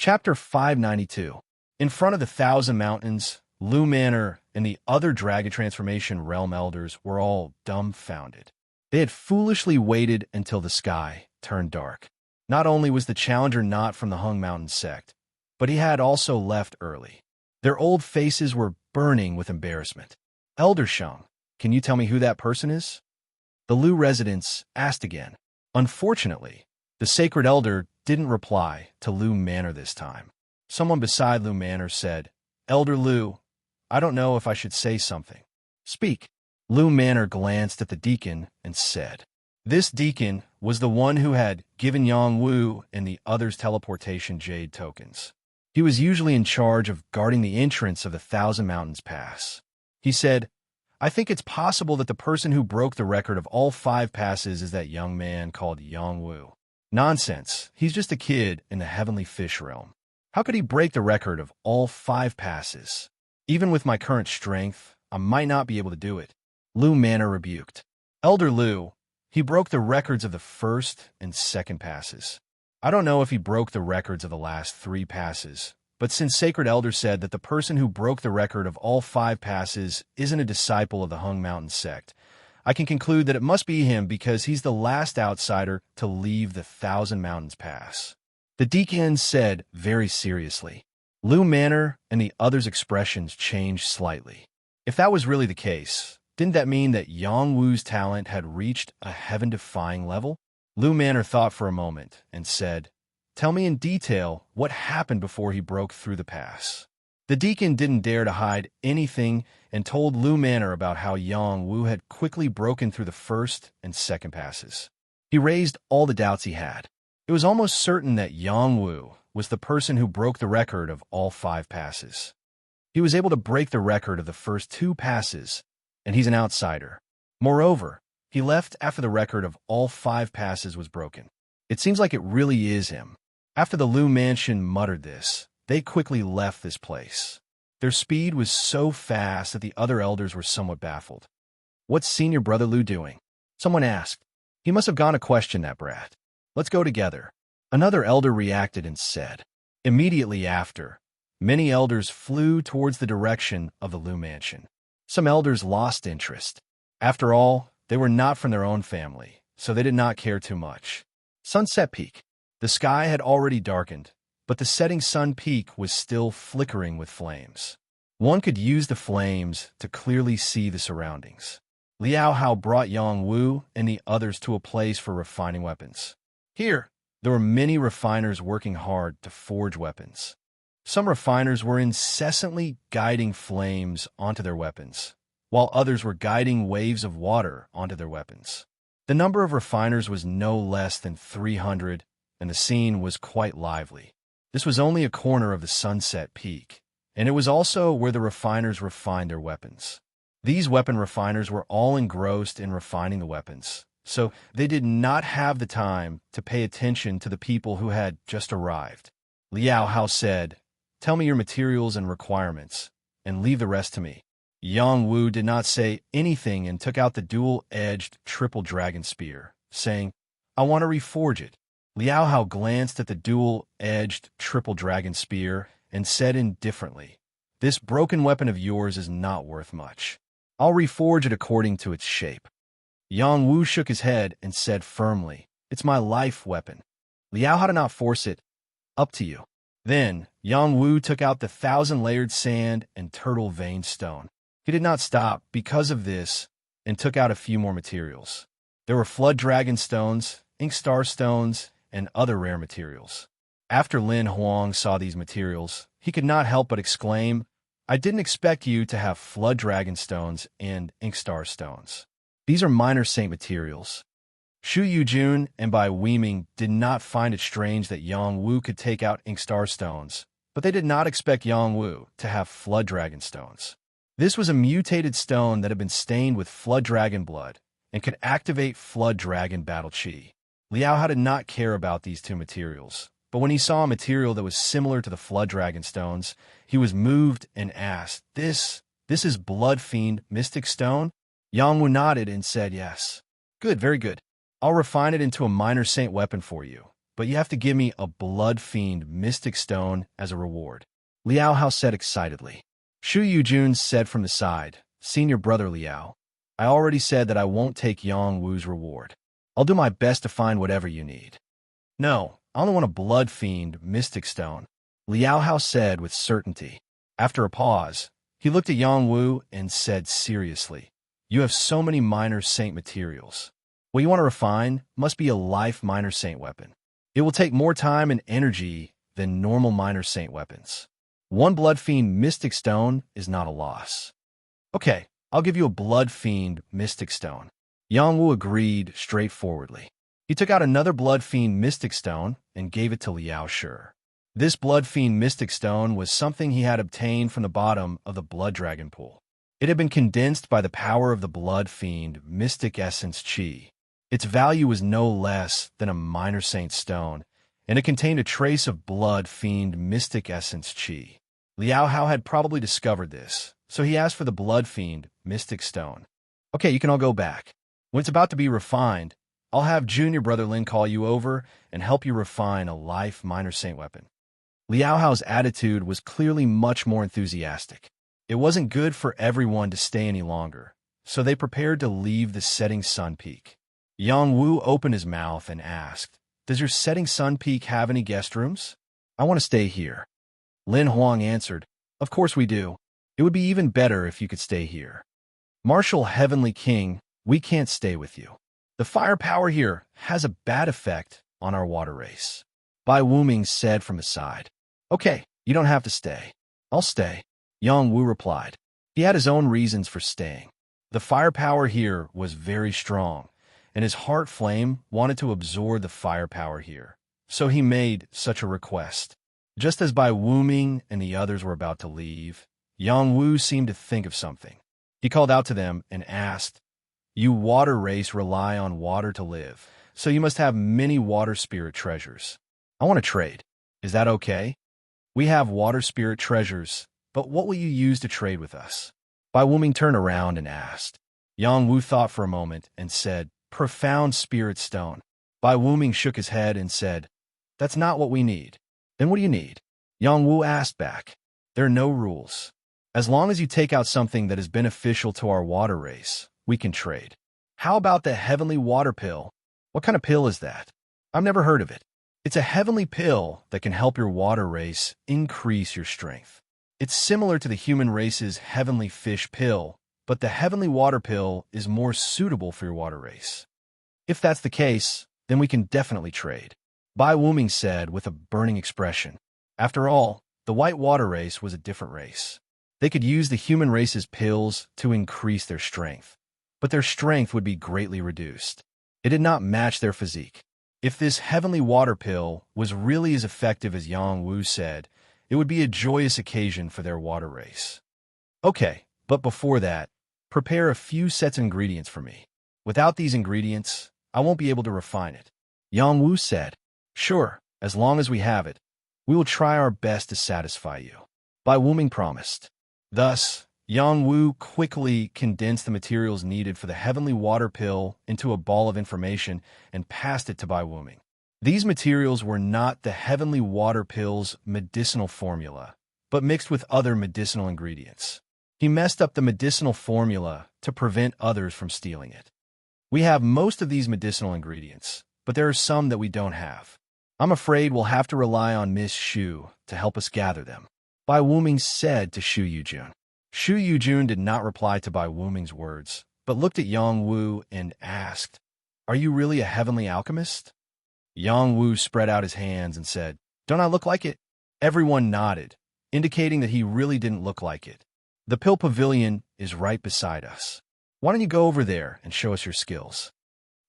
Chapter 592. In front of the Thousand Mountains, Lu Manor and the other Dragon Transformation Realm Elders were all dumbfounded. They had foolishly waited until the sky turned dark. Not only was the challenger not from the Hung Mountain sect, but he had also left early. Their old faces were burning with embarrassment. Elder Shung, can you tell me who that person is? The Lu residents asked again. Unfortunately, the Sacred Elder didn't reply to Lu Manor this time. Someone beside Lu Manor said, Elder Lu, I don't know if I should say something. Speak. Lu Manor glanced at the deacon and said. This deacon was the one who had given Yang Wu and the others teleportation jade tokens. He was usually in charge of guarding the entrance of the Thousand Mountains Pass. He said, I think it's possible that the person who broke the record of all 5 passes is that young man called Yang Wu. Nonsense. He's just a kid in the heavenly fish realm. How could he break the record of all 5 passes? Even with my current strength, I might not be able to do it. Lu Manor rebuked. Elder Lu, he broke the records of the first and second passes. I don't know if he broke the records of the last 3 passes, but since Sacred Elder said that the person who broke the record of all 5 passes isn't a disciple of the Hung Mountain sect, I can conclude that it must be him because he's the last outsider to leave the Thousand Mountains Pass. The deacon said very seriously. Lu Manor and the others' expressions changed slightly. If that was really the case, didn't that mean that Yang Wu's talent had reached a heaven-defying level? Lu Manor thought for a moment and said, Tell me in detail what happened before he broke through the pass. The deacon didn't dare to hide anything and told Lu Manor about how Yang Wu had quickly broken through the first and second passes. He raised all the doubts he had. It was almost certain that Yang Wu was the person who broke the record of all 5 passes. He was able to break the record of the first 2 passes, and he's an outsider. Moreover, he left after the record of all 5 passes was broken. It seems like it really is him. After the Lu mansion muttered this, they quickly left this place. Their speed was so fast that the other elders were somewhat baffled. What's Senior Brother Lu doing? Someone asked. He must have gone to question that brat. Let's go together. Another elder reacted and said. Immediately after, many elders flew towards the direction of the Lu mansion. Some elders lost interest. After all, they were not from their own family, so they did not care too much. Sunset Peak. The sky had already darkened, but the setting sun peak was still flickering with flames. One could use the flames to clearly see the surroundings. Liao Hao brought Yang Wu and the others to a place for refining weapons. Here, there were many refiners working hard to forge weapons. Some refiners were incessantly guiding flames onto their weapons, while others were guiding waves of water onto their weapons. The number of refiners was no less than 300, and the scene was quite lively. This was only a corner of the Sunset Peak, and it was also where the refiners refined their weapons. These weapon refiners were all engrossed in refining the weapons, so they did not have the time to pay attention to the people who had just arrived. Liao Hao said, Tell me your materials and requirements, and leave the rest to me. Yang Wu did not say anything and took out the dual-edged triple dragon spear, saying, I want to reforge it. Liao Hao glanced at the dual-edged triple dragon spear and said indifferently, This broken weapon of yours is not worth much. I'll reforge it according to its shape. Yang Wu shook his head and said firmly, It's my life weapon. Liao Hao did not force it. Up to you. Then, Yang Wu took out the 1,000-layered sand and turtle vein stone. He did not stop because of this and took out a few more materials. There were flood dragon stones, ink star stones, and other rare materials. After Lin Huang saw these materials, he could not help but exclaim, I didn't expect you to have flood dragon stones and ink star stones. These are minor saint materials. Shu Yujun and Bai Weiming did not find it strange that Yang Wu could take out ink star stones, but they did not expect Yang Wu to have flood dragon stones. This was a mutated stone that had been stained with flood dragon blood and could activate flood dragon battle chi. Liao Hao did not care about these 2 materials, but when he saw a material that was similar to the flood dragon stones, he was moved and asked, This is Blood Fiend Mystic Stone? Yang Wu nodded and said yes. Good, very good. I'll refine it into a minor saint weapon for you, but you have to give me a blood fiend mystic stone as a reward, Liao Hao said excitedly. Shu Yujun said from the side, Senior brother Liao, I already said that I won't take Yang Wu's reward. I'll do my best to find whatever you need. No, I only want a blood fiend mystic stone, Liao Hao said with certainty. After a pause, he looked at Yang Wu and said seriously, You have so many minor saint materials. What you want to refine must be a life minor saint weapon. It will take more time and energy than normal minor saint weapons. One blood fiend mystic stone is not a loss. Okay, I'll give you a blood fiend mystic stone. Yang Wu agreed straightforwardly. He took out another blood fiend mystic stone and gave it to Liao Shi. This blood fiend mystic stone was something he had obtained from the bottom of the blood dragon pool. It had been condensed by the power of the blood fiend mystic essence chi. Its value was no less than a minor saint stone, and it contained a trace of blood fiend mystic essence chi. Liao Hao had probably discovered this, so he asked for the blood fiend mystic stone. Okay, you can all go back. When it's about to be refined, I'll have junior brother Lin call you over and help you refine a life minor saint weapon. Liao Hao's attitude was clearly much more enthusiastic. It wasn't good for everyone to stay any longer, so they prepared to leave the setting sun peak. Yang Wu opened his mouth and asked, Does your setting sun peak have any guest rooms? I want to stay here. Lin Huang answered, Of course we do. It would be even better if you could stay here. Martial Heavenly King, we can't stay with you. The firepower here has a bad effect on our water race. Bai Wuming said from the side. Okay, you don't have to stay. I'll stay. Yang Wu replied. He had his own reasons for staying. The firepower here was very strong, and his heart flame wanted to absorb the firepower here, so he made such a request. Just as Bai Wuming and the others were about to leave, Yang Wu seemed to think of something. He called out to them and asked, You water race rely on water to live, so you must have many water spirit treasures. I want to trade. Is that okay? We have water spirit treasures, but what will you use to trade with us? Bai Wuming turned around and asked. Yang Wu thought for a moment and said, Profound spirit stone. Bai Wuming shook his head and said, That's not what we need. Then what do you need? Yang Wu asked back. There are no rules. As long as you take out something that is beneficial to our water race, we can trade. How about the heavenly water pill? What kind of pill is that? I've never heard of it. It's a heavenly pill that can help your water race increase your strength. It's similar to the human race's heavenly fish pill, but the heavenly water pill is more suitable for your water race. If that's the case, then we can definitely trade, Bai Wuming said with a burning expression. After all, the white water race was a different race. They could use the human race's pills to increase their strength, but their strength would be greatly reduced. It did not match their physique. If this heavenly water pill was really as effective as Yang Wu said, it would be a joyous occasion for their water race. Okay, but before that, prepare a few sets of ingredients for me. Without these ingredients, I won't be able to refine it. Yang Wu said, Sure, as long as we have it, we will try our best to satisfy you, Bai Wuming promised. Thus, Yang Wu quickly condensed the materials needed for the heavenly water pill into a ball of information and passed it to Bai Wuming. These materials were not the heavenly water pill's medicinal formula, but mixed with other medicinal ingredients. He messed up the medicinal formula to prevent others from stealing it. We have most of these medicinal ingredients, but there are some that we don't have. I'm afraid we'll have to rely on Miss Shu to help us gather them, Bai Wuming said to Shu Yujun. Shu Yujun did not reply to Bai Wuming's words, but looked at Yang Wu and asked, Are you really a heavenly alchemist? Yang Wu spread out his hands and said, Don't I look like it? Everyone nodded, indicating that he really didn't look like it. The pill pavilion is right beside us. Why don't you go over there and show us your skills?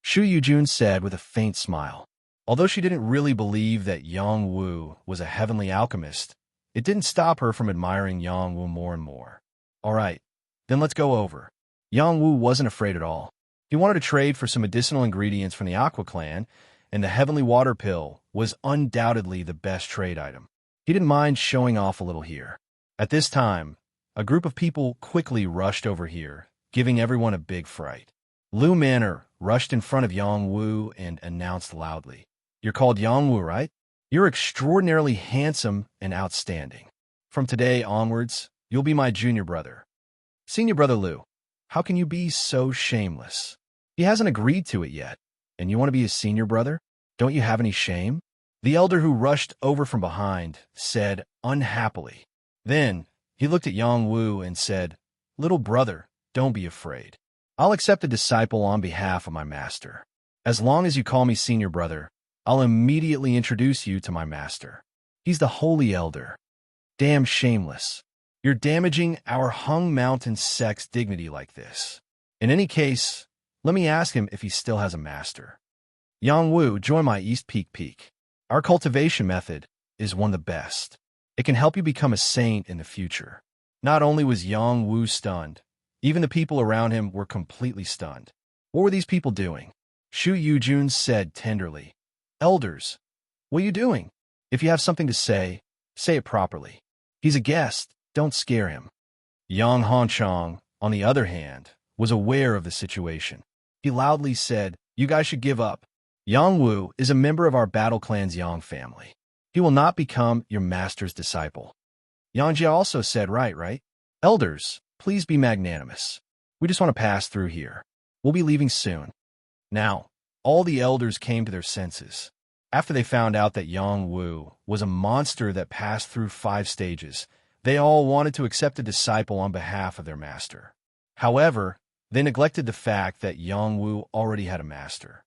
Shu Yujun said with a faint smile. Although she didn't really believe that Yang Wu was a heavenly alchemist, it didn't stop her from admiring Yang Wu more and more. All right, then let's go over. Yang Wu wasn't afraid at all. He wanted to trade for some medicinal ingredients from the Aqua Clan, and the heavenly water pill was undoubtedly the best trade item. He didn't mind showing off a little here. At this time, a group of people quickly rushed over here, giving everyone a big fright. Lu Manor rushed in front of Yang Wu and announced loudly, You're called Yangwu, right? You're extraordinarily handsome and outstanding. From today onwards, you'll be my junior brother. Senior brother Lu, how can you be so shameless? He hasn't agreed to it yet, and you want to be his senior brother? Don't you have any shame? The elder who rushed over from behind said unhappily. Then he looked at Yangwu and said, Little brother, don't be afraid. I'll accept a disciple on behalf of my master. As long as you call me senior brother, I'll immediately introduce you to my master. He's the holy elder. Damn shameless. You're damaging our Hung Mountain sect's dignity like this. In any case, let me ask him if he still has a master. Yangwu, join my East Peak. Our cultivation method is one of the best. It can help you become a saint in the future. Not only was Yangwu stunned, even the people around him were completely stunned. What were these people doing? Shu Yujun said tenderly, Elders, what are you doing? If you have something to say it properly. He's a guest, don't scare him. Yang Hanchong, on the other hand, was aware of the situation. He loudly said, You guys should give up. Yangwu is a member of our Battle Clan's Yang family. He will not become your master's disciple. Yangjia also said, Right. Elders, please be magnanimous. We just want to pass through here. We'll be leaving soon. Now, all the elders came to their senses. After they found out that Yangwu was a monster that passed through 5 stages, they all wanted to accept a disciple on behalf of their master. However, they neglected the fact that Yangwu already had a master.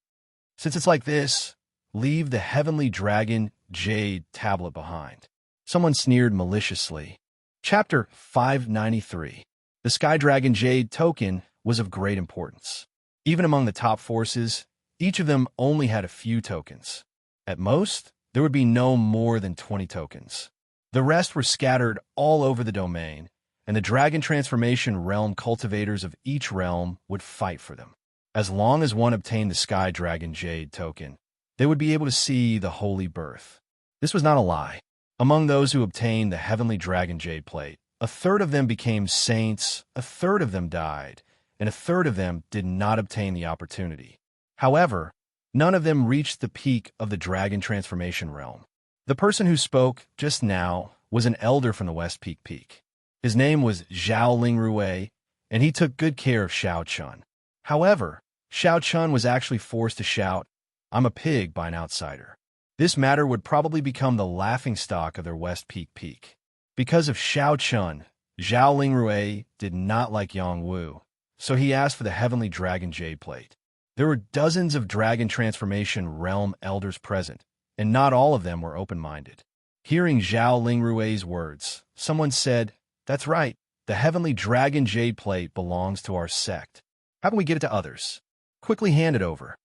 Since it's like this, leave the Heavenly Dragon Jade tablet behind. Someone sneered maliciously. Chapter 593. The Sky Dragon Jade token was of great importance. Even among the top forces, each of them only had a few tokens. At most, there would be no more than 20 tokens. The rest were scattered all over the domain, and the Dragon Transformation Realm cultivators of each realm would fight for them. As long as one obtained the Sky Dragon Jade token, they would be able to see the Holy Birth. This was not a lie. Among those who obtained the Heavenly Dragon Jade Plate, a third of them became saints, a third of them died, and a third of them did not obtain the opportunity. However, none of them reached the peak of the Dragon Transformation Realm. The person who spoke just now was an elder from the West Peak. His name was Zhao Lingrui, and he took good care of Xiao Chun. However, Xiao Chun was actually forced to shout, I'm a pig, by an outsider. This matter would probably become the laughingstock of their West Peak. Because of Xiao Chun, Zhao Lingrui did not like Yangwu, so he asked for the Heavenly Dragon Jade Plate. There were dozens of Dragon Transformation Realm elders present, and not all of them were open-minded. Hearing Zhao Lingrui's words, someone said, That's right, the Heavenly Dragon Jade Plate belongs to our sect. How can we get it to others? Quickly hand it over.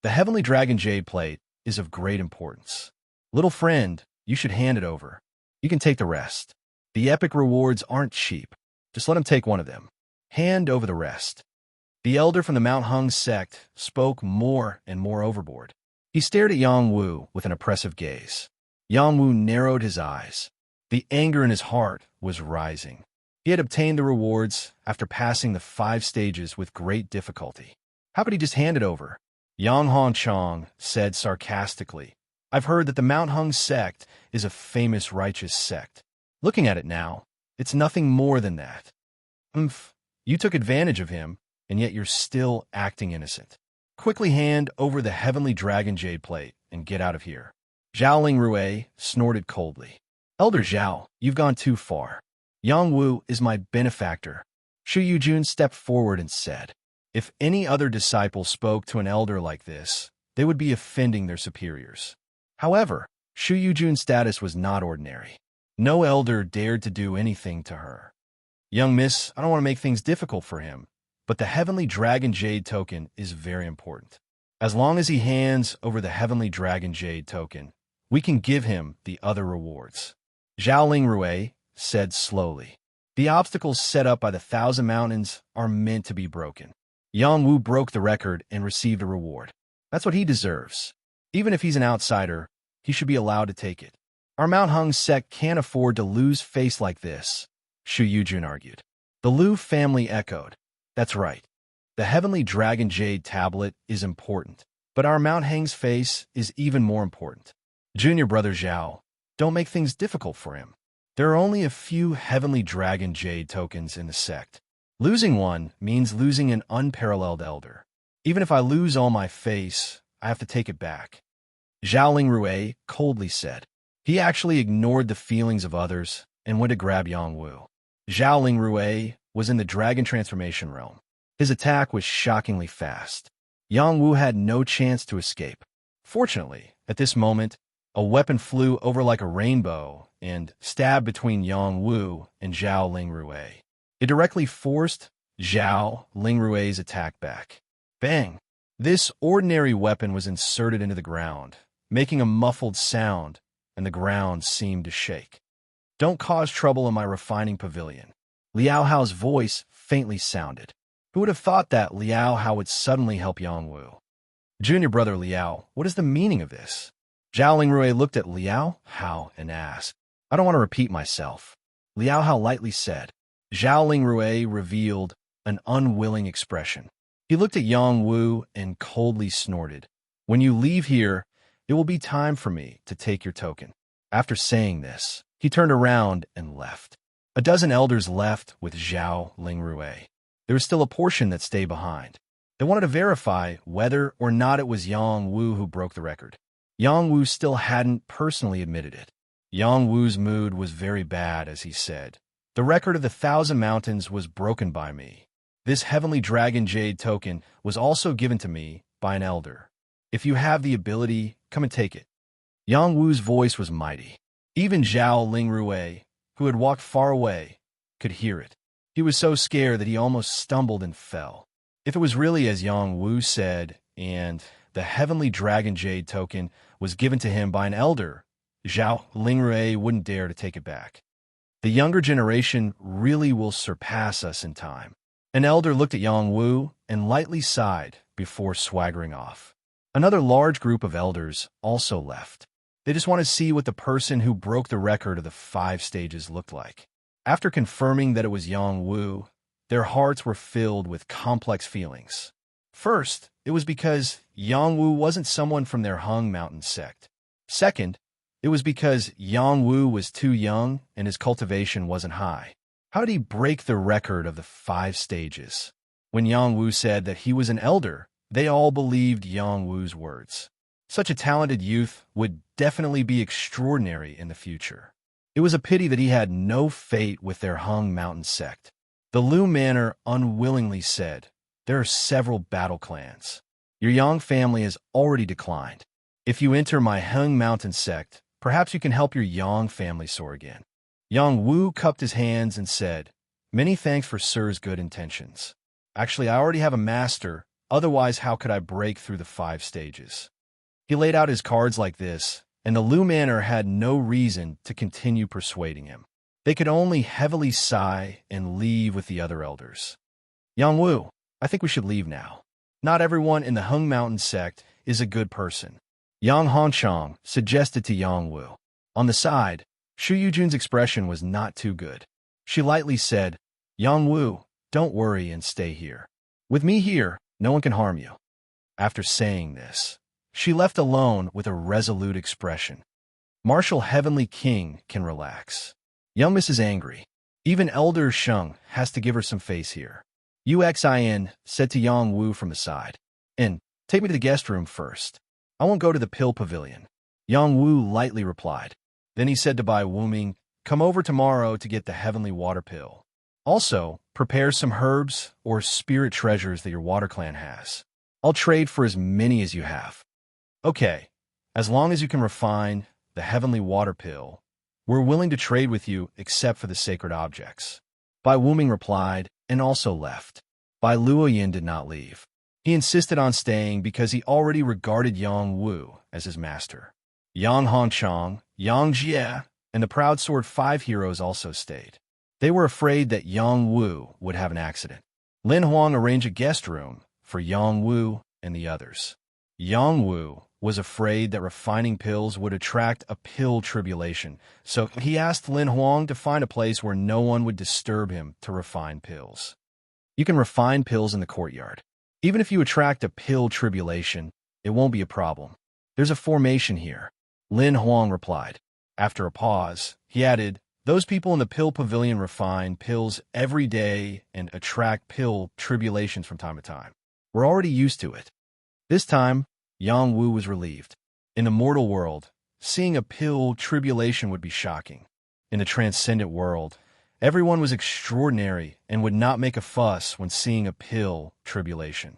The Heavenly Dragon Jade Plate is of great importance. Little friend, you should hand it over. You can take the rest. The epic rewards aren't cheap. Just let him take one of them. Hand over the rest. The elder from the Mount Hung sect spoke more and more overboard. He stared at Yangwu with an oppressive gaze. Yangwu narrowed his eyes. The anger in his heart was rising. He had obtained the rewards after passing the 5 stages with great difficulty. How could he just hand it over? Yang Hongchong said sarcastically, I've heard that the Mount Hung sect is a famous righteous sect. Looking at it now, it's nothing more than that. You took advantage of him, and yet you're still acting innocent. Quickly hand over the Heavenly Dragon Jade Plate and get out of here. Zhao Lingrui snorted coldly. Elder Zhao, you've gone too far. Yangwu is my benefactor. Shu Yujun stepped forward and said, If any other disciple spoke to an elder like this, they would be offending their superiors. However, Shu Yujun's status was not ordinary. No elder dared to do anything to her. Young miss, I don't want to make things difficult for him, but the Heavenly Dragon Jade token is very important. As long as he hands over the Heavenly Dragon Jade token, we can give him the other rewards. Zhao Lingrui said slowly, The obstacles set up by the 1,000 Mountains are meant to be broken. Yangwu broke the record and received a reward. That's what he deserves. Even if he's an outsider, he should be allowed to take it. Our Mount Hung sect can't afford to lose face like this, Shu Yujun argued. The Liu family echoed. That's right. The Heavenly Dragon Jade Tablet is important. But our Mount Hang's face is even more important. Junior brother Zhao, don't make things difficult for him. There are only a few heavenly dragon jade tokens in the sect. Losing one means losing an unparalleled elder. Even if I lose all my face, I have to take it back. Zhao Lingrui coldly said. He actually ignored the feelings of others and went to grab Yang Wu. Zhao Lingrui was in the dragon transformation realm. His attack was shockingly fast. Yang Wu had no chance to escape. Fortunately, at this moment, a weapon flew over like a rainbow and stabbed between Yang Wu and Zhao Lingrui. It directly forced Zhao Lingrui's attack back. Bang! This ordinary weapon was inserted into the ground, making a muffled sound, and the ground seemed to shake. Don't cause trouble in my refining pavilion. Liao Hao's voice faintly sounded. Who would have thought that Liao Hao would suddenly help Yang Wu? Junior brother Liao, what is the meaning of this? Zhao Lingrui looked at Liao Hao and asked. I don't want to repeat myself. Liao Hao lightly said. Zhao Lingrui revealed an unwilling expression. He looked at Yang Wu and coldly snorted. When you leave here, it will be time for me to take your token. After saying this, he turned around and left. A dozen elders left with Zhao Lingrui. There was still a portion that stayed behind. They wanted to verify whether or not it was Yang Wu who broke the record. Yang Wu still hadn't personally admitted it. Yang Wu's mood was very bad as he said, the record of the 1,000 mountains was broken by me. This heavenly dragon jade token was also given to me by an elder. If you have the ability, come and take it. Yang Wu's voice was mighty. Even Zhao Lingrui, who had walked far away, could hear it. He was so scared that he almost stumbled and fell. If it was really as Yang Wu said, and the heavenly dragon jade token was given to him by an elder, Zhao Lingrui wouldn't dare to take it back. The younger generation really will surpass us in time. An elder looked at Yang Wu and lightly sighed before swaggering off. Another large group of elders also left. They just want to see what the person who broke the record of the 5 stages looked like. After confirming that it was Yang Wu, their hearts were filled with complex feelings. First, it was because Yang Wu wasn't someone from their Hung Mountain sect. Second, it was because Yang Wu was too young and his cultivation wasn't high. How did he break the record of the 5 stages? When Yang Wu said that he was an elder, they all believed Yang Wu's words. Such a talented youth would definitely be extraordinary in the future. It was a pity that he had no fate with their Hung Mountain sect. The Lu Manor unwillingly said, there are several battle clans. Your Yang family has already declined. If you enter my Hung Mountain sect, perhaps you can help your Yang family soar again. Yang Wu cupped his hands and said, many thanks for Sir's good intentions. Actually, I already have a master, otherwise how could I break through the 5 stages? He laid out his cards like this, and the Lu Manor had no reason to continue persuading him. They could only heavily sigh and leave with the other elders. Yang Wu, I think we should leave now. Not everyone in the Hung Mountain sect is a good person. Yang Hongchong suggested to Yang Wu. On the side, Shu Yujun's expression was not too good. She lightly said, Yang Wu, don't worry and stay here. With me here, no one can harm you. After saying this, she left alone with a resolute expression. Martial Heavenly King can relax. Young Miss is angry. Even Elder Sheng has to give her some face here. Uxin said to Yang Wu from the side. And take me to the guest room first. I won't go to the pill pavilion. Yang Wu lightly replied. Then he said to Bai Wuming, come over tomorrow to get the heavenly water pill. Also, prepare some herbs or spirit treasures that your water clan has. I'll trade for as many as you have. Okay, as long as you can refine the heavenly water pill, we're willing to trade with you except for the sacred objects. Bai Wuming replied and also left. Bai Luoyin did not leave. He insisted on staying because he already regarded Yang Wu as his master. Yang Hongchong, Yang Jie, and the Proud Sword 5 heroes also stayed. They were afraid that Yang Wu would have an accident. Lin Huang arranged a guest room for Yang Wu and the others. Yang Wu was afraid that refining pills would attract a pill tribulation, so he asked Lin Huang to find a place where no one would disturb him to refine pills. You can refine pills in the courtyard. Even if you attract a pill tribulation, It won't be a problem. There's a formation here. Lin Huang replied. After a pause, he added, those people in the pill pavilion refine pills every day and attract pill tribulations from time to time. We're already used to it. This time, Yang Wu was relieved. In the mortal world, seeing a pill tribulation would be shocking. In the transcendent world, everyone was extraordinary and would not make a fuss when seeing a pill tribulation.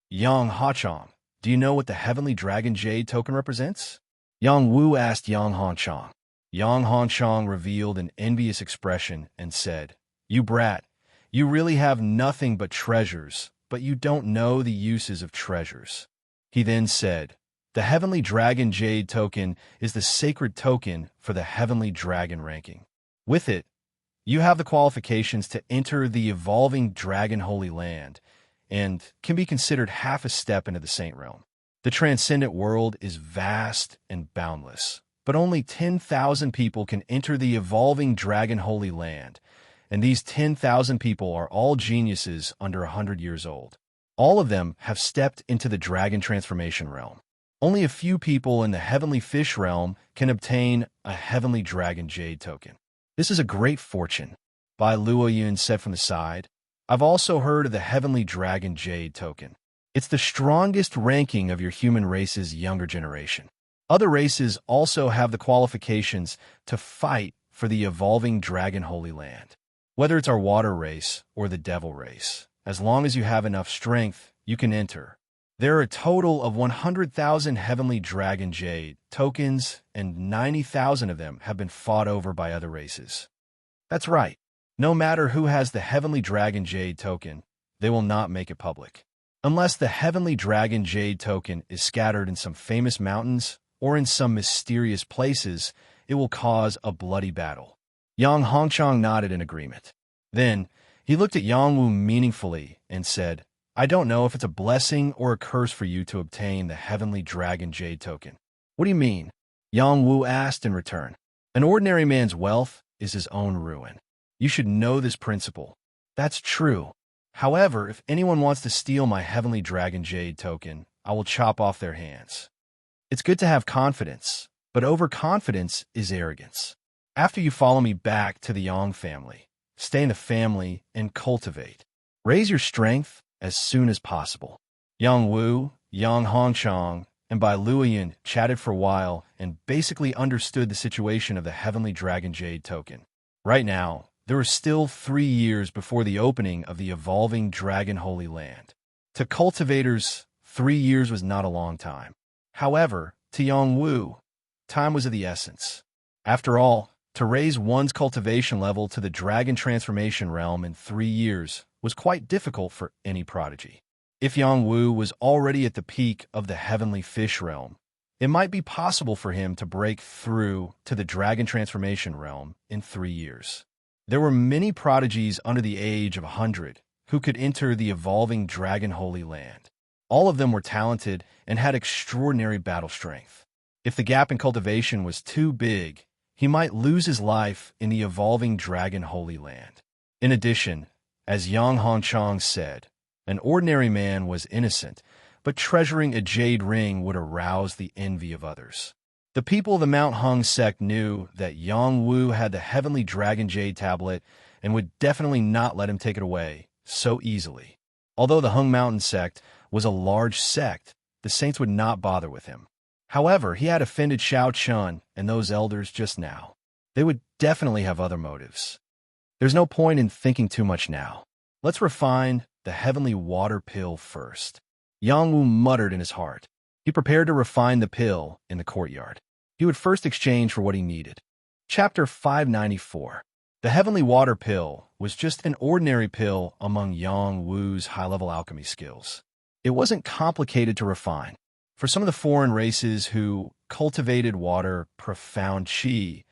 Yang Hachong, do you know what the heavenly dragon jade token represents? Yang Wu asked Yang Hongchong. Yang Hongchong revealed an envious expression and said, you brat, you really have nothing but treasures, but you don't know the uses of treasures. He then said, the heavenly dragon jade token is the sacred token for the heavenly dragon ranking. With it, you have the qualifications to enter the evolving dragon holy land and can be considered half a step into the saint realm. The transcendent world is vast and boundless, but only 10,000 people can enter the evolving dragon holy land, and these 10,000 people are all geniuses under 100 years old. All of them have stepped into the dragon transformation realm. Only a few people in the heavenly fish realm can obtain a heavenly dragon jade token. This is a great fortune. Bai Luoyun said from the side, I've also heard of the heavenly dragon jade token. It's the strongest ranking of your human race's younger generation. Other races also have the qualifications to fight for the evolving dragon holy land. Whether it's our water race or the devil race, as long as you have enough strength, you can enter. There are a total of 100,000 heavenly dragon jade tokens, and 90,000 of them have been fought over by other races. That's right. No matter who has the heavenly dragon jade token, they will not make it public. Unless the heavenly dragon jade token is scattered in some famous mountains or in some mysterious places, it will cause a bloody battle. Yang Hongchong nodded in agreement. Then, he looked at Yang Wu meaningfully and said, I don't know if it's a blessing or a curse for you to obtain the heavenly dragon jade token. What do you mean? Yang Wu asked in return. An ordinary man's wealth is his own ruin. You should know this principle. That's true. However, if anyone wants to steal my heavenly dragon jade token, I will chop off their hands. It's good to have confidence, but overconfidence is arrogance. After you follow me back to the Yang family, stay in the family and cultivate. Raise your strength as soon as possible. Yang Wu, Yang Hongchong, and Bai Luoyun chatted for a while and basically understood the situation of the heavenly dragon jade token. Right now, there are still 3 years before the opening of the evolving dragon holy land. To cultivators, 3 years was not a long time. However, to Yang Wu, time was of the essence. After all, to raise one's cultivation level to the dragon transformation realm in 3 years was quite difficult for any prodigy. If Yang Wu was already at the peak of the heavenly fish realm, it might be possible for him to break through to the dragon transformation realm in 3 years. There were many prodigies under the age of 100 who could enter the evolving dragon holy land. All of them were talented and had extraordinary battle strength. If the gap in cultivation was too big, he might lose his life in the evolving dragon holy land. In addition, as Yang Hongchong said, an ordinary man was innocent, but treasuring a jade ring would arouse the envy of others. The people of the Mount Hung sect knew that Yang Wu had the heavenly dragon jade tablet and would definitely not let him take it away so easily. Although the Hung Mountain sect was a large sect, the saints would not bother with him. However, he had offended Shao Chun and those elders just now. They would definitely have other motives. There's no point in thinking too much now. Let's refine the heavenly water pill first. Yang Wu muttered in his heart. He prepared to refine the pill in the courtyard. He would first exchange for what he needed. Chapter 594. The heavenly water pill was just an ordinary pill among Yang Wu's high-level alchemy skills. It wasn't complicated to refine. For some of the foreign races who cultivated water profound qi,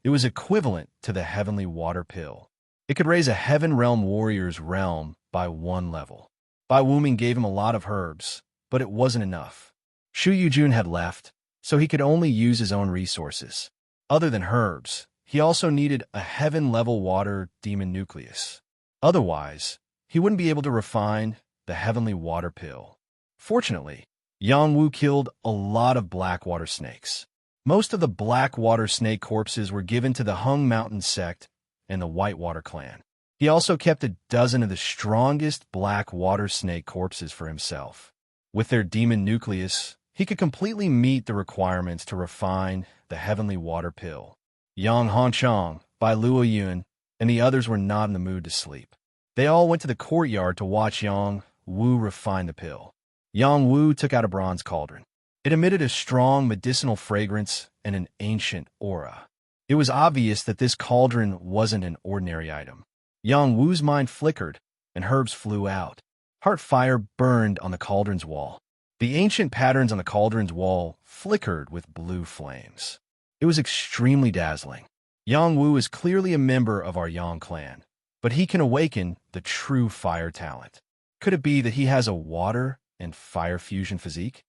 it was equivalent to the heavenly water pill. It could raise a heaven realm warrior's realm by 1 level. Bai Wuming gave him a lot of herbs, but it wasn't enough. Shu Yujun had left, so he could only use his own resources. Other than herbs, he also needed a heaven-level water demon nucleus. Otherwise, he wouldn't be able to refine the heavenly water pill. Fortunately, Yang Wu killed a lot of black water snakes. Most of the black water snake corpses were given to the Hung Mountain sect and the Whitewater clan. He also kept a dozen of the strongest black water snake corpses for himself. With their demon nucleus, he could completely meet the requirements to refine the heavenly water pill. Yang Hanchang, Bai Luo Yun, and the others were not in the mood to sleep. They all went to the courtyard to watch Yang Wu refine the pill. Yang Wu took out a bronze cauldron. It emitted a strong medicinal fragrance and an ancient aura. It was obvious that this cauldron wasn't an ordinary item. Yang Wu's mind flickered, and herbs flew out. Heart fire burned on the cauldron's wall. The ancient patterns on the cauldron's wall flickered with blue flames. It was extremely dazzling. Yang Wu is clearly a member of our Yang clan, but he can awaken the true fire talent. Could it be that he has a water and fire fusion physique?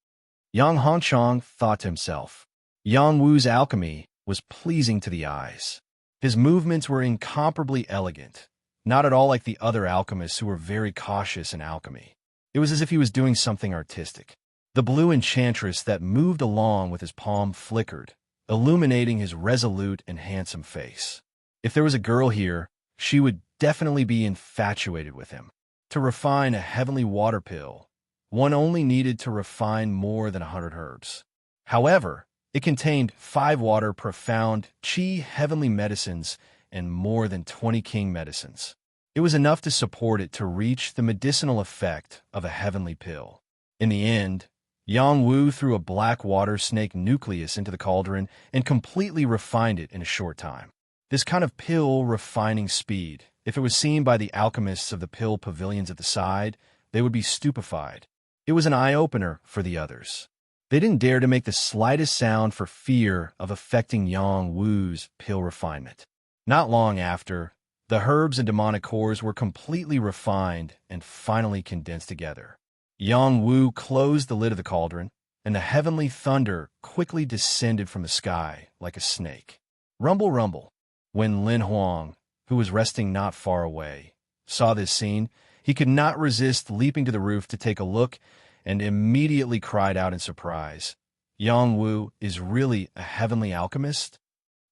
Yang Hanchang thought to himself. Yang Wu's alchemy was pleasing to the eyes. His movements were incomparably elegant, not at all like the other alchemists who were very cautious in alchemy. It was as if he was doing something artistic. The blue enchantress that moved along with his palm flickered, illuminating his resolute and handsome face. If there was a girl here, she would definitely be infatuated with him. To refine a heavenly water pill, one only needed to refine more than 100 herbs. However, it contained 5 water profound qi heavenly medicines and more than 20 king medicines. It was enough to support it to reach the medicinal effect of a heavenly pill. In the end, Yang Wu threw a black water snake nucleus into the cauldron and completely refined it in a short time. This kind of pill refining speed, if it was seen by the alchemists of the pill pavilions at the side, they would be stupefied. It was an eye-opener for the others. They didn't dare to make the slightest sound for fear of affecting Yang Wu's pill refinement. Not long after, the herbs and demonic cores were completely refined and finally condensed together. Yang Wu closed the lid of the cauldron, and the heavenly thunder quickly descended from the sky like a snake. Rumble, rumble. When Lin Huang, who was resting not far away, saw this scene, he could not resist leaping to the roof to take a look and immediately cried out in surprise. Yang Wu is really a heavenly alchemist?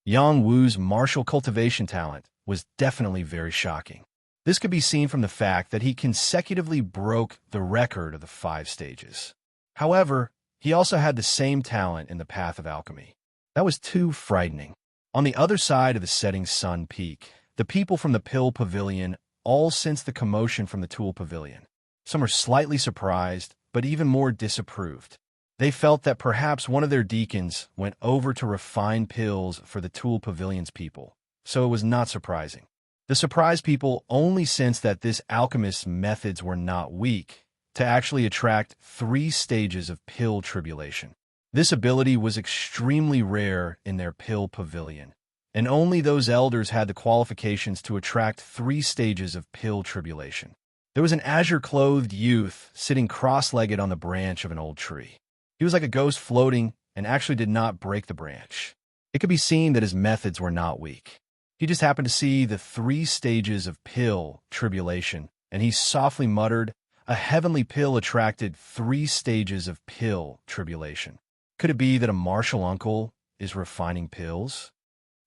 Yang Wu's martial cultivation talent was definitely very shocking. This could be seen from the fact that he consecutively broke the record of the 5 stages. However, he also had the same talent in the path of alchemy. That was too frightening. On the other side of the setting sun peak, the people from the Pill Pavilion all sensed the commotion from the Tool Pavilion. Some were slightly surprised, but even more disapproved. They felt that perhaps one of their deacons went over to refine pills for the Tool Pavilion's people, so it was not surprising. The surprised people only sensed that this alchemist's methods were not weak to actually attract 3 stages of pill tribulation. This ability was extremely rare in their Pill Pavilion, and only those elders had the qualifications to attract 3 stages of pill tribulation. There was an azure-clothed youth sitting cross-legged on the branch of an old tree. He was like a ghost floating and actually did not break the branch. It could be seen that his methods were not weak. He just happened to see the 3 stages of pill tribulation, and he softly muttered, "A heavenly pill attracted 3 stages of pill tribulation." Could it be that a martial uncle is refining pills?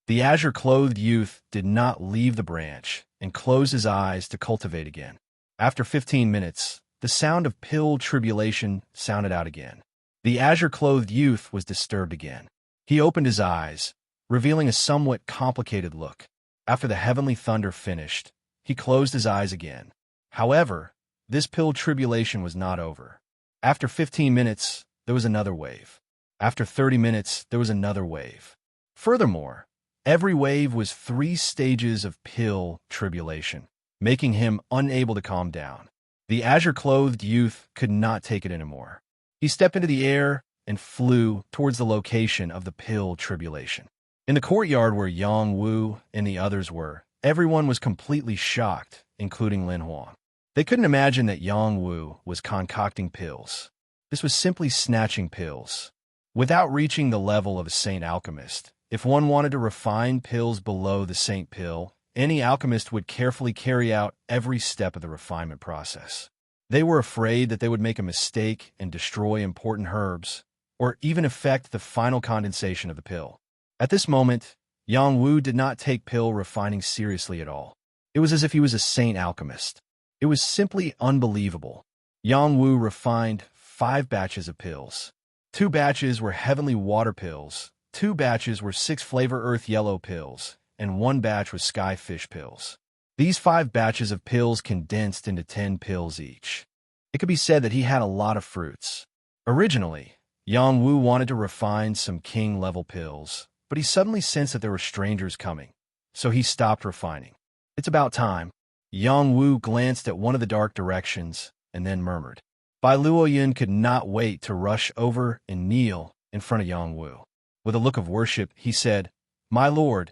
The azure-clothed youth did not leave the branch and closed his eyes to cultivate again. After 15 minutes, the sound of pill tribulation sounded out again. The azure-clothed youth was disturbed again. He opened his eyes, revealing a somewhat complicated look. After the heavenly thunder finished, he closed his eyes again. However, this pill tribulation was not over. After 15 minutes, there was another wave. After 30 minutes, there was another wave. Furthermore, every wave was 3 stages of pill tribulation, making him unable to calm down. The azure-clothed youth could not take it anymore. He stepped into the air and flew towards the location of the pill tribulation. In the courtyard where Yang Wu and the others were, everyone was completely shocked, including Lin Huang. They couldn't imagine that Yang Wu was concocting pills. This was simply snatching pills. Without reaching the level of a saint alchemist, if one wanted to refine pills below the saint pill, any alchemist would carefully carry out every step of the refinement process. They were afraid that they would make a mistake and destroy important herbs, or even affect the final condensation of the pill. At this moment, Yang Wu did not take pill refining seriously at all. It was as if he was a saint alchemist. It was simply unbelievable. Yang Wu refined 5 batches of pills. 2 batches were heavenly water pills, 2 batches were 6 flavor earth yellow pills, and 1 batch was sky fish pills. These 5 batches of pills condensed into 10 pills each. It could be said that he had a lot of fruits. Originally, Yang Wu wanted to refine some king-level pills, but he suddenly sensed that there were strangers coming, so he stopped refining. It's about time. Yang Wu glanced at one of the dark directions and then murmured. Bai Luoyun could not wait to rush over and kneel in front of Yang Wu. With a look of worship, he said, "My lord,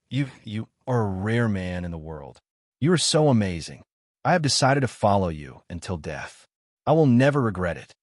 you are a rare man in the world. You are so amazing. I have decided to follow you until death. I will never regret it.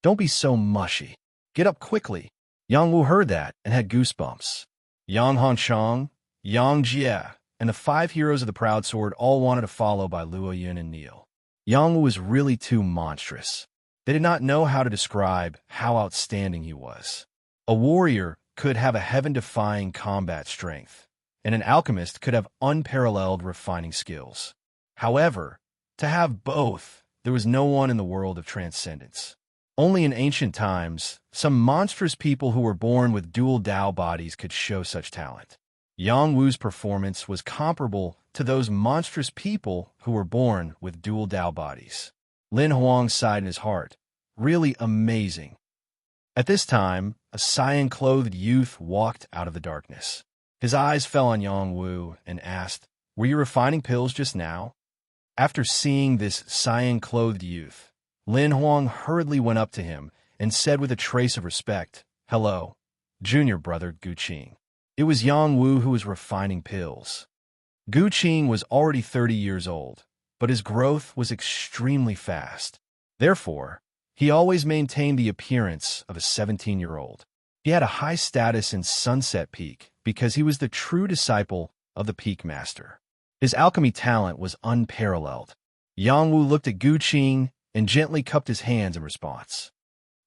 Don't be so mushy. Get up quickly." Yang Wu heard that and had goosebumps. Yang Hanshang, Yang Jie, and the 5 heroes of the Proud Sword all wanted to follow Bai Luoyun and kneel. Yang Wu was really too monstrous. They did not know how to describe how outstanding he was. A warrior could have a heaven-defying combat strength, and an alchemist could have unparalleled refining skills. However, to have both, there was no one in the world of transcendence. Only in ancient times, some monstrous people who were born with dual Tao bodies could show such talent. Yang Wu's performance was comparable to those monstrous people who were born with dual Tao bodies. Lin Huang sighed in his heart. Really amazing. At this time, a cyan-clothed youth walked out of the darkness. His eyes fell on Yang Wu and asked, "Were you refining pills just now?" After seeing this cyan-clothed youth, Lin Huang hurriedly went up to him and said with a trace of respect, "Hello, junior brother Gu Qing." It was Yang Wu who was refining pills. Gu Qing was already 30 years old, but his growth was extremely fast. Therefore, he always maintained the appearance of a 17-year-old. He had a high status in Sunset Peak because he was the true disciple of the Peak Master. His alchemy talent was unparalleled. Yang Wu looked at Gu Qing and gently cupped his hands in response.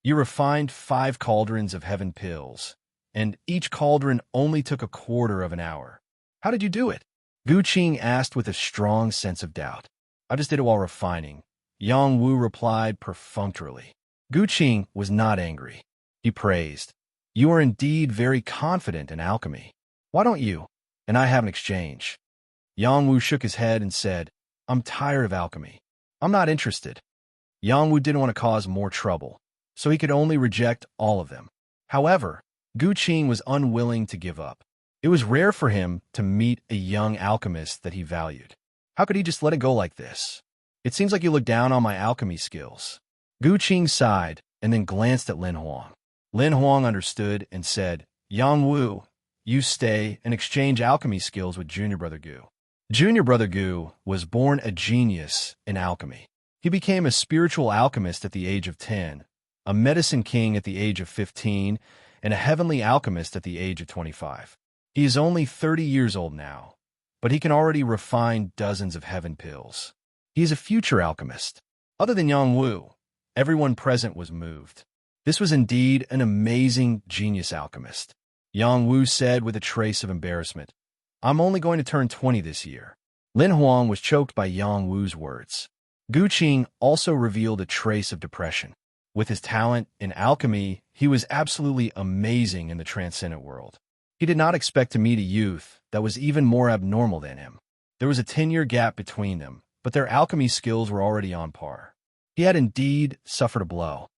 "You refined 5 cauldrons of heaven pills, and each cauldron only took a quarter of an hour. How did you do it?" Gu Qing asked with a strong sense of doubt. "I just did it while refining," Yang Wu replied perfunctorily. Gu Qing was not angry. He praised, "You are indeed very confident in alchemy. Why don't you and I have an exchange?" Yang Wu shook his head and said, "I'm tired of alchemy. I'm not interested." Yang Wu didn't want to cause more trouble, so he could only reject all of them. However, Gu Qing was unwilling to give up. It was rare for him to meet a young alchemist that he valued. How could he just let it go like this? "It seems like you look down on my alchemy skills." Gu Qing sighed and then glanced at Lin Huang. Lin Huang understood and said, "Yang Wu, you stay and exchange alchemy skills with Junior Brother Gu." Junior Brother Gu was born a genius in alchemy. He became a spiritual alchemist at the age of 10, a medicine king at the age of 15, and a heavenly alchemist at the age of 25. He is only 30 years old now, but he can already refine dozens of heaven pills. He is a future alchemist. Other than Yang Wu, everyone present was moved. This was indeed an amazing genius alchemist. Yang Wu said with a trace of embarrassment, "I'm only going to turn 20 this year." Lin Huang was choked by Yang Wu's words. Gu Qing also revealed a trace of depression. With his talent in alchemy, he was absolutely amazing in the transcendent world. He did not expect to meet a youth that was even more abnormal than him. There was a 10-year gap between them, but their alchemy skills were already on par. He had indeed suffered a blow.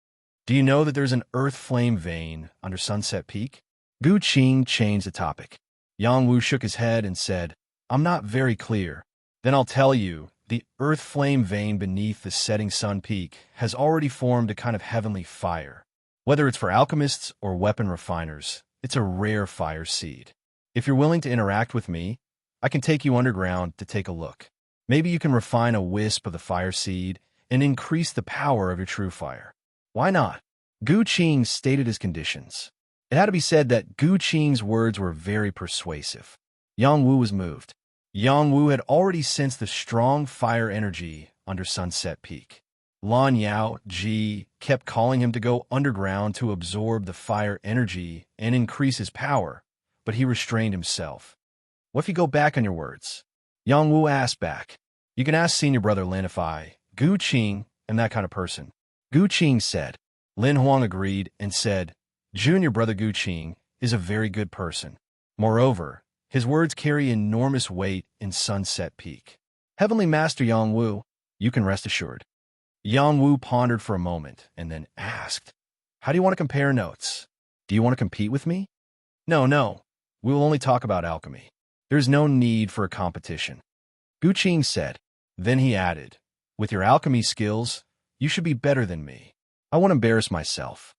"Do you know that there's an earth flame vein under Sunset Peak?" Gu Qing changed the topic. Yang Wu shook his head and said, "I'm not very clear." "Then I'll tell you. The earth flame vein beneath the setting sun peak has already formed a kind of heavenly fire. Whether it's for alchemists or weapon refiners, it's a rare fire seed. If you're willing to interact with me, I can take you underground to take a look. Maybe you can refine a wisp of the fire seed and increase the power of your true fire." "Why not?" Gu Qing stated his conditions. It had to be said that Gu Qing's words were very persuasive. Yang Wu was moved. Yang Wu had already sensed the strong fire energy under Sunset Peak. Lan Yao Ji kept calling him to go underground to absorb the fire energy and increase his power, but he restrained himself. What if you go back on your words? Yang Wu asked back. You can ask senior brother Lin if I, Gu Qing, am that kind of person. Gu Qing said. Lin Huang agreed and said, Junior brother Gu Qing is a very good person. Moreover, his words carry enormous weight in Sunset Peak. Heavenly Master Yang Wu, you can rest assured. Yang Wu pondered for a moment and then asked, How do you want to compare notes? Do you want to compete with me? No. We will only talk about alchemy. There is no need for a competition. Gu Qing said. Then he added, With your alchemy skills, you should be better than me. I won't embarrass myself.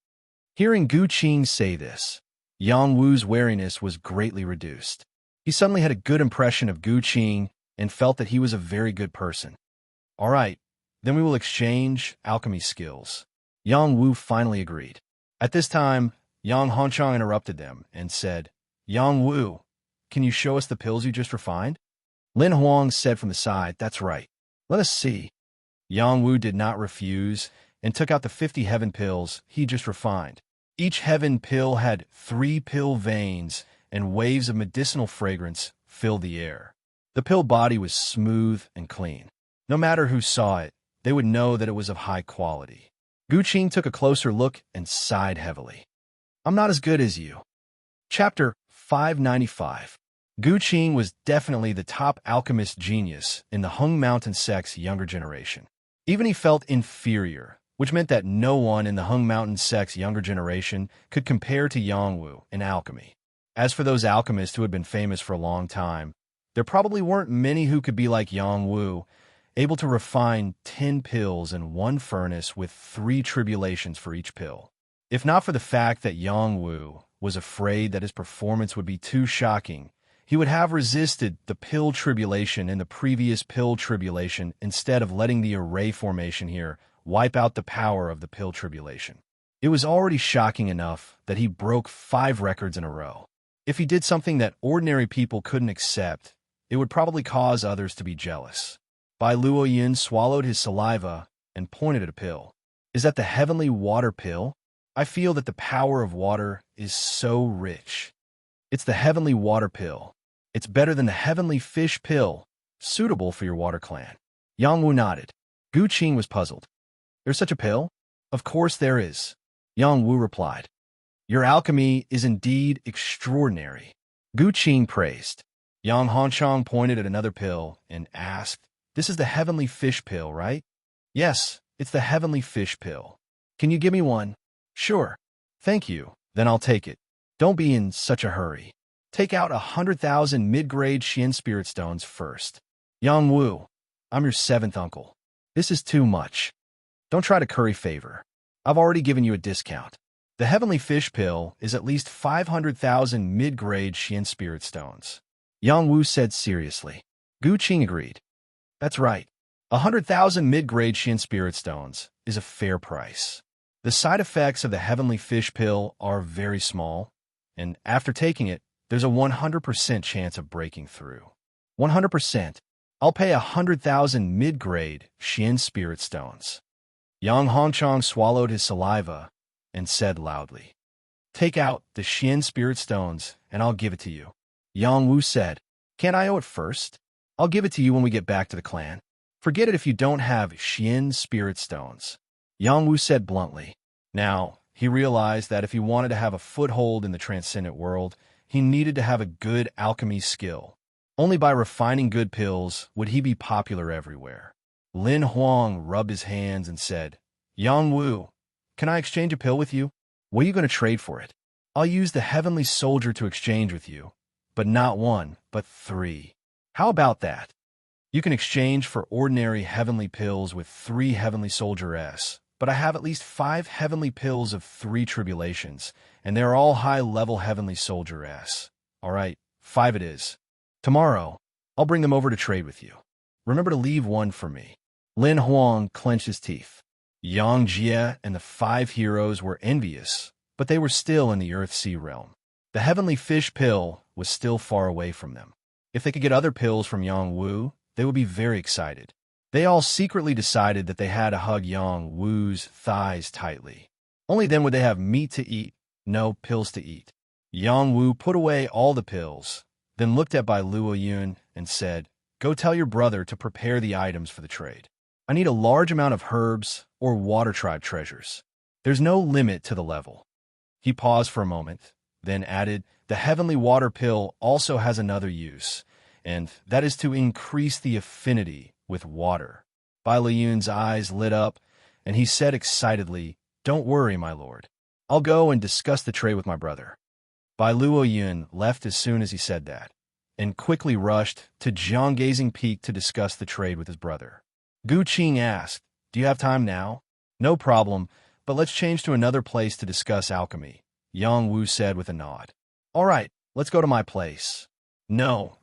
Hearing Gu Qing say this, Yang Wu's wariness was greatly reduced. He suddenly had a good impression of Gu Qing and felt that he was a very good person. All right, then we will exchange alchemy skills. Yang Wu finally agreed. At this time, Yang Hongchang interrupted them and said, Yang Wu, can you show us the pills you just refined? Lin Huang said from the side, That's right. Let us see. Yang Wu did not refuse and took out the 50 heaven pills he just refined. Each heaven pill had 3 pill veins, and waves of medicinal fragrance filled the air. The pill body was smooth and clean. No matter who saw it, they would know that it was of high quality. Gu Qing took a closer look and sighed heavily. I'm not as good as you. Chapter 595. Gu Qing was definitely the top alchemist genius in the Hung Mountain sect's younger generation. Even he felt inferior, which meant that no one in the Hung Mountain sect's younger generation could compare to Yang Wu in alchemy. As for those alchemists who had been famous for a long time, there probably weren't many who could be like Yang Wu, able to refine 10 pills in one furnace with 3 tribulations for each pill. If not for the fact that Yang Wu was afraid that his performance would be too shocking, he would have resisted the pill tribulation in the previous pill tribulation instead of letting the array formation here wipe out the power of the pill tribulation. It was already shocking enough that he broke 5 records in a row. If he did something that ordinary people couldn't accept, it would probably cause others to be jealous. Bai Luoyin swallowed his saliva and pointed at a pill. Is that the heavenly water pill? I feel that the power of water is so rich. It's the heavenly water pill. It's better than the heavenly fish pill, suitable for your water clan. Yang Wu nodded. Gu Qing was puzzled. There's such a pill? Of course there is. Yang Wu replied. Your alchemy is indeed extraordinary. Gu Qing praised. Yang Hongchang pointed at another pill and asked, This is the heavenly fish pill, right? Yes, it's the heavenly fish pill. Can you give me one? Sure. Thank you. Then I'll take it. Don't be in such a hurry. Take out 100,000 mid-grade Xian spirit stones first. Yang Wu, I'm your 7th uncle. This is too much. Don't try to curry favor. I've already given you a discount. The heavenly fish pill is at least 500,000 mid-grade Xian spirit stones. Yang Wu said seriously. Gu Qing agreed. That's right. 100,000 mid-grade Xian spirit stones is a fair price. The side effects of the heavenly fish pill are very small, and after taking it, there's a 100% chance of breaking through. 100%. I'll pay 100,000 mid-grade Xian spirit stones. Yang Hongchang swallowed his saliva and said loudly, Take out the Xian spirit stones and I'll give it to you. Yang Wu said, Can't I owe it first? I'll give it to you when we get back to the clan. Forget it if you don't have Xian spirit stones. Yang Wu said bluntly. Now, he realized that if he wanted to have a foothold in the transcendent world, he needed to have a good alchemy skill. Only by refining good pills would he be popular everywhere. Lin Huang rubbed his hands and said, Yang Wu, can I exchange a pill with you? What are you going to trade for it? I'll use the heavenly soldier to exchange with you, but not 1, but 3. How about that? You can exchange for ordinary heavenly pills with 3 heavenly soldier S, but I have at least 5 heavenly pills of 3 tribulations, and they're all high-level heavenly soldier S. All right, 5 it is. Tomorrow, I'll bring them over to trade with you. Remember to leave 1 for me. Lin Huang clenched his teeth. Yang Jie and the 5 heroes were envious, but they were still in the Earth-Sea realm. The heavenly fish pill was still far away from them. If they could get other pills from Yang Wu, they would be very excited. They all secretly decided that they had to hug Yang Wu's thighs tightly. Only then would they have meat to eat, no pills to eat. Yang Wu put away all the pills, then looked at Bai Luoyun and said, "Go tell your brother to prepare the items for the trade. I need a large amount of herbs or water tribe treasures. There's no limit to the level." He paused for a moment, then added, "The heavenly water pill also has another use, and that is to increase the affinity with water." Bai Luoyun's eyes lit up, and he said excitedly, "Don't worry, my lord. I'll go and discuss the trade with my brother." Bai Luoyun left as soon as he said that, and quickly rushed to Jianggazing Peak to discuss the trade with his brother. Gu Qing asked, "Do you have time now?" "No problem, but let's change to another place to discuss alchemy," Yang Wu said with a nod. "All right, let's go to my place." No.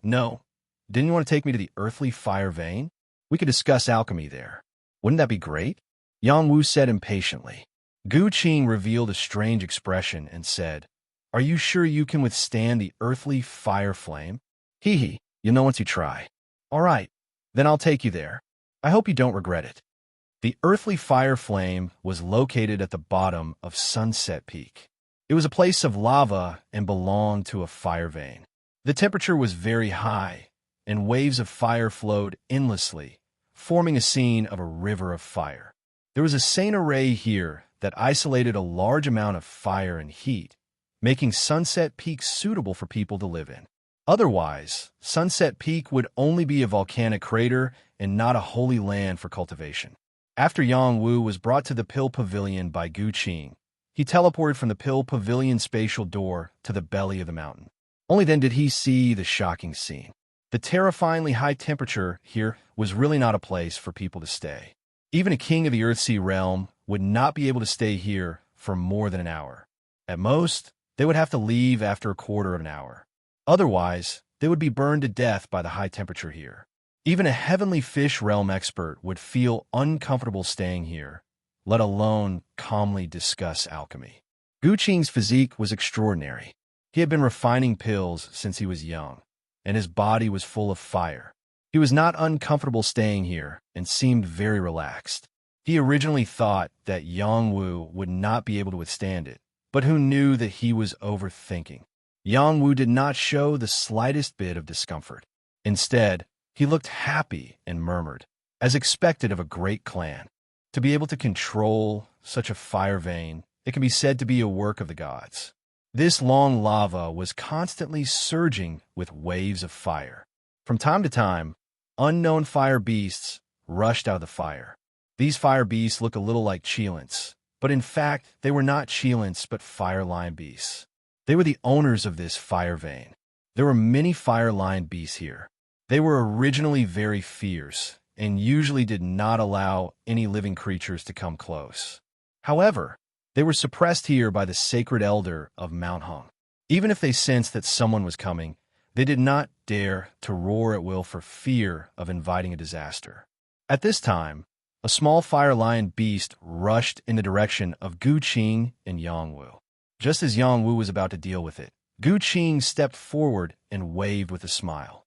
Didn't you want to take me to the earthly fire vein? We could discuss alchemy there. Wouldn't that be great? Yang Wu said impatiently. Gu Qing revealed a strange expression and said, "Are you sure you can withstand the earthly fire flame?" Hee, you'll know once you try." "All right, then I'll take you there. I hope you don't regret it." The earthly fire flame was located at the bottom of Sunset Peak. It was a place of lava and belonged to a fire vein. The temperature was very high, and waves of fire flowed endlessly, forming a scene of a river of fire. There was a Saint array here that isolated a large amount of fire and heat, making Sunset Peak suitable for people to live in. Otherwise, Sunset Peak would only be a volcanic crater and not a holy land for cultivation. After Yang Wu was brought to the Pill Pavilion by Gu Qing, he teleported from the Pill Pavilion spatial door to the belly of the mountain. Only then did he see the shocking scene. The terrifyingly high temperature here was really not a place for people to stay. Even a king of the Earthsea realm would not be able to stay here for more than an hour. At most, they would have to leave after a quarter of an hour. Otherwise, they would be burned to death by the high temperature here. Even a heavenly fish realm expert would feel uncomfortable staying here, let alone calmly discuss alchemy. Gu Qing's physique was extraordinary. He had been refining pills since he was young, and his body was full of fire. He was not uncomfortable staying here and seemed very relaxed. He originally thought that Yang Wu would not be able to withstand it, but who knew that he was overthinking. Yang Wu did not show the slightest bit of discomfort. Instead, he looked happy and murmured, as expected of a great clan. To be able to control such a fire vein, it can be said to be a work of the gods. This long lava was constantly surging with waves of fire. From time to time, unknown fire beasts rushed out of the fire. These fire beasts look a little like cheelants, but in fact, they were not cheelants but fire lion beasts. They were the owners of this fire vein. There were many fire lion beasts here. They were originally very fierce and usually did not allow any living creatures to come close. However, they were suppressed here by the sacred elder of Mount Hung. Even if they sensed that someone was coming, they did not dare to roar at will for fear of inviting a disaster. At this time, a small fire lion beast rushed in the direction of Gu Qing and Yang Wu. Just as Yang Wu was about to deal with it, Gu Qing stepped forward and waved with a smile.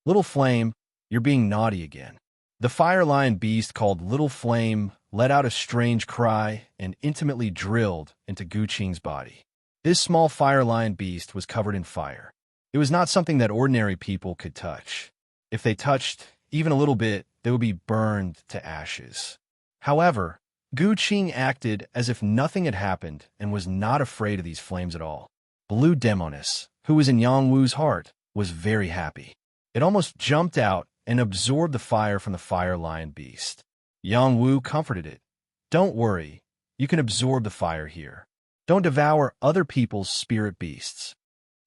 "Little Flame, you're being naughty again." The fire lion beast called Little Flame let out a strange cry and intimately drilled into Gu Qing's body. This small fire lion beast was covered in fire. It was not something that ordinary people could touch. If they touched even a little bit, they would be burned to ashes. However, Gu Qing acted as if nothing had happened and was not afraid of these flames at all. Blue Demoness, who was in Yang Wu's heart, was very happy. It almost jumped out and absorbed the fire from the fire lion beast. Yang Wu comforted it. "Don't worry, you can absorb the fire here. Don't devour other people's spirit beasts."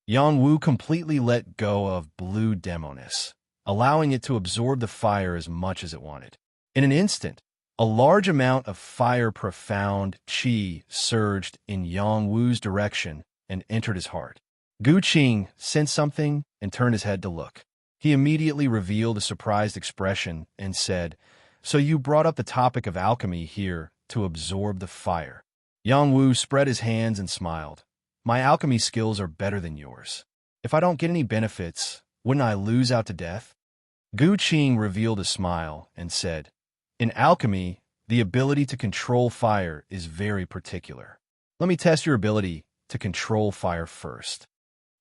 Yang Wu completely let go of Blue Demoness, allowing it to absorb the fire as much as it wanted. In an instant, a large amount of fire profound qi surged in Yang Wu's direction and entered his heart. Gu Qing sensed something and turned his head to look. He immediately revealed a surprised expression and said, "So you brought up the topic of alchemy here to absorb the fire." Yang Wu spread his hands and smiled. "My alchemy skills are better than yours. If I don't get any benefits, wouldn't I lose out to death?" Gu Qing revealed a smile and said, In alchemy, the ability to control fire is very particular. Let me test your ability to control fire first.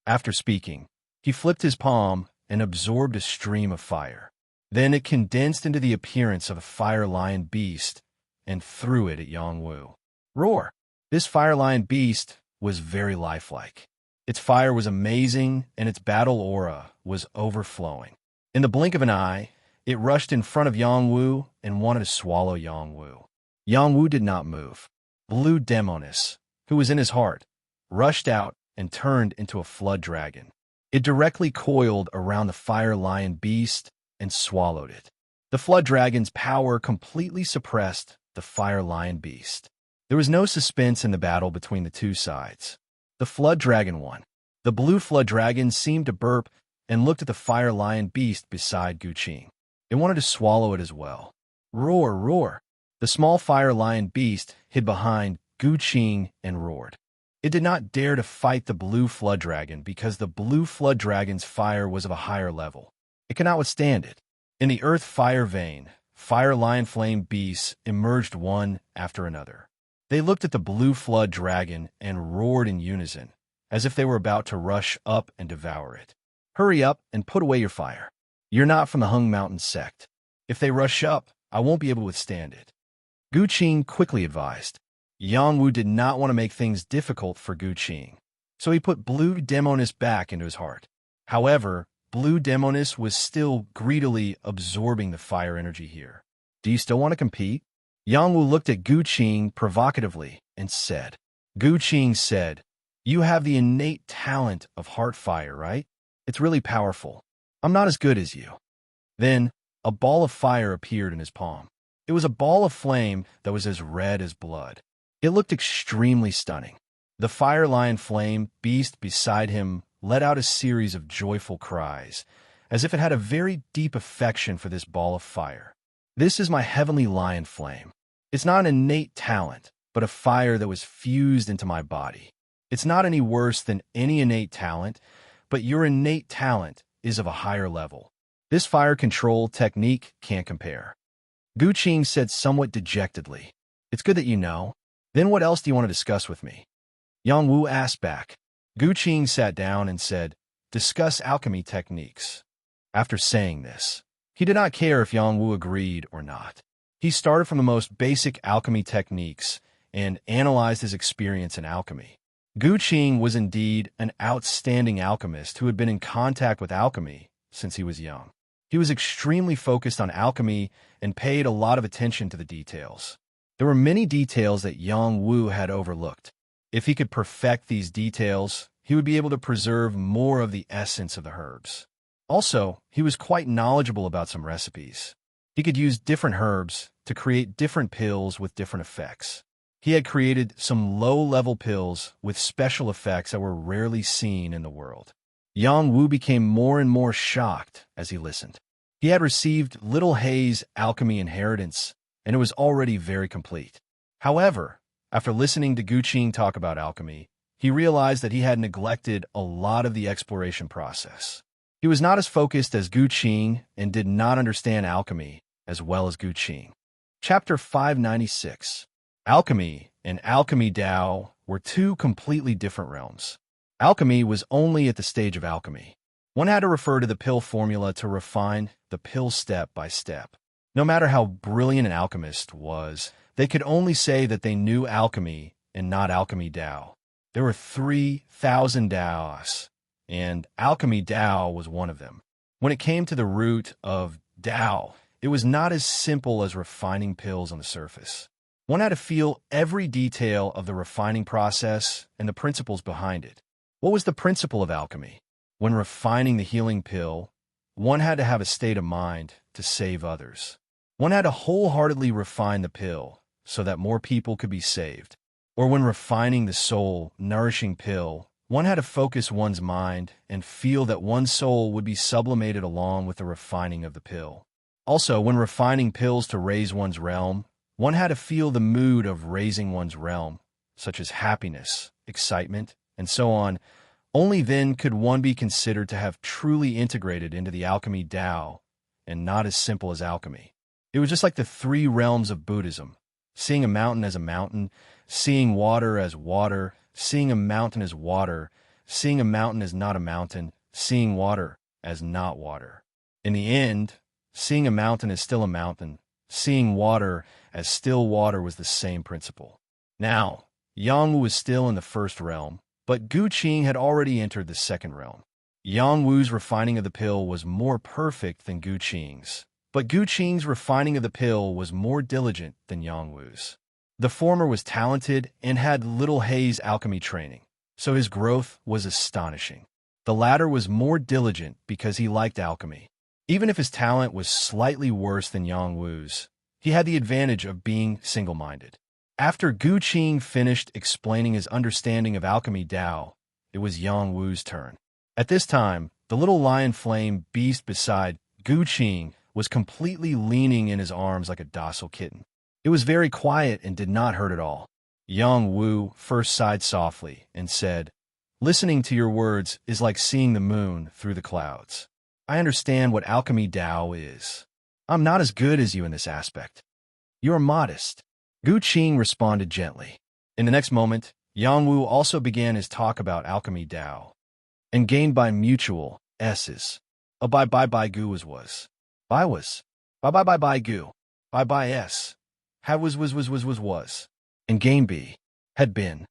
After speaking, he flipped his palm and absorbed a stream of fire. Then it condensed into the appearance of a fire lion beast and threw it at Yongwu. Roar! This fire lion beast was very lifelike. Its fire was amazing, and its battle aura was overflowing. In the blink of an eye, it rushed in front of Yongwu and wanted to swallow Yongwu. Yongwu did not move. Blue Demonis, who was in his heart, rushed out and turned into a flood dragon. It directly coiled around the fire lion beast and swallowed it. The flood dragon's power completely suppressed the fire lion beast. There was no suspense in the battle between the two sides. The flood dragon won. The blue flood dragon seemed to burp and looked at the fire lion beast beside Guqing. It wanted to swallow it as well. Roar, roar! The small fire lion beast hid behind Guqing and roared. It did not dare to fight the blue flood dragon because the blue flood dragon's fire was of a higher level. It could not withstand it. In the earth fire vein, fire lion flame beasts emerged one after another. They looked at the blue flood dragon and roared in unison, as if they were about to rush up and devour it. Hurry up and put away your fire. You're not from the Hung Mountain sect. If they rush up, I won't be able to withstand it. Guqing quickly advised. Yongwu did not want to make things difficult for Guqing, so he put Blue Demonis back into his heart. However, Blue Demonis was still greedily absorbing the fire energy here. Do you still want to compete? Yongwu looked at Guqing provocatively and said. Guqing said, you have the innate talent of heart fire, right? It's really powerful. I'm not as good as you. Then, a ball of fire appeared in his palm. It was a ball of flame that was as red as blood. It looked extremely stunning. The fire lion flame beast beside him let out a series of joyful cries, as if it had a very deep affection for this ball of fire. This is my heavenly lion flame. It's not an innate talent, but a fire that was fused into my body. It's not any worse than any innate talent, but your innate talent is of a higher level. This fire control technique can't compare. Guqing said somewhat dejectedly. It's good that you know. Then what else do you want to discuss with me? Yongwu asked back. Guqing sat down and said, discuss alchemy techniques. After saying this, he did not care if Yongwu agreed or not. He started from the most basic alchemy techniques and analyzed his experience in alchemy. Guqing was indeed an outstanding alchemist who had been in contact with alchemy since he was young. He was extremely focused on alchemy and paid a lot of attention to the details. There were many details that Yongwu had overlooked. If he could perfect these details, he would be able to preserve more of the essence of the herbs. Also, he was quite knowledgeable about some recipes. He could use different herbs to create different pills with different effects. He had created some low-level pills with special effects that were rarely seen in the world. Yongwu became more and more shocked as he listened. He had received Little Hay's alchemy inheritance, and it was already very complete. However, after listening to Guqing talk about alchemy, he realized that he had neglected a lot of the exploration process. He was not as focused as Guqing and did not understand alchemy as well as Guqing. Chapter 596. Alchemy and Alchemy Dao were two completely different realms. Alchemy was only at the stage of alchemy. One had to refer to the pill formula to refine the pill step by step. No matter how brilliant an alchemist was, they could only say that they knew alchemy and not Alchemy Dao. There were 3,000 Daos, and Alchemy Dao was one of them. When it came to the root of Dao, it was not as simple as refining pills on the surface. One had to feel every detail of the refining process and the principles behind it. What was the principle of alchemy? When refining the healing pill, one had to have a state of mind to save others. One had to wholeheartedly refine the pill so that more people could be saved. Or when refining the soul-nourishing pill, one had to focus one's mind and feel that one's soul would be sublimated along with the refining of the pill. Also, when refining pills to raise one's realm, one had to feel the mood of raising one's realm, such as happiness, excitement, and so on. Only then could one be considered to have truly integrated into the Alchemy Dao, and not as simple as alchemy. It was just like the three realms of Buddhism: seeing a mountain as a mountain, seeing water as water, seeing a mountain as water, seeing a mountain as not a mountain, seeing water as not water. In the end, seeing a mountain as still a mountain, seeing water as still water was the same principle. Now, Yang Wu was still in the first realm, but Gu Qing had already entered the second realm. Yang Wu's refining of the pill was more perfect than Gu Qing's, but Gu Qing's refining of the pill was more diligent than Yang Wu's. The former was talented and had little Hei's alchemy training, so his growth was astonishing. The latter was more diligent because he liked alchemy. Even if his talent was slightly worse than Yang Wu's, he had the advantage of being single-minded. After Gu Qing finished explaining his understanding of alchemy Dao, it was Yang Wu's turn. At this time, the little lion flame beast beside Gu Qing was completely leaning in his arms like a docile kitten. It was very quiet and did not hurt at all. Yang Wu first sighed softly and said, "Listening to your words is like seeing the moon through the clouds. I understand what alchemy Dao is. I'm not as good as you in this aspect. You are modest." Gu Qing responded gently. In the next moment, Yang Wu also began his talk about alchemy Dao. And gained by mutual S's. A by Gu was. By was. By Gu. By S. Had was. And gain B. Had been.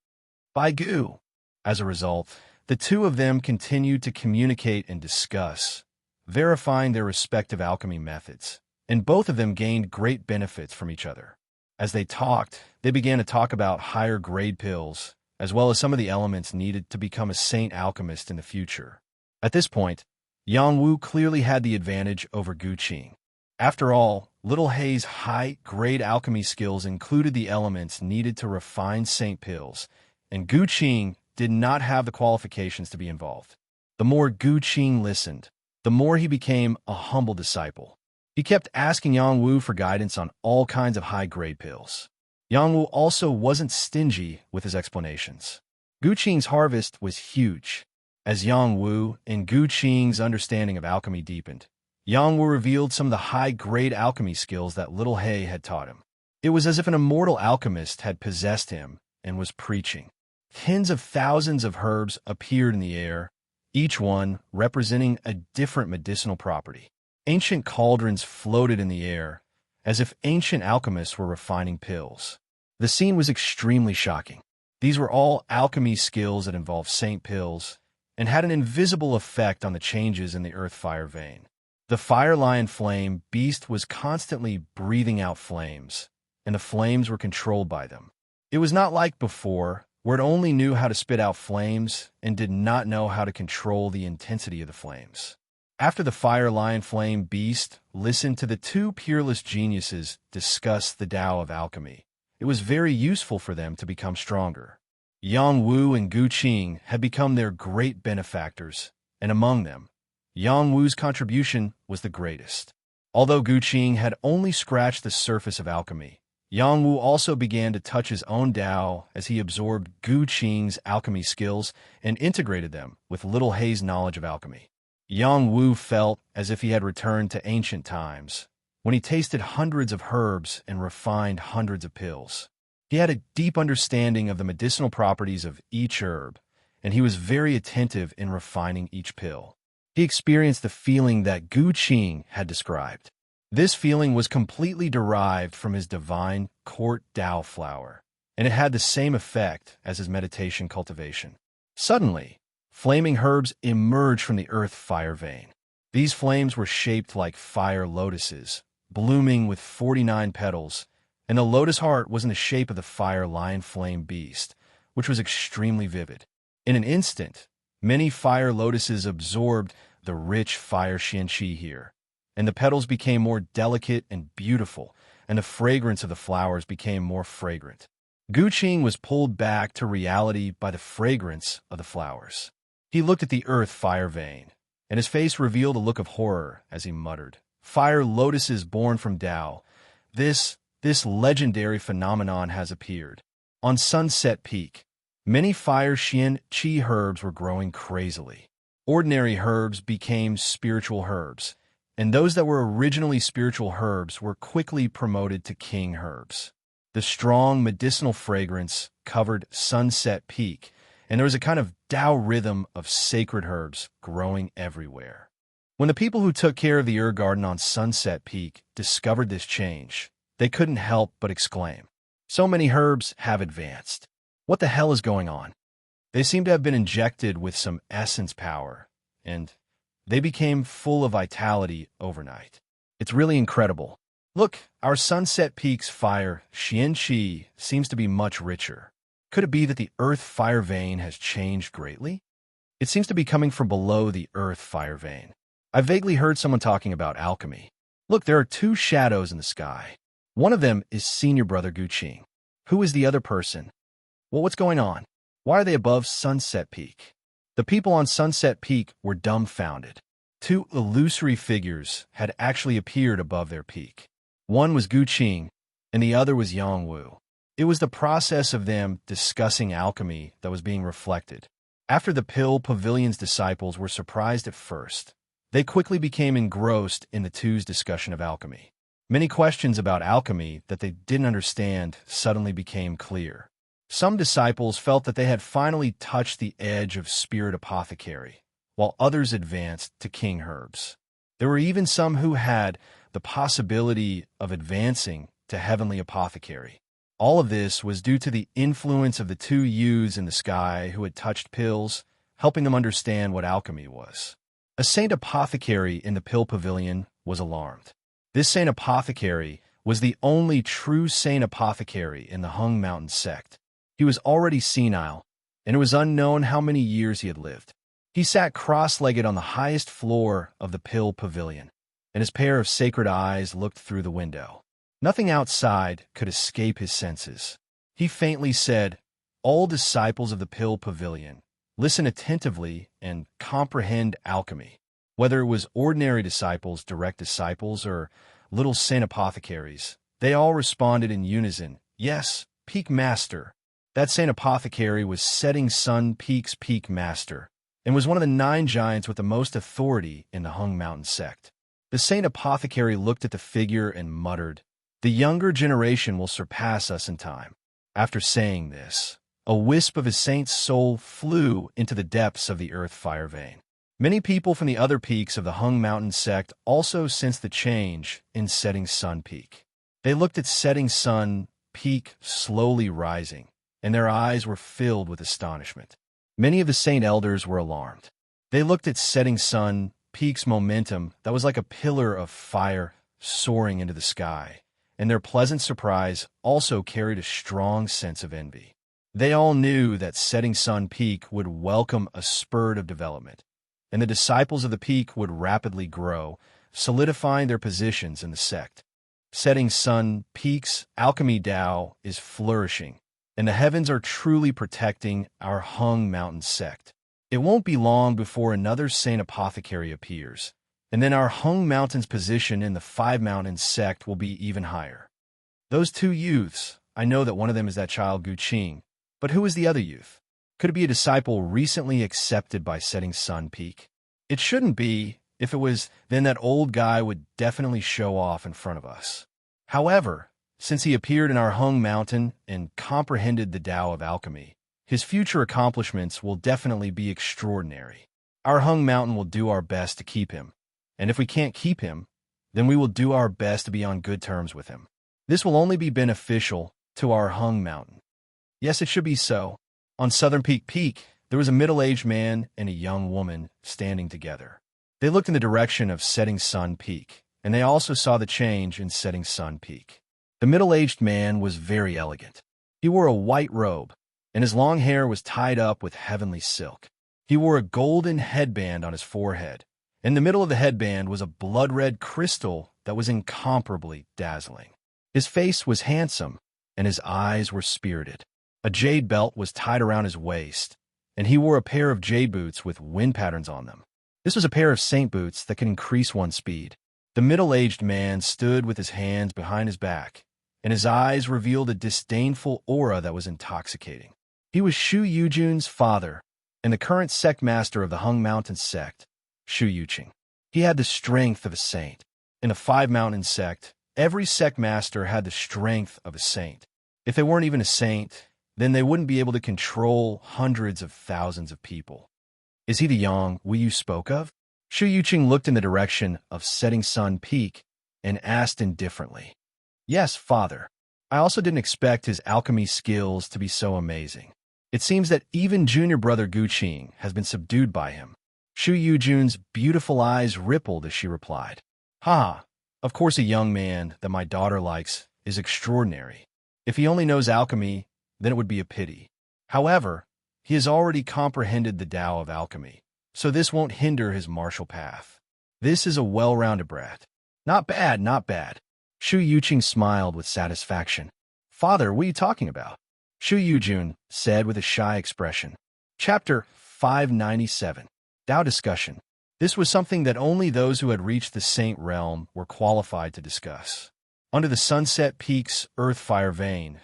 By Gu. As a result, the two of them continued to communicate and discuss, verifying their respective alchemy methods, and both of them gained great benefits from each other. As they talked, they began to talk about higher grade pills, as well as some of the elements needed to become a saint alchemist in the future. At this point, Yang Wu clearly had the advantage over Gu Qing. After all, Little Hei's high-grade alchemy skills included the elements needed to refine saint pills, and Gu Qing did not have the qualifications to be involved. The more Gu Qing listened, the more he became a humble disciple. He kept asking Yang Wu for guidance on all kinds of high-grade pills. Yang Wu also wasn't stingy with his explanations. Gu Qing's harvest was huge. As Yang Wu and Gu Qing's understanding of alchemy deepened, Yang Wu revealed some of the high-grade alchemy skills that Little Hei had taught him. It was as if an immortal alchemist had possessed him and was preaching. Tens of thousands of herbs appeared in the air, each one representing a different medicinal property. Ancient cauldrons floated in the air, as if ancient alchemists were refining pills. The scene was extremely shocking. These were all alchemy skills that involved saint pills and had an invisible effect on the changes in the earth-fire vein. The fire lion flame beast was constantly breathing out flames, and the flames were controlled by them. It was not like before, where it only knew how to spit out flames and did not know how to control the intensity of the flames. After the fire lion flame beast listened to the two peerless geniuses discuss the Tao of alchemy, it was very useful for them to become stronger. Yang Wu and Gu Qing had become their great benefactors, and among them, Yang Wu's contribution was the greatest. Although Gu Qing had only scratched the surface of alchemy, Yang Wu also began to touch his own Tao as he absorbed Gu Qing's alchemy skills and integrated them with Little Hei's knowledge of alchemy. Yang Wu felt as if he had returned to ancient times, when he tasted hundreds of herbs and refined hundreds of pills. He had a deep understanding of the medicinal properties of each herb, and he was very attentive in refining each pill. He experienced the feeling that Gu Qing had described. This feeling was completely derived from his divine court Tao flower, and it had the same effect as his meditation cultivation. Suddenly, flaming herbs emerged from the earth-fire vein. These flames were shaped like fire lotuses, blooming with 49 petals, and the lotus heart was in the shape of the fire lion flame beast, which was extremely vivid. In an instant, many fire lotuses absorbed the rich fire xianqi here, and the petals became more delicate and beautiful, and the fragrance of the flowers became more fragrant. Gu Qing was pulled back to reality by the fragrance of the flowers. He looked at the earth-fire vein, and his face revealed a look of horror as he muttered, "Fire lotuses born from Tao. This legendary phenomenon has appeared. On Sunset Peak, many fire xian qi herbs were growing crazily. Ordinary herbs became spiritual herbs, and those that were originally spiritual herbs were quickly promoted to king herbs. The strong medicinal fragrance covered Sunset Peak, and there was a kind of Tao rhythm of sacred herbs growing everywhere. When the people who took care of the herb garden on Sunset Peak discovered this change, they couldn't help but exclaim, "So many herbs have advanced. What the hell is going on?" They seem to have been injected with some essence power, and they became full of vitality overnight. It's really incredible. Look, our Sunset Peak's fire, Xianqi, seems to be much richer. Could it be that the earth fire vein has changed greatly? It seems to be coming from below the earth fire vein. I vaguely heard someone talking about alchemy. Look, there are two shadows in the sky. One of them is senior brother Guqing. Who is the other person? Well, what's going on? Why are they above Sunset Peak? The people on Sunset Peak were dumbfounded. Two illusory figures had actually appeared above their peak. One was Guqing, and the other was Yongwu. It was the process of them discussing alchemy that was being reflected. After the Pill Pavilion's disciples were surprised at first, they quickly became engrossed in the two's discussion of alchemy. Many questions about alchemy that they didn't understand suddenly became clear. Some disciples felt that they had finally touched the edge of spirit apothecary, while others advanced to king herbs. There were even some who had the possibility of advancing to heavenly apothecary. All of this was due to the influence of the two youths in the sky who had touched pills, helping them understand what alchemy was. A saint apothecary in the Pill Pavilion was alarmed. This saint apothecary was the only true saint apothecary in the Hung Mountain sect. He was already senile, and it was unknown how many years he had lived. He sat cross-legged on the highest floor of the Pill Pavilion, and his pair of sacred eyes looked through the window. Nothing outside could escape his senses. He faintly said, "All disciples of the Pill Pavilion, listen attentively and comprehend alchemy." Whether it was ordinary disciples, direct disciples, or little saint apothecaries, they all responded in unison, "Yes, Peak Master." That saint apothecary was Setting Sun Peak's Peak Master, and was one of the 9 giants with the most authority in the Hung Mountain sect. The saint apothecary looked at the figure and muttered, "The younger generation will surpass us in time." After saying this, a wisp of his saint's soul flew into the depths of the earth fire vein. Many people from the other peaks of the Hung Mountain sect also sensed the change in Setting Sun Peak. They looked at Setting Sun Peak slowly rising, and their eyes were filled with astonishment. Many of the saint elders were alarmed. They looked at Setting Sun Peak's momentum that was like a pillar of fire soaring into the sky, and their pleasant surprise also carried a strong sense of envy. They all knew that Setting Sun Peak would welcome a spurt of development, and the disciples of the peak would rapidly grow, solidifying their positions in the sect. Setting Sun Peak's alchemy Tao is flourishing, and the heavens are truly protecting our Hung Mountain sect. It won't be long before another saint apothecary appears, and then our Hung Mountain's position in the Five Mountains sect will be even higher. Those two youths, I know that one of them is that child Guqing, but who is the other youth? Could it be a disciple recently accepted by Setting Sun Peak? It shouldn't be. If it was, then that old guy would definitely show off in front of us. However, since he appeared in our Hung Mountain and comprehended the Tao of alchemy, his future accomplishments will definitely be extraordinary. Our Hung Mountain will do our best to keep him, and if we can't keep him, then we will do our best to be on good terms with him. This will only be beneficial to our Hung Mountain. Yes, it should be so. On Southern Peak, there was a middle-aged man and a young woman standing together. They looked in the direction of Setting Sun Peak, and they also saw the change in Setting Sun Peak. The middle-aged man was very elegant. He wore a white robe, and his long hair was tied up with heavenly silk. He wore a golden headband on his forehead. In the middle of the headband was a blood-red crystal that was incomparably dazzling. His face was handsome, and his eyes were spirited. A jade belt was tied around his waist, and he wore a pair of jade boots with wind patterns on them. This was a pair of saint boots that could increase one's speed. The middle-aged man stood with his hands behind his back, and his eyes revealed a disdainful aura that was intoxicating. He was Shu Yujun's father, and the current sect master of the Hung Mountain sect, Shu Yuqing. He had the strength of a saint. In the five-mountain sect, every sect master had the strength of a saint. If they weren't even a saint, then they wouldn't be able to control hundreds of thousands of people. Is he the Yang Wu you spoke of? Shu Yuqing looked in the direction of Setting Sun Peak and asked indifferently. Yes, father. I also didn't expect his alchemy skills to be so amazing. It seems that even junior brother Gu Qing has been subdued by him. Shu Yujun's beautiful eyes rippled as she replied. Ha! Of course a young man that my daughter likes is extraordinary. If he only knows alchemy, then it would be a pity. However, he has already comprehended the Tao of alchemy, so this won't hinder his martial path. This is a well-rounded brat. Not bad, not bad. Shu Yuqing smiled with satisfaction. Father, what are you talking about? Shu Yujun said with a shy expression. Chapter 597. Tao Discussion. This was something that only those who had reached the Saint Realm were qualified to discuss. Under the Sunset Peak's earth-fire vein,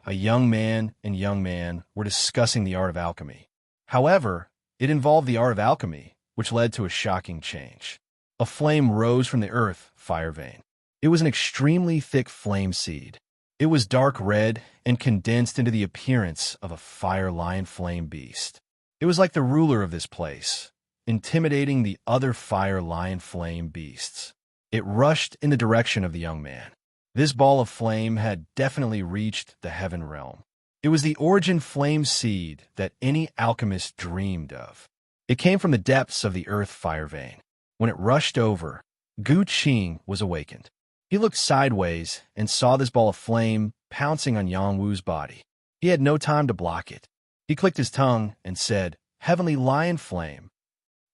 a young man and young man were discussing the art of alchemy. However, it involved the art of alchemy, which led to a shocking change. A flame rose from the earth-fire vein. It was an extremely thick flame seed. It was dark red and condensed into the appearance of a fire lion flame beast. It was like the ruler of this place, intimidating the other fire lion flame beasts. It rushed in the direction of the young man. This ball of flame had definitely reached the heaven realm. It was the origin flame seed that any alchemist dreamed of. It came from the depths of the earth fire vein. When it rushed over, Gu Qing was awakened. He looked sideways and saw this ball of flame pouncing on Yang Wu's body. He had no time to block it. He clicked his tongue and said, Heavenly Lion Flame.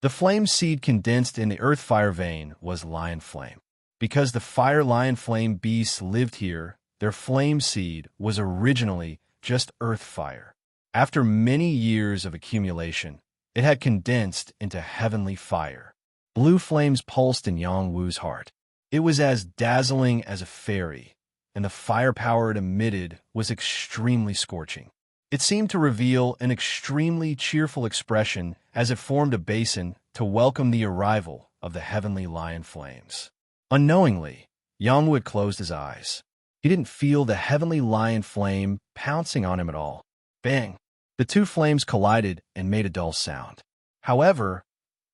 The flame seed condensed in the earth fire vein was lion flame. Because the fire lion flame beasts lived here, their flame seed was originally just earth fire. After many years of accumulation, it had condensed into heavenly fire. Blue flames pulsed in Yang Wu's heart. It was as dazzling as a fairy, and the firepower it emitted was extremely scorching. It seemed to reveal an extremely cheerful expression as it formed a basin to welcome the arrival of the heavenly lion flames. Unknowingly, Yang Wu had closed his eyes. He didn't feel the heavenly lion flame pouncing on him at all. Bang! The two flames collided and made a dull sound. However,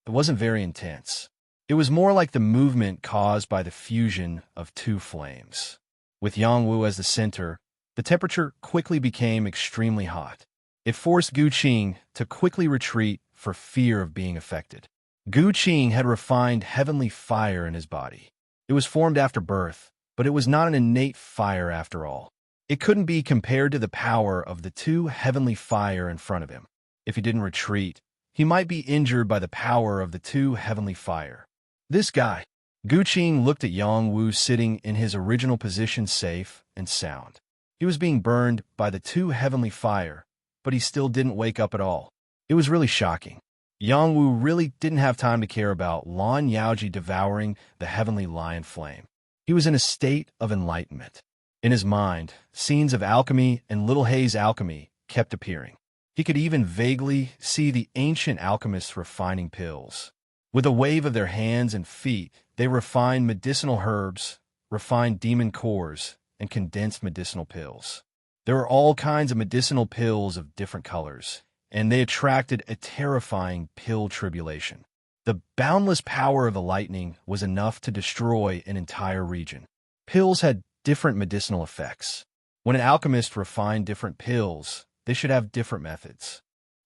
it wasn't very intense. It was more like the movement caused by the fusion of two flames. With Yang Wu as the center, the temperature quickly became extremely hot. It forced Gu Qing to quickly retreat for fear of being affected. Gu Qing had refined heavenly fire in his body. It was formed after birth, but it was not an innate fire after all. It couldn't be compared to the power of the two heavenly fire in front of him. If he didn't retreat, he might be injured by the power of the two heavenly fire. This guy. Gu Qing looked at Yang Wu sitting in his original position safe and sound. He was being burned by the two heavenly fire, but he still didn't wake up at all. It was really shocking. Yang Wu really didn't have time to care about Lan Yaoji devouring the heavenly lion flame. He was in a state of enlightenment. In his mind, scenes of alchemy and Little Hay's alchemy kept appearing. He could even vaguely see the ancient alchemists refining pills. With a wave of their hands and feet, they refined medicinal herbs, refined demon cores, and condensed medicinal pills. There were all kinds of medicinal pills of different colors, and they attracted a terrifying pill tribulation. The boundless power of the lightning was enough to destroy an entire region. Pills had different medicinal effects. When an alchemist refined different pills, they should have different methods.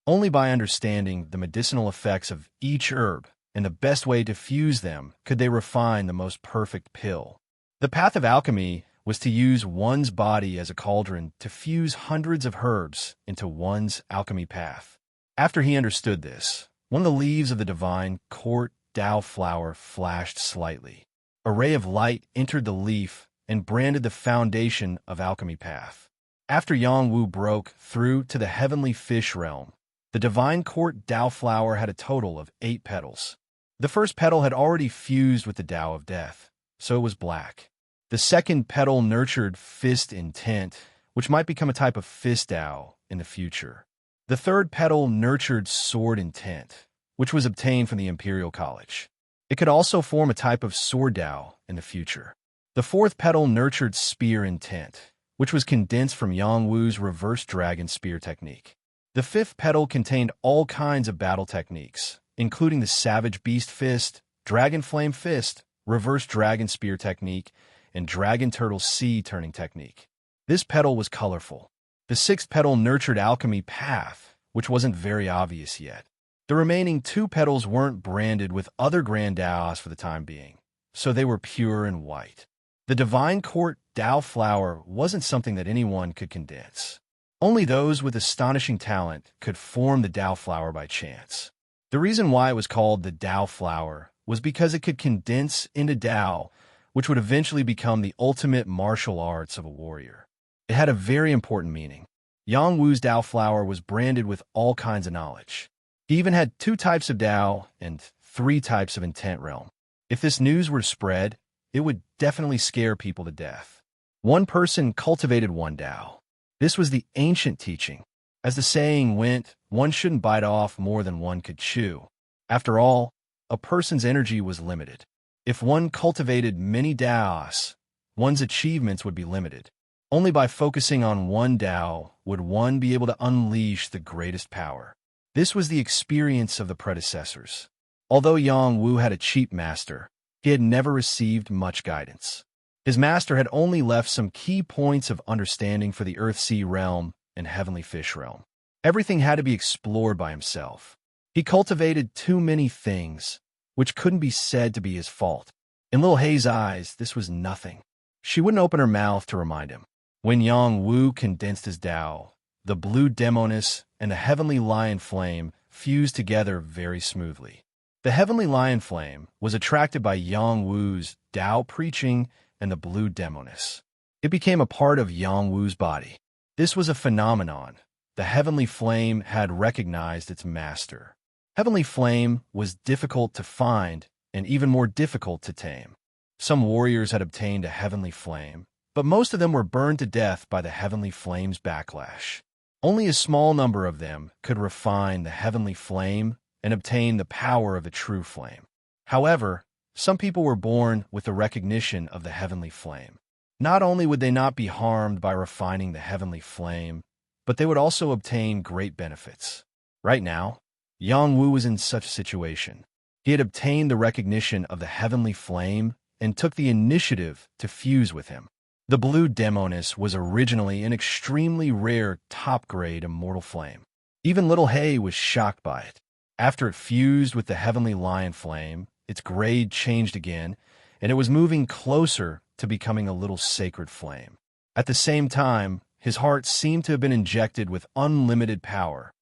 Only by understanding the medicinal effects of each herb and the best way to fuse them could they refine the most perfect pill. The path of alchemy was to use one's body as a cauldron to fuse hundreds of herbs into one's alchemy path. After he understood this, one of the leaves of the divine court Tao flower flashed slightly. A ray of light entered the leaf and branded the foundation of alchemy path. After Yang Wu broke through to the heavenly fish realm, the divine court Tao flower had a total of 8 petals. The first petal had already fused with the Tao of death, so it was black. The second petal nurtured fist intent, which might become a type of fist Tao in the future. The third petal nurtured sword intent, which was obtained from the Imperial College. It could also form a type of sword Tao in the future. The fourth petal nurtured spear intent, which was condensed from Yang Wu's reverse dragon spear technique. The fifth petal contained all kinds of battle techniques, including the savage beast fist, dragon flame fist, reverse dragon spear technique, and dragon turtle sea turning technique. This petal was colorful. The sixth petal nurtured alchemy path, which wasn't very obvious yet. The remaining two petals weren't branded with other grand Daos for the time being, so they were pure and white. The divine court Dao flower wasn't something that anyone could condense. Only those with astonishing talent could form the Dao flower by chance. The reason why it was called the Dao flower was because it could condense into Dao, which would eventually become the ultimate martial arts of a warrior. It had a very important meaning. Yang Wu's Dao flower was branded with all kinds of knowledge. He even had 2 types of Dao and 3 types of intent realm. If this news were spread, it would definitely scare people to death. One person cultivated one Dao. This was the ancient teaching. As the saying went, one shouldn't bite off more than one could chew. After all, a person's energy was limited. If one cultivated many Daos, one's achievements would be limited. Only by focusing on one Dao would one be able to unleash the greatest power. This was the experience of the predecessors. Although Yang Wu had a cheap master, he had never received much guidance. His master had only left some key points of understanding for the Earth-Sea realm and Heavenly Fish realm. Everything had to be explored by himself. He cultivated too many things, which couldn't be said to be his fault. In Little Hei's eyes, this was nothing. She wouldn't open her mouth to remind him. When Yang Wu condensed his Dao, the blue demoness and the heavenly lion flame fused together very smoothly. The heavenly lion flame was attracted by Yang Wu's Dao preaching and the blue demoness. It became a part of Yang Wu's body. This was a phenomenon. The heavenly flame had recognized its master. Heavenly flame was difficult to find and even more difficult to tame. Some warriors had obtained a heavenly flame, but most of them were burned to death by the heavenly flame's backlash. Only a small number of them could refine the heavenly flame and obtain the power of the true flame. However, some people were born with the recognition of the heavenly flame. Not only would they not be harmed by refining the heavenly flame, but they would also obtain great benefits. Right now, Yang Wu was in such a situation. He had obtained the recognition of the heavenly flame and took the initiative to fuse with him. The blue demoness was originally an extremely rare top-grade immortal flame. Even Little Hei was shocked by it. After it fused with the heavenly lion flame, its grade changed again, and it was moving closer to becoming a little sacred flame. At the same time, his heart seemed to have been injected with unlimited power,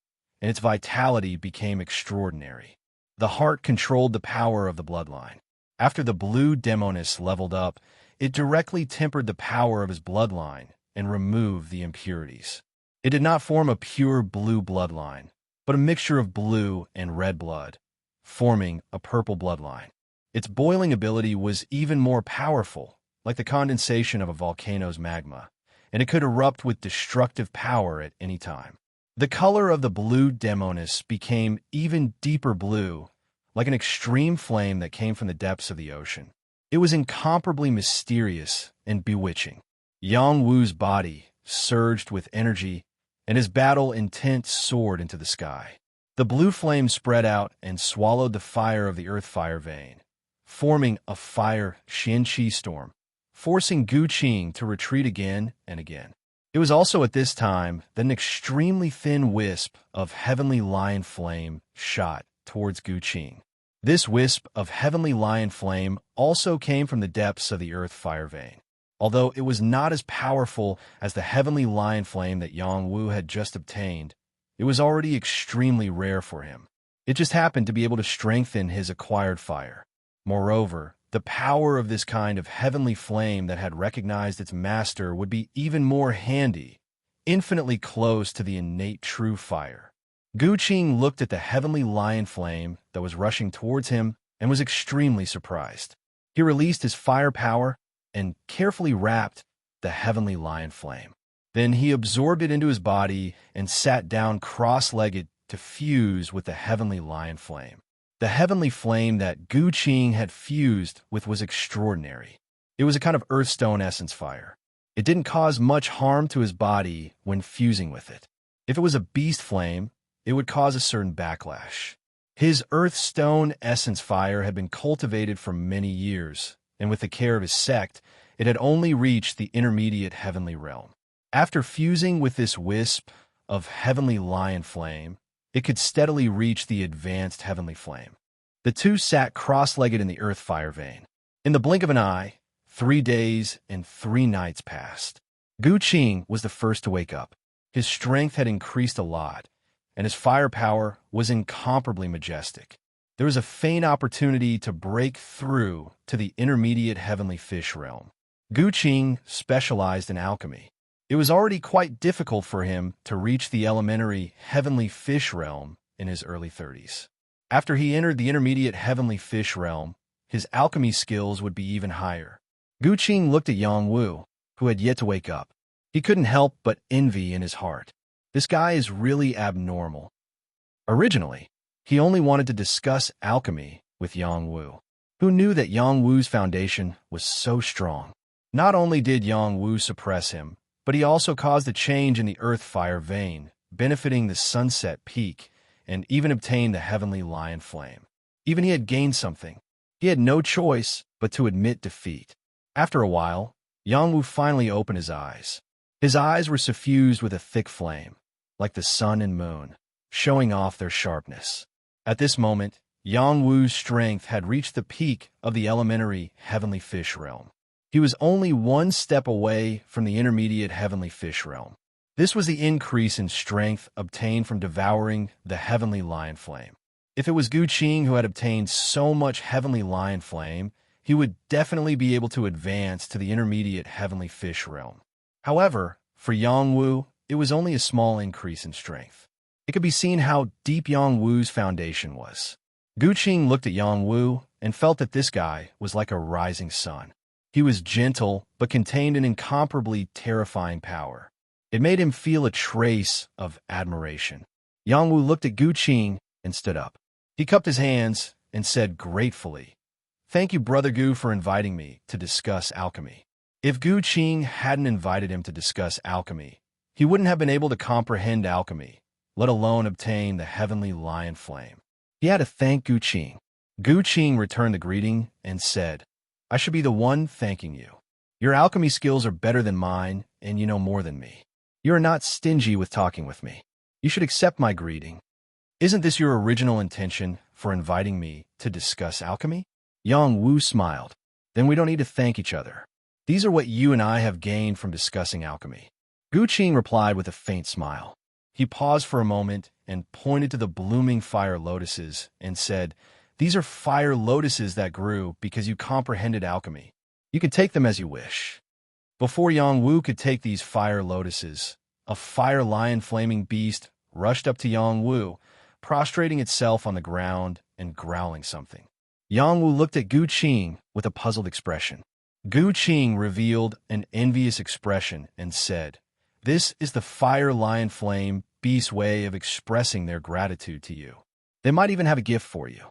and its vitality became extraordinary. The heart controlled the power of the bloodline. After the blue demoness leveled up, it directly tempered the power of his bloodline and removed the impurities. It did not form a pure blue bloodline, but a mixture of blue and red blood, forming a purple bloodline. Its boiling ability was even more powerful, like the condensation of a volcano's magma, and it could erupt with destructive power at any time. The color of the blue demoness became even deeper blue, like an extreme flame that came from the depths of the ocean. It was incomparably mysterious and bewitching. Yang Wu's body surged with energy, and his battle intent soared into the sky. The blue flame spread out and swallowed the fire of the earth fire vein, forming a fire Xianqi storm, forcing Gu Qing to retreat again and again. It was also at this time that an extremely thin wisp of heavenly lion flame shot towards Gu Qing. This wisp of heavenly lion flame also came from the depths of the earth fire vein. Although it was not as powerful as the heavenly lion flame that Yang Wu had just obtained, it was already extremely rare for him. It just happened to be able to strengthen his acquired fire. Moreover, the power of this kind of heavenly flame that had recognized its master would be even more handy, infinitely close to the innate true fire. Gu Qing looked at the heavenly lion flame that was rushing towards him and was extremely surprised. He released his fire power and carefully wrapped the heavenly lion flame. Then he absorbed it into his body and sat down cross-legged to fuse with the heavenly lion flame. The heavenly flame that Gu Qing had fused with was extraordinary. It was a kind of earthstone essence fire. It didn't cause much harm to his body when fusing with it. If it was a beast flame, it would cause a certain backlash. His earthstone essence fire had been cultivated for many years, and with the care of his sect, it had only reached the intermediate heavenly realm. After fusing with this wisp of heavenly lion flame, it could steadily reach the advanced heavenly flame. The two sat cross-legged in the earth fire vein. In the blink of an eye, 3 days and 3 nights passed. Gu Qing was the first to wake up. His strength had increased a lot, and his firepower was incomparably majestic. There was a faint opportunity to break through to the intermediate heavenly fish realm. Gu Qing specialized in alchemy. It was already quite difficult for him to reach the elementary heavenly fish realm in his early 30s. After he entered the intermediate heavenly fish realm, his alchemy skills would be even higher. Gu Qing looked at Yang Wu, who had yet to wake up. He couldn't help but envy in his heart. This guy is really abnormal. Originally, he only wanted to discuss alchemy with Yang Wu, who knew that Yang Wu's foundation was so strong. Not only did Yang Wu suppress him, but he also caused a change in the earth-fire vein, benefiting the sunset peak, and even obtained the heavenly lion flame. Even he had gained something. He had no choice but to admit defeat. After a while, Yang Wu finally opened his eyes. His eyes were suffused with a thick flame, like the sun and moon, showing off their sharpness. At this moment, Yang Wu's strength had reached the peak of the elementary heavenly fish realm. He was only 1 step away from the intermediate heavenly fish realm. This was the increase in strength obtained from devouring the heavenly lion flame. If it was Gu Qing who had obtained so much heavenly lion flame, he would definitely be able to advance to the intermediate heavenly fish realm. However, for Yang Wu, it was only a small increase in strength. It could be seen how deep Yang Wu's foundation was. Gu Qing looked at Yang Wu and felt that this guy was like a rising sun. He was gentle, but contained an incomparably terrifying power. It made him feel a trace of admiration. Yang Wu looked at Gu Qing and stood up. He cupped his hands and said gratefully, "Thank you, Brother Gu, for inviting me to discuss alchemy." If Gu Qing hadn't invited him to discuss alchemy, he wouldn't have been able to comprehend alchemy, let alone obtain the heavenly lion flame. He had to thank Gu Qing. Gu Qing returned the greeting and said, "I should be the one thanking you. Your alchemy skills are better than mine, and you know more than me. You are not stingy with talking with me. You should accept my greeting. Isn't this your original intention for inviting me to discuss alchemy?" Yang Wu smiled. "Then we don't need to thank each other. These are what you and I have gained from discussing alchemy." Gu Qing replied with a faint smile. He paused for a moment and pointed to the blooming fire lotuses and said, "These are fire lotuses that grew because you comprehended alchemy. You can take them as you wish." Before Yang Wu could take these fire lotuses, a fire lion flaming beast rushed up to Yang Wu, prostrating itself on the ground and growling something. Yang Wu looked at Gu Qing with a puzzled expression. Gu Qing revealed an envious expression and said, "This is the fire lion flame beast's way of expressing their gratitude to you. They might even have a gift for you."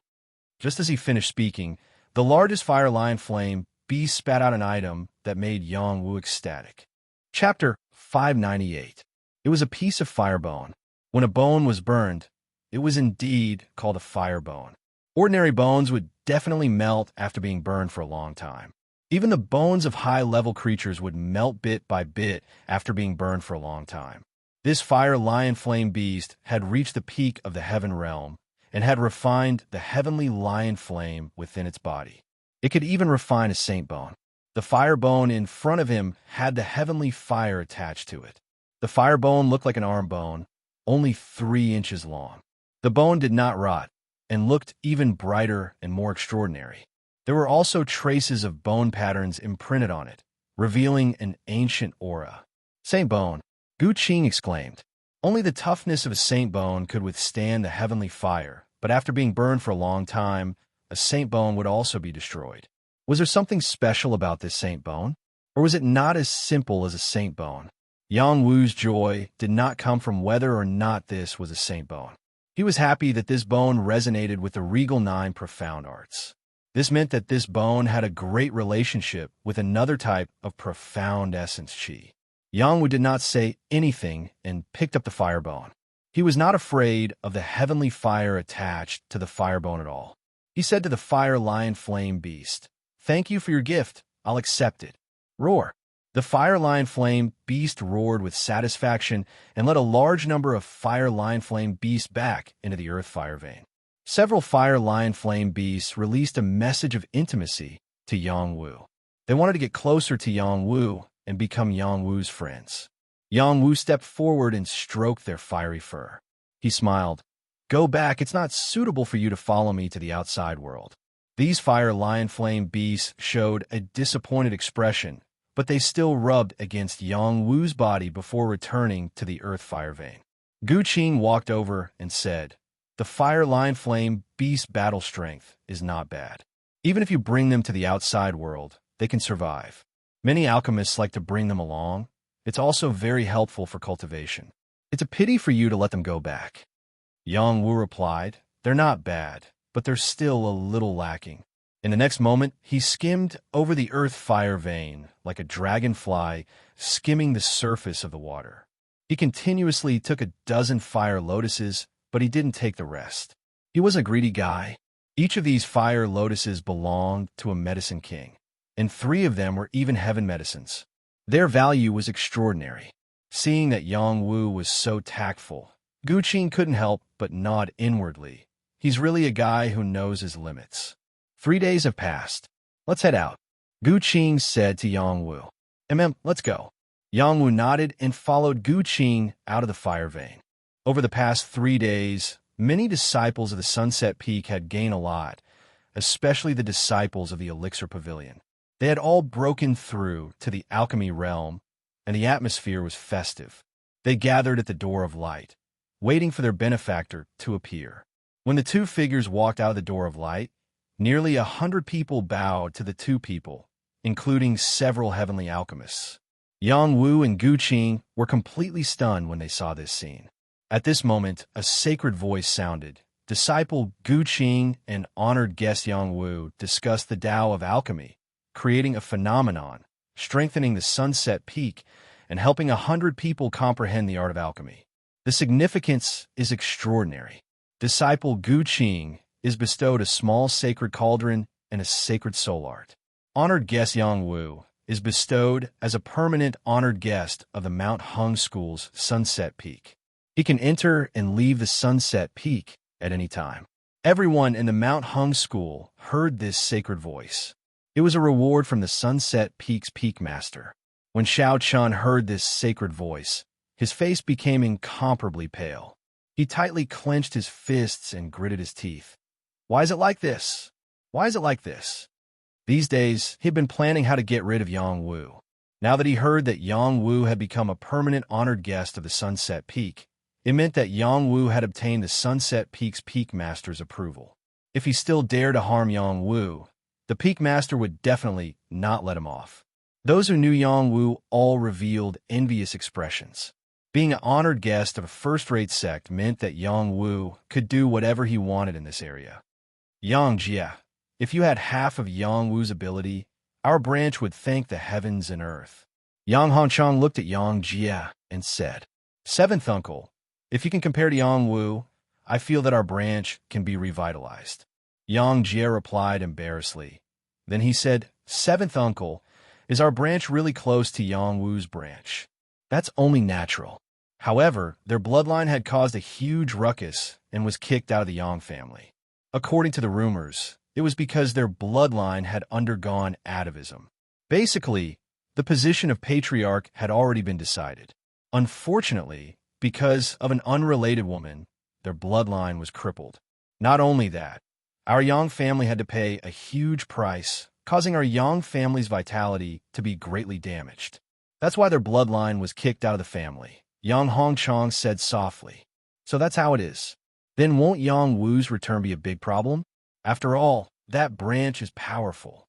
Just as he finished speaking, the largest fire lion flame beast spat out an item that made Yang Wu ecstatic. Chapter 598. It was a piece of fire bone. When a bone was burned, it was indeed called a fire bone. Ordinary bones would definitely melt after being burned for a long time. Even the bones of high-level creatures would melt bit by bit after being burned for a long time. This fire lion flame beast had reached the peak of the heaven realm and had refined the heavenly lion flame within its body. It could even refine a saint bone. The fire bone in front of him had the heavenly fire attached to it. The fire bone looked like an arm bone, only 3 inches long. The bone did not rot and looked even brighter and more extraordinary. There were also traces of bone patterns imprinted on it, revealing an ancient aura. "Saint bone," Gu Qing exclaimed. Only the toughness of a saint bone could withstand the heavenly fire, but after being burned for a long time, a saint bone would also be destroyed. Was there something special about this saint bone? Or was it not as simple as a saint bone? Yang Wu's joy did not come from whether or not this was a saint bone. He was happy that this bone resonated with the regal nine profound arts. This meant that this bone had a great relationship with another type of profound essence chi. Yangwu did not say anything and picked up the fire bone. He was not afraid of the heavenly fire attached to the fire bone at all. He said to the fire lion flame beast, "Thank you for your gift. I'll accept it." Roar. The fire lion flame beast roared with satisfaction and led a large number of fire lion flame beasts back into the earth fire vein. Several fire lion flame beasts released a message of intimacy to Yangwu. They wanted to get closer to Yangwu and become Yangwu's friends. Yangwu stepped forward and stroked their fiery fur. He smiled. "Go back, it's not suitable for you to follow me to the outside world." These fire lion flame beasts showed a disappointed expression, but they still rubbed against Yangwu's body before returning to the earth fire vein. Gu Qing walked over and said, "The fire lion flame beast battle strength is not bad. Even if you bring them to the outside world, they can survive. Many alchemists like to bring them along. It's also very helpful for cultivation. It's a pity for you to let them go back." Yangwu replied, "They're not bad, but they're still a little lacking." In the next moment, he skimmed over the earth fire vein like a dragonfly skimming the surface of the water. He continuously took a dozen fire lotuses, but he didn't take the rest. He was a greedy guy. Each of these fire lotuses belonged to a medicine king, and 3 of them were even heaven medicines. Their value was extraordinary. Seeing that Yangwu was so tactful, Gu Qing couldn't help but nod inwardly. He's really a guy who knows his limits. 3 days have passed. "Let's head out," Gu Qing said to Yangwu. Let's go." Yangwu nodded and followed Gu Qing out of the fire vein. Over the past 3 days, many disciples of the Sunset Peak had gained a lot, especially the disciples of the Elixir Pavilion. They had all broken through to the alchemy realm, and the atmosphere was festive. They gathered at the door of light, waiting for their benefactor to appear. When the 2 figures walked out of the door of light, nearly 100 people bowed to the 2 people, including several heavenly alchemists. Yangwu and Gu Qing were completely stunned when they saw this scene. At this moment, a sacred voice sounded. Disciple Gu Qing and honored guest Yangwu discussed the Tao of alchemy, creating a phenomenon, strengthening the Sunset Peak, and helping 100 people comprehend the art of alchemy. The significance is extraordinary. Disciple Gu Qing is bestowed a small sacred cauldron and a sacred soul art. Honored guest Yangwu is bestowed as a permanent honored guest of the Mount Hung School's Sunset Peak. He can enter and leave the Sunset Peak at any time. Everyone in the Mount Hung School heard this sacred voice. It was a reward from the Sunset Peak's Peak Master. When Xiao Chun heard this sacred voice, his face became incomparably pale. He tightly clenched his fists and gritted his teeth. Why is it like this? Why is it like this? These days, he'd been planning how to get rid of Yangwu. Now that he heard that Yangwu had become a permanent honored guest of the Sunset Peak, it meant that Yangwu had obtained the Sunset Peak's Peak Master's approval. If he still dared to harm Yangwu, the Peak Master would definitely not let him off. Those who knew Yangwu all revealed envious expressions. Being an honored guest of a first-rate sect meant that Yangwu could do whatever he wanted in this area. Yang Jie, if you had half of Yangwu's ability, our branch would thank the heavens and earth. Yang Hongchang looked at Yang Jie and said, "Seventh uncle, if you can compare to Yangwu, I feel that our branch can be revitalized." Yang Jie replied embarrassedly. Then he said, "Seventh uncle, is our branch really close to Yangwu's branch?" That's only natural. However, their bloodline had caused a huge ruckus and was kicked out of the Yang family. According to the rumors, it was because their bloodline had undergone atavism. Basically, the position of patriarch had already been decided. Unfortunately, because of an unrelated woman, their bloodline was crippled. Not only that, our Yang family had to pay a huge price, causing our Yang family's vitality to be greatly damaged. That's why their bloodline was kicked out of the family, Yang Hongchang said softly. So that's how it is. Then won't Yangwu's return be a big problem? After all, that branch is powerful.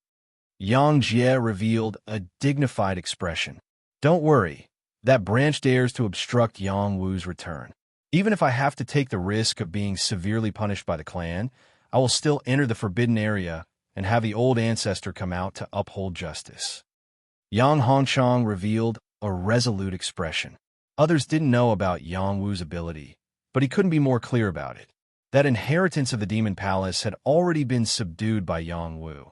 Yang Jie revealed a dignified expression. Don't worry, that branch dares to obstruct Yangwu's return. Even if I have to take the risk of being severely punished by the clan, I will still enter the forbidden area and have the old ancestor come out to uphold justice." Yang Hongchang revealed a resolute expression. Others didn't know about Yang Wu's ability, but he couldn't be more clear about it. That inheritance of the Demon Palace had already been subdued by Yang Wu,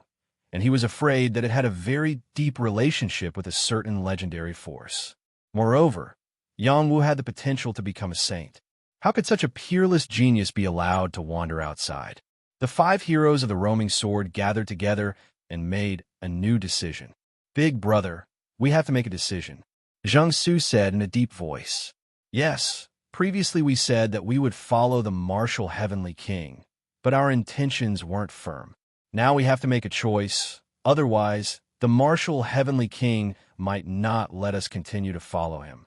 and he was afraid that it had a very deep relationship with a certain legendary force. Moreover, Yang Wu had the potential to become a saint. How could such a peerless genius be allowed to wander outside? The 5 heroes of the roaming sword gathered together and made a new decision. "Big brother, we have to make a decision," Zhang Su said in a deep voice. "Yes, previously we said that we would follow the martial Heavenly King, but our intentions weren't firm. Now we have to make a choice, otherwise the martial Heavenly King might not let us continue to follow him."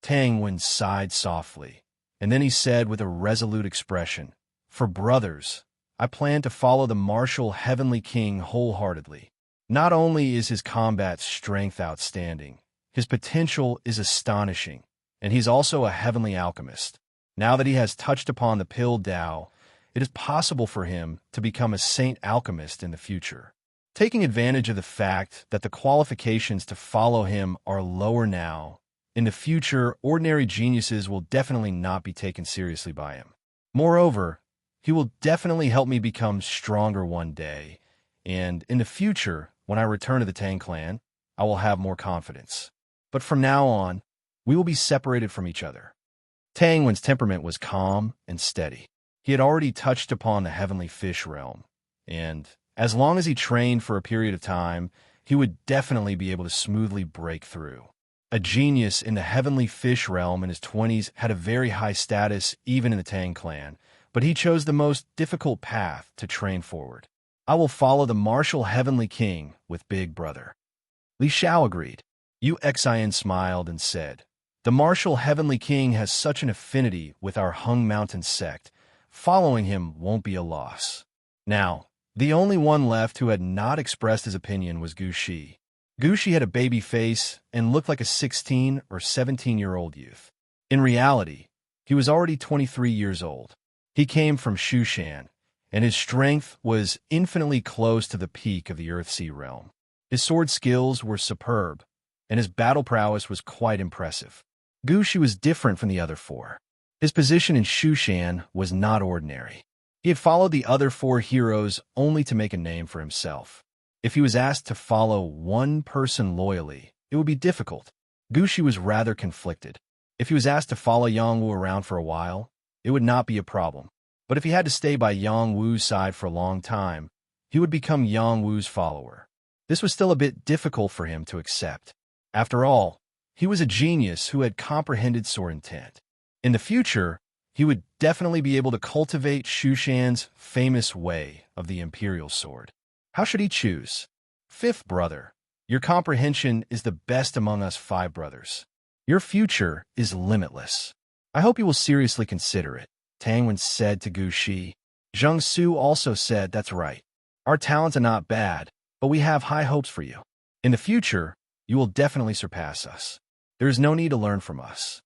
Tang Wen sighed softly, and then he said with a resolute expression, "For brothers, I plan to follow the martial Heavenly King wholeheartedly. Not only is his combat strength outstanding, his potential is astonishing, and he's also a heavenly alchemist. Now that he has touched upon the Pill Tao, it is possible for him to become a saint alchemist in the future. Taking advantage of the fact that the qualifications to follow him are lower now, in the future, ordinary geniuses will definitely not be taken seriously by him. Moreover, he will definitely help me become stronger one day, and in the future, when I return to the Tang clan, I will have more confidence. But from now on, we will be separated from each other." Tang Wen's temperament was calm and steady. He had already touched upon the heavenly fish realm, and as long as he trained for a period of time, he would definitely be able to smoothly break through. A genius in the heavenly fish realm in his 20s had a very high status even in the Tang clan, but he chose the most difficult path to train forward. "I will follow the martial Heavenly King with Big Brother." Li Xiao agreed. Yu Xin smiled and said, "The martial Heavenly King has such an affinity with our Hung Mountain sect. Following him won't be a loss." Now, the only one left who had not expressed his opinion was Gu Shi. Gu Shi had a baby face and looked like a 16 or 17-year-old youth. In reality, he was already 23 years old. He came from Shushan, and his strength was infinitely close to the peak of the Earthsea realm. His sword skills were superb, and his battle prowess was quite impressive. Gu Shi was different from the other 4. His position in Shushan was not ordinary. He had followed the other 4 heroes only to make a name for himself. If he was asked to follow one person loyally, it would be difficult. Gu Shi was rather conflicted. If he was asked to follow Yang Wu around for a while, it would not be a problem. But if he had to stay by Yang Wu's side for a long time, he would become Yang Wu's follower. This was still a bit difficult for him to accept. After all, he was a genius who had comprehended sword intent. In the future, he would definitely be able to cultivate Shushan's famous way of the imperial sword. How should he choose? "Fifth brother, your comprehension is the best among us 5 brothers. Your future is limitless. I hope you will seriously consider it," Tang Wen said to Gu Shi. Zhang Su also said, "That's right. Our talents are not bad, but we have high hopes for you. In the future, you will definitely surpass us. There is no need to learn from us."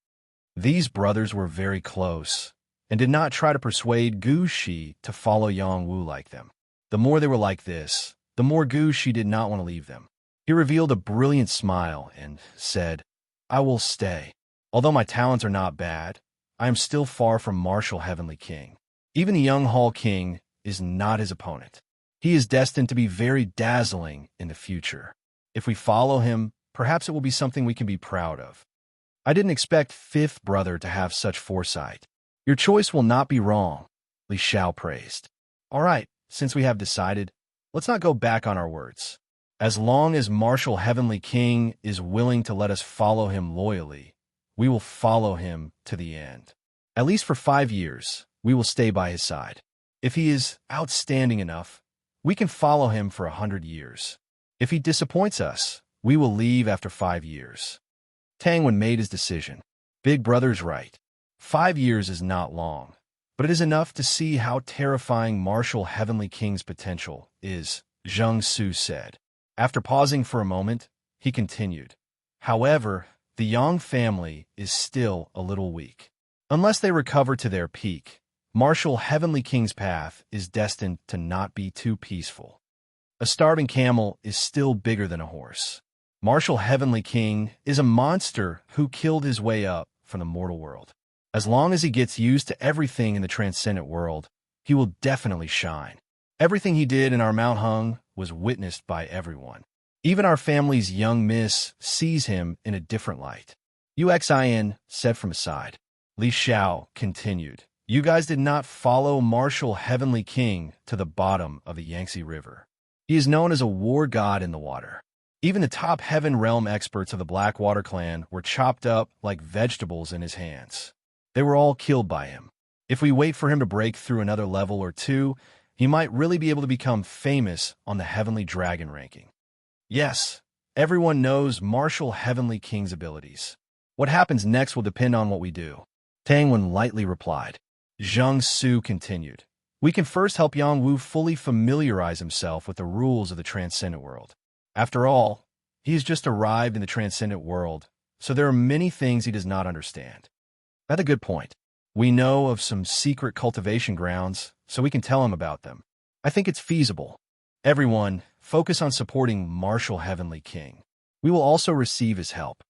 These brothers were very close, and did not try to persuade Gu Shi to follow Yang Wu like them. The more they were like this, the more Gu Shi did not want to leave them. He revealed a brilliant smile and said, "I will stay. Although my talents are not bad, I am still far from martial Heavenly King. Even the young Hall King is not his opponent. He is destined to be very dazzling in the future. If we follow him, perhaps it will be something we can be proud of." "I didn't expect 5th brother to have such foresight. Your choice will not be wrong," Li Xiao praised. "All right, since we have decided, let's not go back on our words. As long as martial Heavenly King is willing to let us follow him loyally, we will follow him to the end. At least for 5 years, we will stay by his side. If he is outstanding enough, we can follow him for 100 years. If he disappoints us, we will leave after 5 years." Tang Wen made his decision. Big brother's right. 5 years is not long, but it is enough to see how terrifying martial Heavenly King's potential is, Zhang Su said. After pausing for a moment, he continued, "However, the Yang family is still a little weak. Unless they recover to their peak, Martial Heavenly King's path is destined to not be too peaceful. A starving camel is still bigger than a horse. Martial Heavenly King is a monster who killed his way up from the mortal world. As long as he gets used to everything in the transcendent world, he will definitely shine. Everything he did in our Mount Hung was witnessed by everyone. Even our family's young miss sees him in a different light. Uxin said from his side. Li Xiao continued. You guys did not follow Martial Heavenly King to the bottom of the Yangtze River. He is known as a war god in the water. Even the top Heaven Realm experts of the Blackwater clan were chopped up like vegetables in his hands. They were all killed by him. If we wait for him to break through another level or two, he might really be able to become famous on the Heavenly Dragon ranking. Yes, everyone knows Martial Heavenly King's abilities. What happens next will depend on what we do. Tang Wen lightly replied. Zhang Su continued. We can first help Yang Wu fully familiarize himself with the rules of the transcendent world. After all, he has just arrived in the transcendent world, so there are many things he does not understand. That's a good point. We know of some secret cultivation grounds, so we can tell him about them. I think it's feasible. Everyone, focus on supporting Martial Heavenly King. We will also receive his help.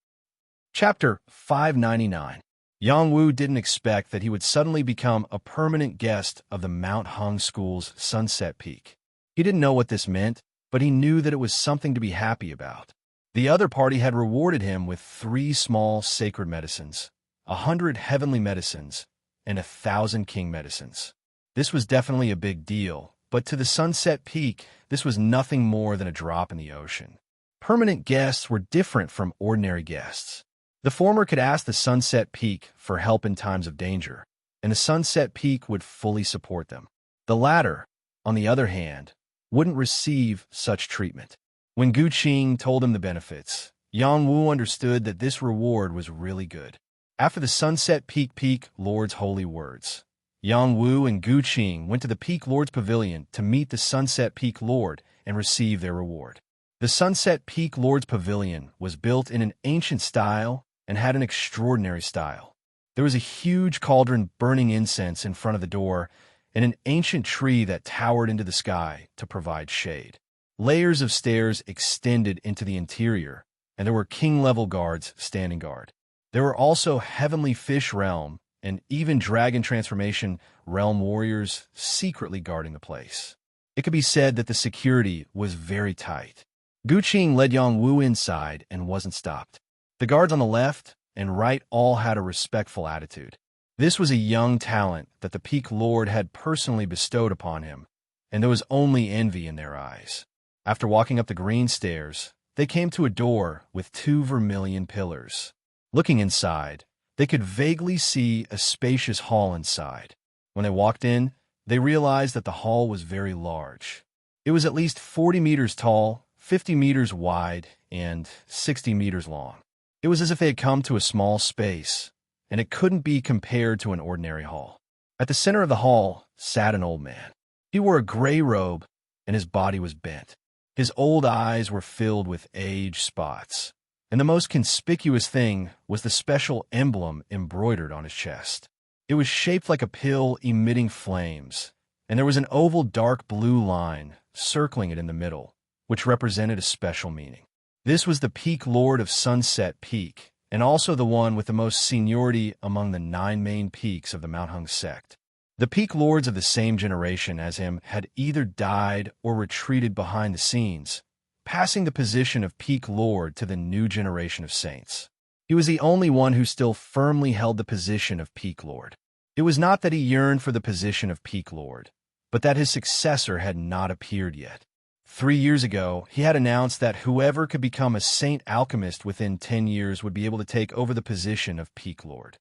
Chapter 599. Yang Wu didn't expect that he would suddenly become a permanent guest of the Mount Hung School's Sunset Peak. He didn't know what this meant, but he knew that it was something to be happy about. The other party had rewarded him with 3 small sacred medicines, 100 heavenly medicines, and 1,000 king medicines. This was definitely a big deal, but to the Sunset Peak, this was nothing more than a drop in the ocean. Permanent guests were different from ordinary guests. The former could ask the Sunset Peak for help in times of danger, and the Sunset Peak would fully support them. The latter, on the other hand, wouldn't receive such treatment. When Gu Qing told him the benefits, Yang Wu understood that this reward was really good. After the Sunset Peak Lord's holy words, Yang Wu and Gu Qing went to the Peak Lord's Pavilion to meet the Sunset Peak Lord and receive their reward. The Sunset Peak Lord's Pavilion was built in an ancient style and had an extraordinary style. There was a huge cauldron burning incense in front of the door and an ancient tree that towered into the sky to provide shade. Layers of stairs extended into the interior, and there were king-level guards standing guard. There were also Heavenly Fish Realm and even Dragon Transformation Realm warriors secretly guarding the place. It could be said that the security was very tight. Gu Qing led Yang Wu inside and wasn't stopped. The guards on the left and right all had a respectful attitude. This was a young talent that the Peak Lord had personally bestowed upon him, and there was only envy in their eyes. After walking up the green stairs, they came to a door with 2 vermilion pillars. Looking inside, they could vaguely see a spacious hall inside. When they walked in, they realized that the hall was very large. It was at least 40 meters tall, 50 meters wide, and 60 meters long. It was as if they had come to a small space, and it couldn't be compared to an ordinary hall. At the center of the hall sat an old man. He wore a gray robe, and his body was bent. His old eyes were filled with age spots, and the most conspicuous thing was the special emblem embroidered on his chest. It was shaped like a pill emitting flames, and there was an oval dark blue line circling it in the middle, which represented a special meaning. This was the Peak Lord of Sunset Peak, and also the one with the most seniority among the 9 main peaks of the Mount Hung sect. The Peak Lords of the same generation as him had either died or retreated behind the scenes, passing the position of Peak Lord to the new generation of saints. He was the only one who still firmly held the position of Peak Lord. It was not that he yearned for the position of Peak Lord, but that his successor had not appeared yet. 3 years ago, he had announced that whoever could become a saint alchemist within 10 years would be able to take over the position of Peak Lord.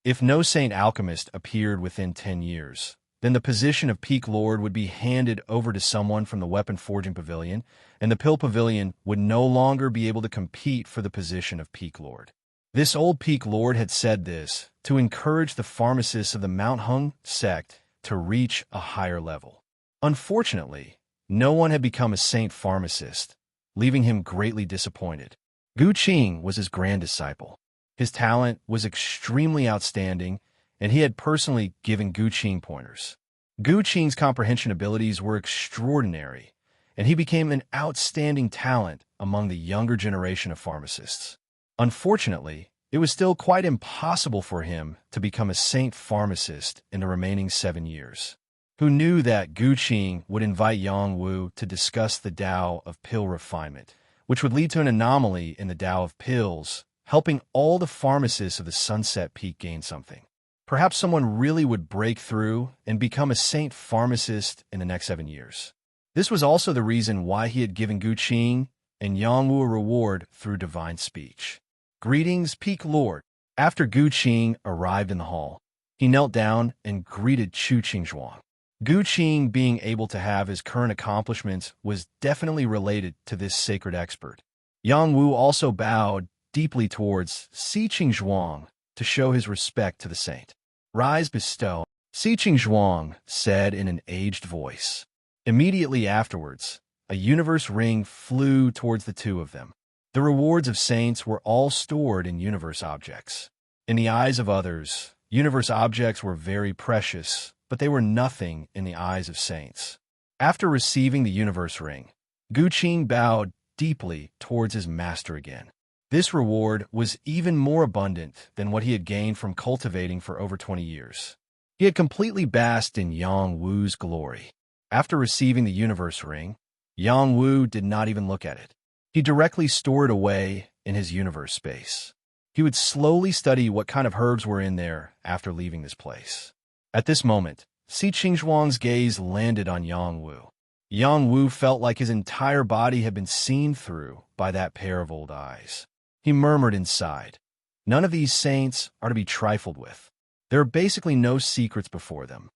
If no saint alchemist appeared within 10 years, then the position of Peak Lord would be handed over to someone from the Weapon Forging Pavilion, and the Pill Pavilion would no longer be able to compete for the position of Peak Lord. This old Peak Lord had said this to encourage the pharmacists of the Mount Hung sect to reach a higher level. Unfortunately, no one had become a saint pharmacist, leaving him greatly disappointed. Gu Qing was his grand disciple. His talent was extremely outstanding, and he had personally given Gu Qing pointers. Gu Qing's comprehension abilities were extraordinary, and he became an outstanding talent among the younger generation of pharmacists. Unfortunately, it was still quite impossible for him to become a saint pharmacist in the remaining 7 years. Who knew that Gu Qing would invite Yang Wu to discuss the Tao of pill refinement, which would lead to an anomaly in the Tao of pills, helping all the pharmacists of the Sunset Peak gain something. Perhaps someone really would break through and become a saint pharmacist in the next 7 years. This was also the reason why he had given Gu Qing and Yang Wu a reward through divine speech. Greetings, Peak Lord. After Gu Qing arrived in the hall, he knelt down and greeted Chu Qingzhuang. Gu Qing being able to have his current accomplishments was definitely related to this sacred expert. Yang Wu also bowed deeply towards Si Qingzhuang to show his respect to the saint. Rise, bestow, Si Qingzhuang said in an aged voice. Immediately afterwards, a universe ring flew towards the two of them. The rewards of saints were all stored in universe objects. In the eyes of others, universe objects were very precious, but they were nothing in the eyes of saints. After receiving the universe ring, Gu Qing bowed deeply towards his master again. This reward was even more abundant than what he had gained from cultivating for over 20 years. He had completely basked in Yang Wu's glory. After receiving the universe ring, Yang Wu did not even look at it. He directly stored it away in his universe space. He would slowly study what kind of herbs were in there after leaving this place. At this moment, Si Qingzhuang's gaze landed on Yang Wu. Yang Wu felt like his entire body had been seen through by that pair of old eyes. He murmured inside, "None of these saints are to be trifled with. There are basically no secrets before them."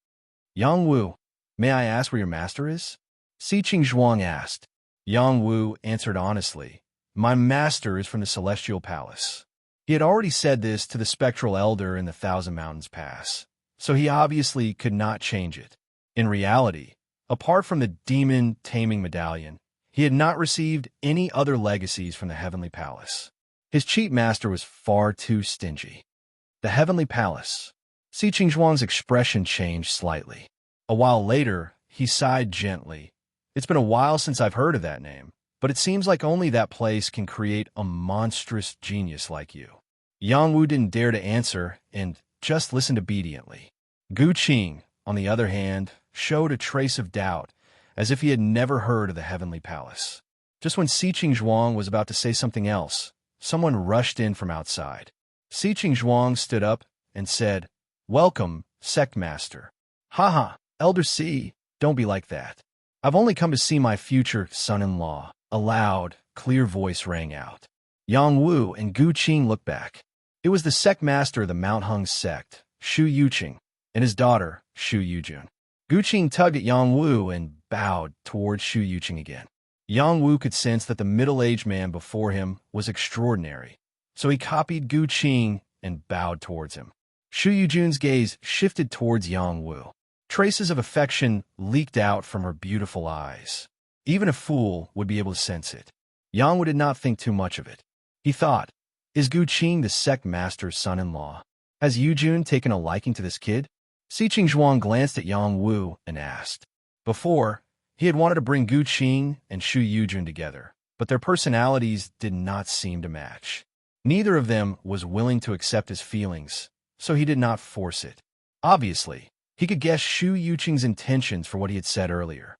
"Yang Wu, may I ask where your master is?" Si Qingzhuang asked. Yang Wu answered honestly, "My master is from the Celestial Palace." He had already said this to the spectral elder in the Thousand Mountains Pass, so he obviously could not change it. In reality, apart from the demon-taming medallion, he had not received any other legacies from the Heavenly Palace. His cheat master was far too stingy. The Heavenly Palace. Si Qingzhuang's expression changed slightly. A while later, he sighed gently. "It's been a while since I've heard of that name, but it seems like only that place can create a monstrous genius like you." Yang Wu didn't dare to answer and just listened obediently. Gu Qing, on the other hand, showed a trace of doubt, as if he had never heard of the Heavenly Palace. Just when Si Qingzhuang was about to say something else, someone rushed in from outside. Si Qingzhuang stood up and said, "Welcome, Sect Master." "Haha, Elder Si, don't be like that. I've only come to see my future son-in-law." A loud, clear voice rang out. Yang Wu and Gu Qing looked back. It was the sect master of the Mount Hung sect, Shu Yuqing, and his daughter, Shu Yujun. Gu Qing tugged at Yang Wu and bowed towards Shu Yuqing again. Yang Wu could sense that the middle-aged man before him was extraordinary, so he copied Gu Qing and bowed towards him. Shu Yujun's gaze shifted towards Yang Wu. Traces of affection leaked out from her beautiful eyes. Even a fool would be able to sense it. Yang Wu did not think too much of it. He thought, "Is Gu Qing the sect master's son-in-law? Has Yujun taken a liking to this kid?" Si Qingzhuang glanced at Yang Wu and asked. Before, he had wanted to bring Gu Qing and Shu Yujun together, but their personalities did not seem to match. Neither of them was willing to accept his feelings, so he did not force it. Obviously, he could guess Shu Yuqing's intentions for what he had said earlier.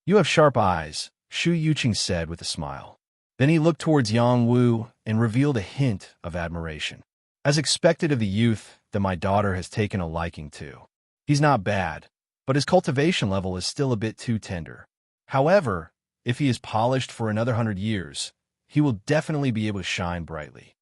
"You have sharp eyes," Shu Yuqing said with a smile. Then he looked towards Yang Wu and revealed a hint of admiration. "As expected of the youth that my daughter has taken a liking to. He's not bad, but his cultivation level is still a bit too tender. However, if he is polished for another 100 years, he will definitely be able to shine brightly."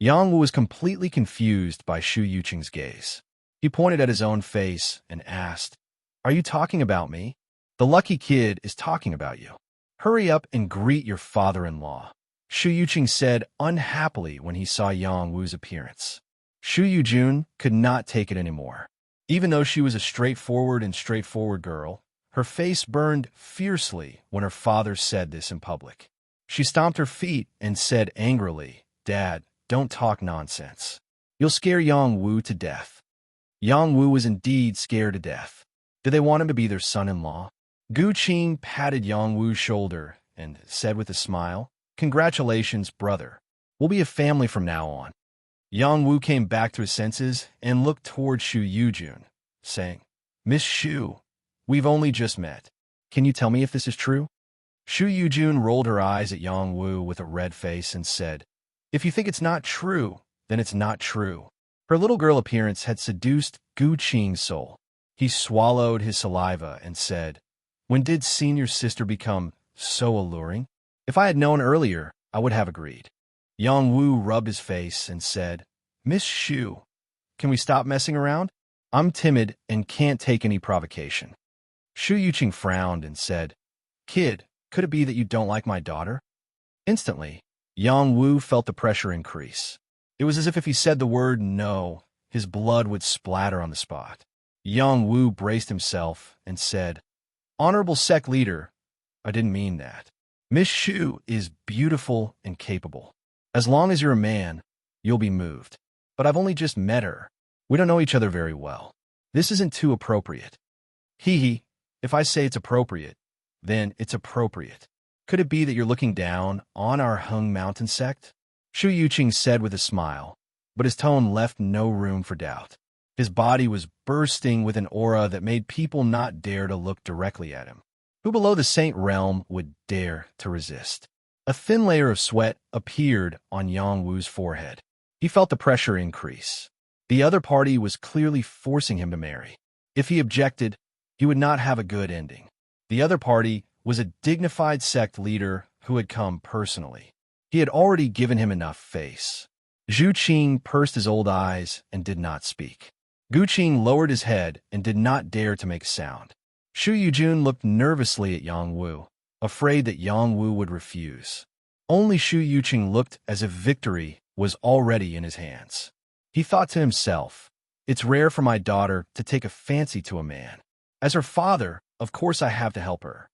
Yang Wu was completely confused by Shu Yuqing's gaze. He pointed at his own face and asked, "Are you talking about me?" "The lucky kid is talking about you. Hurry up and greet your father-in-law," Shu Yuqing said unhappily when he saw Yang Wu's appearance. Shu Yujun could not take it anymore. Even though she was a straightforward girl, her face burned fiercely when her father said this in public. She stomped her feet and said angrily, "Dad, don't talk nonsense. You'll scare Yang Wu to death." Yang Wu was indeed scared to death. Did they want him to be their son-in-law? Gu Qing patted Yang Wu's shoulder and said with a smile, "Congratulations, brother. We'll be a family from now on." Yang Wu came back to his senses and looked toward Shu Yujun, saying, "Miss Shu, we've only just met. Can you tell me if this is true?" Shu Yujun rolled her eyes at Yang Wu with a red face and said, "If you think it's not true, then it's not true." Her little girl appearance had seduced Gu Qing's soul. He swallowed his saliva and said, "When did senior sister become so alluring? If I had known earlier, I would have agreed." Yang Wu rubbed his face and said, "Miss Shu, can we stop messing around? I'm timid and can't take any provocation." Shu Yuqing frowned and said, "Kid, could it be that you don't like my daughter?" Instantly, Yang Wu felt the pressure increase. It was as if he said the word no, his blood would splatter on the spot. Yang Wu braced himself and said, "Honorable sect leader, I didn't mean that. Miss Shu is beautiful and capable. As long as you're a man, you'll be moved. But I've only just met her. We don't know each other very well. This isn't too appropriate." Hee, if I say it's appropriate, then it's appropriate. Could it be that you're looking down on our Hung Mountain sect? Shu Yuqing said with a smile, but his tone left no room for doubt. His body was bursting with an aura that made people not dare to look directly at him. Who below the Saint Realm would dare to resist? A thin layer of sweat appeared on Yang Wu's forehead. He felt the pressure increase. The other party was clearly forcing him to marry. If he objected, he would not have a good ending. The other party was a dignified sect leader who had come personally. He had already given him enough face. Zhu Qing pursed his old eyes and did not speak. Gu Qing lowered his head and did not dare to make a sound. Shu Yujun looked nervously at Yang Wu, afraid that Yang Wu would refuse. Only Shu Yuqing looked as if victory was already in his hands. He thought to himself, "It's rare for my daughter to take a fancy to a man. As her father, of course I have to help her."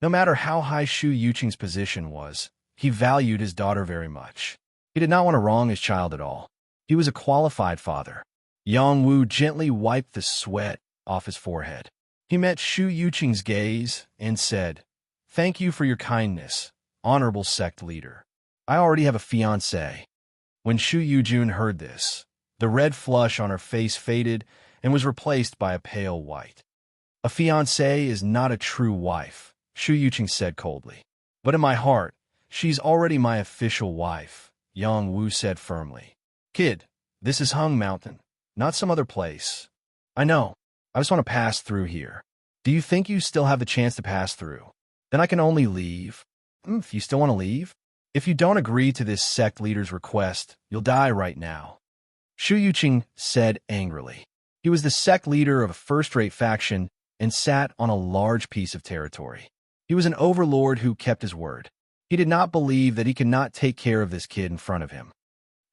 No matter how high Shu Yuqing's position was, he valued his daughter very much. He did not want to wrong his child at all. He was a qualified father. Yang Wu gently wiped the sweat off his forehead. He met Shu Yuqing's gaze and said, "Thank you for your kindness, honorable sect leader. I already have a fiancé." When Shu Yujun heard this, the red flush on her face faded and was replaced by a pale white. "A fiancé is not a true wife," Shu Yuqing said coldly. "But in my heart, she's already my official wife," Yang Wu said firmly. "Kid, this is Hung Mountain, not some other place. I know. I just want to pass through here. Do you think you still have the chance to pass through? Then I can only leave." If you still want to leave? "If you don't agree to this sect leader's request, you'll die right now," Shu Yuqing said angrily. He was the sect leader of a first-rate faction and sat on a large piece of territory. He was an overlord who kept his word. He did not believe that he could not take care of this kid in front of him.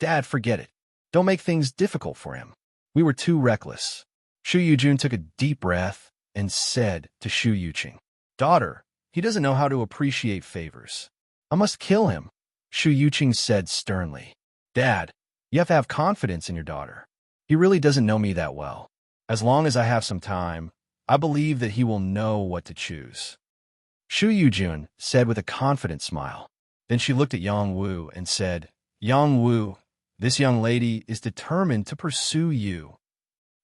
"Dad, forget it. Don't make things difficult for him. We were too reckless." Shu Yujun took a deep breath and said to Shu Yuqing, "Daughter, he doesn't know how to appreciate favors. I must kill him," Shu Yuqing said sternly. "Dad, you have to have confidence in your daughter. He really doesn't know me that well. As long as I have some time, I believe that he will know what to choose," Shu Yujun said with a confident smile. Then she looked at Yang Wu and said, "Yang Wu, this young lady is determined to pursue you."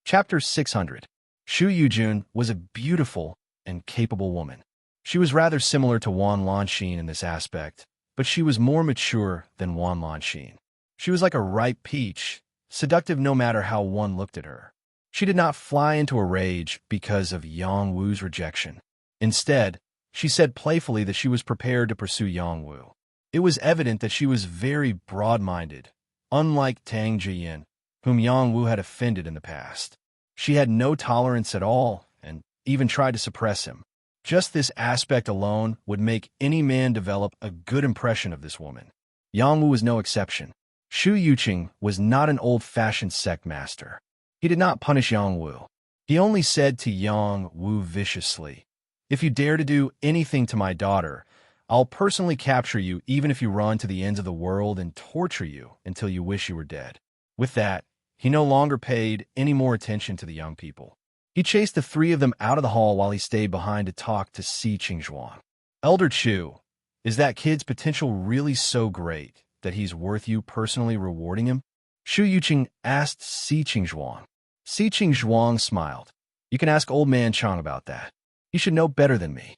Chapter 600. Shu Yujun was a beautiful and capable woman. She was rather similar to Wan Lanxin in this aspect, but she was more mature than Wan Lanxin. She was like a ripe peach, seductive no matter how one looked at her. She did not fly into a rage because of Yang Wu's rejection. Instead, she said playfully that she was prepared to pursue Yang Wu. It was evident that she was very broad-minded, unlike Tang Jiyin, whom Yang Wu had offended in the past. She had no tolerance at all and even tried to suppress him. Just this aspect alone would make any man develop a good impression of this woman. Yang Wu was no exception. Shu Yuqing was not an old-fashioned sect master. He did not punish Yang Wu. He only said to Yang Wu viciously, "If you dare to do anything to my daughter, I'll personally capture you even if you run to the ends of the world and torture you until you wish you were dead." With that, He no longer paid any more attention to the young people. He chased the three of them out of the hall while he stayed behind to talk to Si Qingzhuang. Elder Chu, is that kid's potential really so great that he's worth you personally rewarding him? Shu Yuqing asked Si Qingzhuang. Si Qingzhuang smiled. You can ask old man Chang about that. He should know better than me.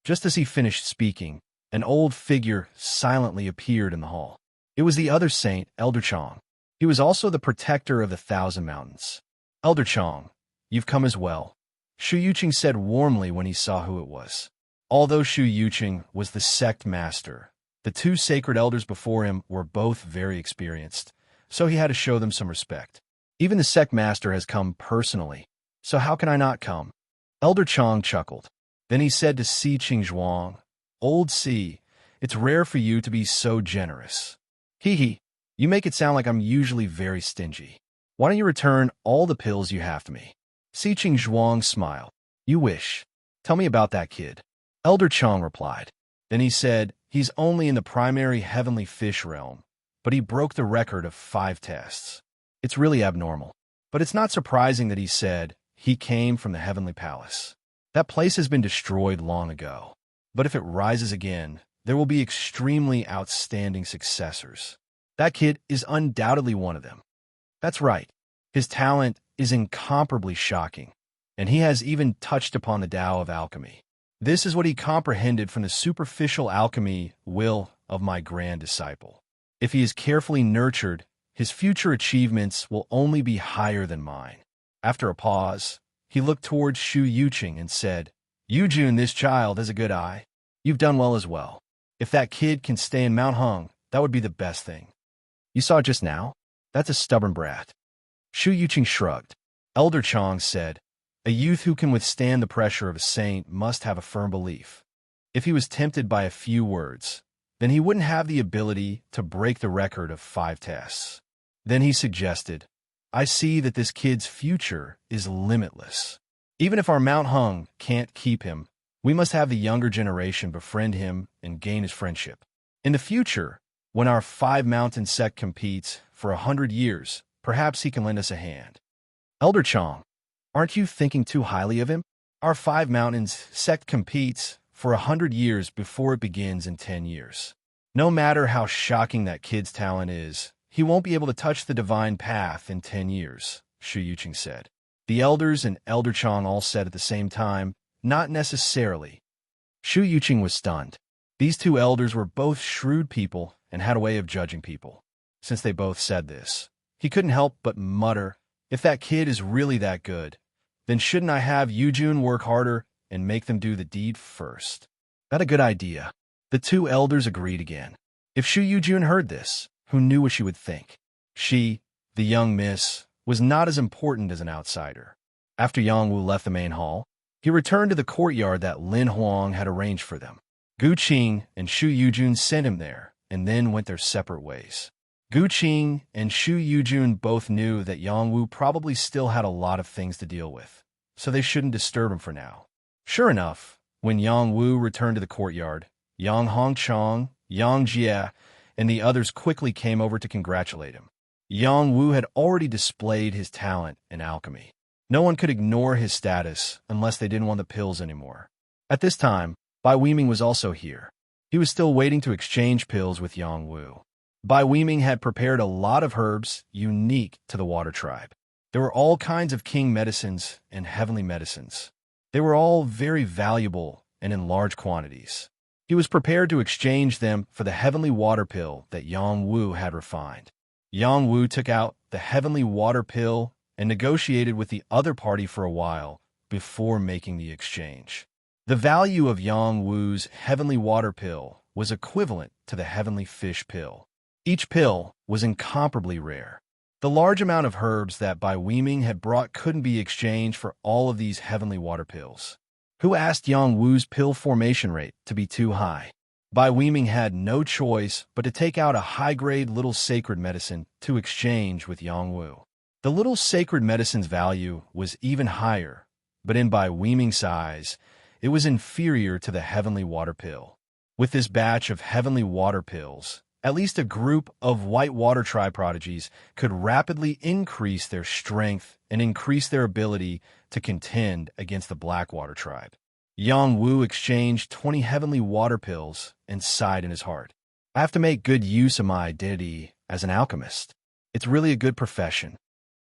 Just as he finished speaking, an old figure silently appeared in the hall. It was the other saint, Elder Chang. He was also the protector of the 1,000 Mountains. Elder Chang, you've come as well, Shu Yuqing said warmly when he saw who it was. Although Shu Yuqing was the sect master, the two sacred elders before him were both very experienced, so he had to show them some respect. Even the sect master has come personally, so how can I not come? Elder Chang chuckled. Then he said to Si Qingzhuang, Old Si, it's rare for you to be so generous. Hee, you make it sound like I'm usually very stingy. Why don't you return all the pills you have to me? Si Qingzhuang smiled. You wish. Tell me about that kid. Elder Chang replied. Then he said, he's only in the primary heavenly fish realm, but he broke the record of 5 tests. It's really abnormal. But it's not surprising that he said he came from the heavenly palace. That place has been destroyed long ago. But if it rises again, there will be extremely outstanding successors. That kid is undoubtedly one of them. That's right. His talent is incomparably shocking, and he has even touched upon the Tao of alchemy. This is what he comprehended from the superficial alchemy will of my grand disciple. If he is carefully nurtured, his future achievements will only be higher than mine. After a pause, he looked towards Shu Yuqing and said, Yujun, this child has a good eye. You've done well as well. If that kid can stay in Mount Hung, that would be the best thing. You saw it just now? That's a stubborn brat. Shu Yuqing shrugged. Elder Chang said, a youth who can withstand the pressure of a saint must have a firm belief. If he was tempted by a few words, then he wouldn't have the ability to break the record of 5 tests. Then he suggested, I see that this kid's future is limitless. Even if our Mount Hung can't keep him, we must have the younger generation befriend him and gain his friendship. In the future, when our 5 mountain sect competes for 100 years, perhaps he can lend us a hand. Elder Chang, aren't you thinking too highly of him? Our 5 mountains sect competes for 100 years before it begins in 10 years. No matter how shocking that kid's talent is, he won't be able to touch the divine path in 10 years, Shu Yuqing said. The elders and Elder Chang all said at the same time, not necessarily. Shu Yuqing was stunned. These 2 elders were both shrewd people and had a way of judging people. Since they both said this, he couldn't help but mutter, if that kid is really that good, then shouldn't I have Yujun work harder and make them do the deed first? That's a good idea. The 2 elders agreed again. If Shu Yujun heard this, who knew what she would think? She, the young miss, was not as important as an outsider. After Yang Wu left the main hall, he returned to the courtyard that Lin Huang had arranged for them. Gu Qing and Shu Yujun sent him there, and then went their separate ways. Gu Qing and Shu Yujun both knew that Yang Wu probably still had a lot of things to deal with, so they shouldn't disturb him for now. Sure enough, when Yang Wu returned to the courtyard, Yang Hongchang, Yang Jie, and the others quickly came over to congratulate him. Yang Wu had already displayed his talent in alchemy. No one could ignore his status unless they didn't want the pills anymore. At this time, Bai Weiming was also here. He was still waiting to exchange pills with Yang Wu. Bai Weiming had prepared a lot of herbs unique to the water tribe. There were all kinds of king medicines and heavenly medicines. They were all very valuable and in large quantities. He was prepared to exchange them for the heavenly water pill that Yang Wu had refined. Yang Wu took out the heavenly water pill and negotiated with the other party for a while before making the exchange. The value of Yang Wu's heavenly water pill was equivalent to the heavenly fish pill. Each pill was incomparably rare. The large amount of herbs that Bai Weiming had brought couldn't be exchanged for all of these heavenly water pills. Who asked Yang Wu's pill formation rate to be too high? Bai Weiming had no choice but to take out a high-grade little sacred medicine to exchange with Yang Wu. The little sacred medicine's value was even higher, but in Bai Weiming's eyes, it was inferior to the heavenly water pill. With this batch of heavenly water pills, At least a group of white water tribe prodigies could rapidly increase their strength and increase their ability to contend against the black water tribe. Yang Wu exchanged 20 heavenly water pills and sighed in his heart. I have to make good use of my identity as an alchemist. It's really a good profession.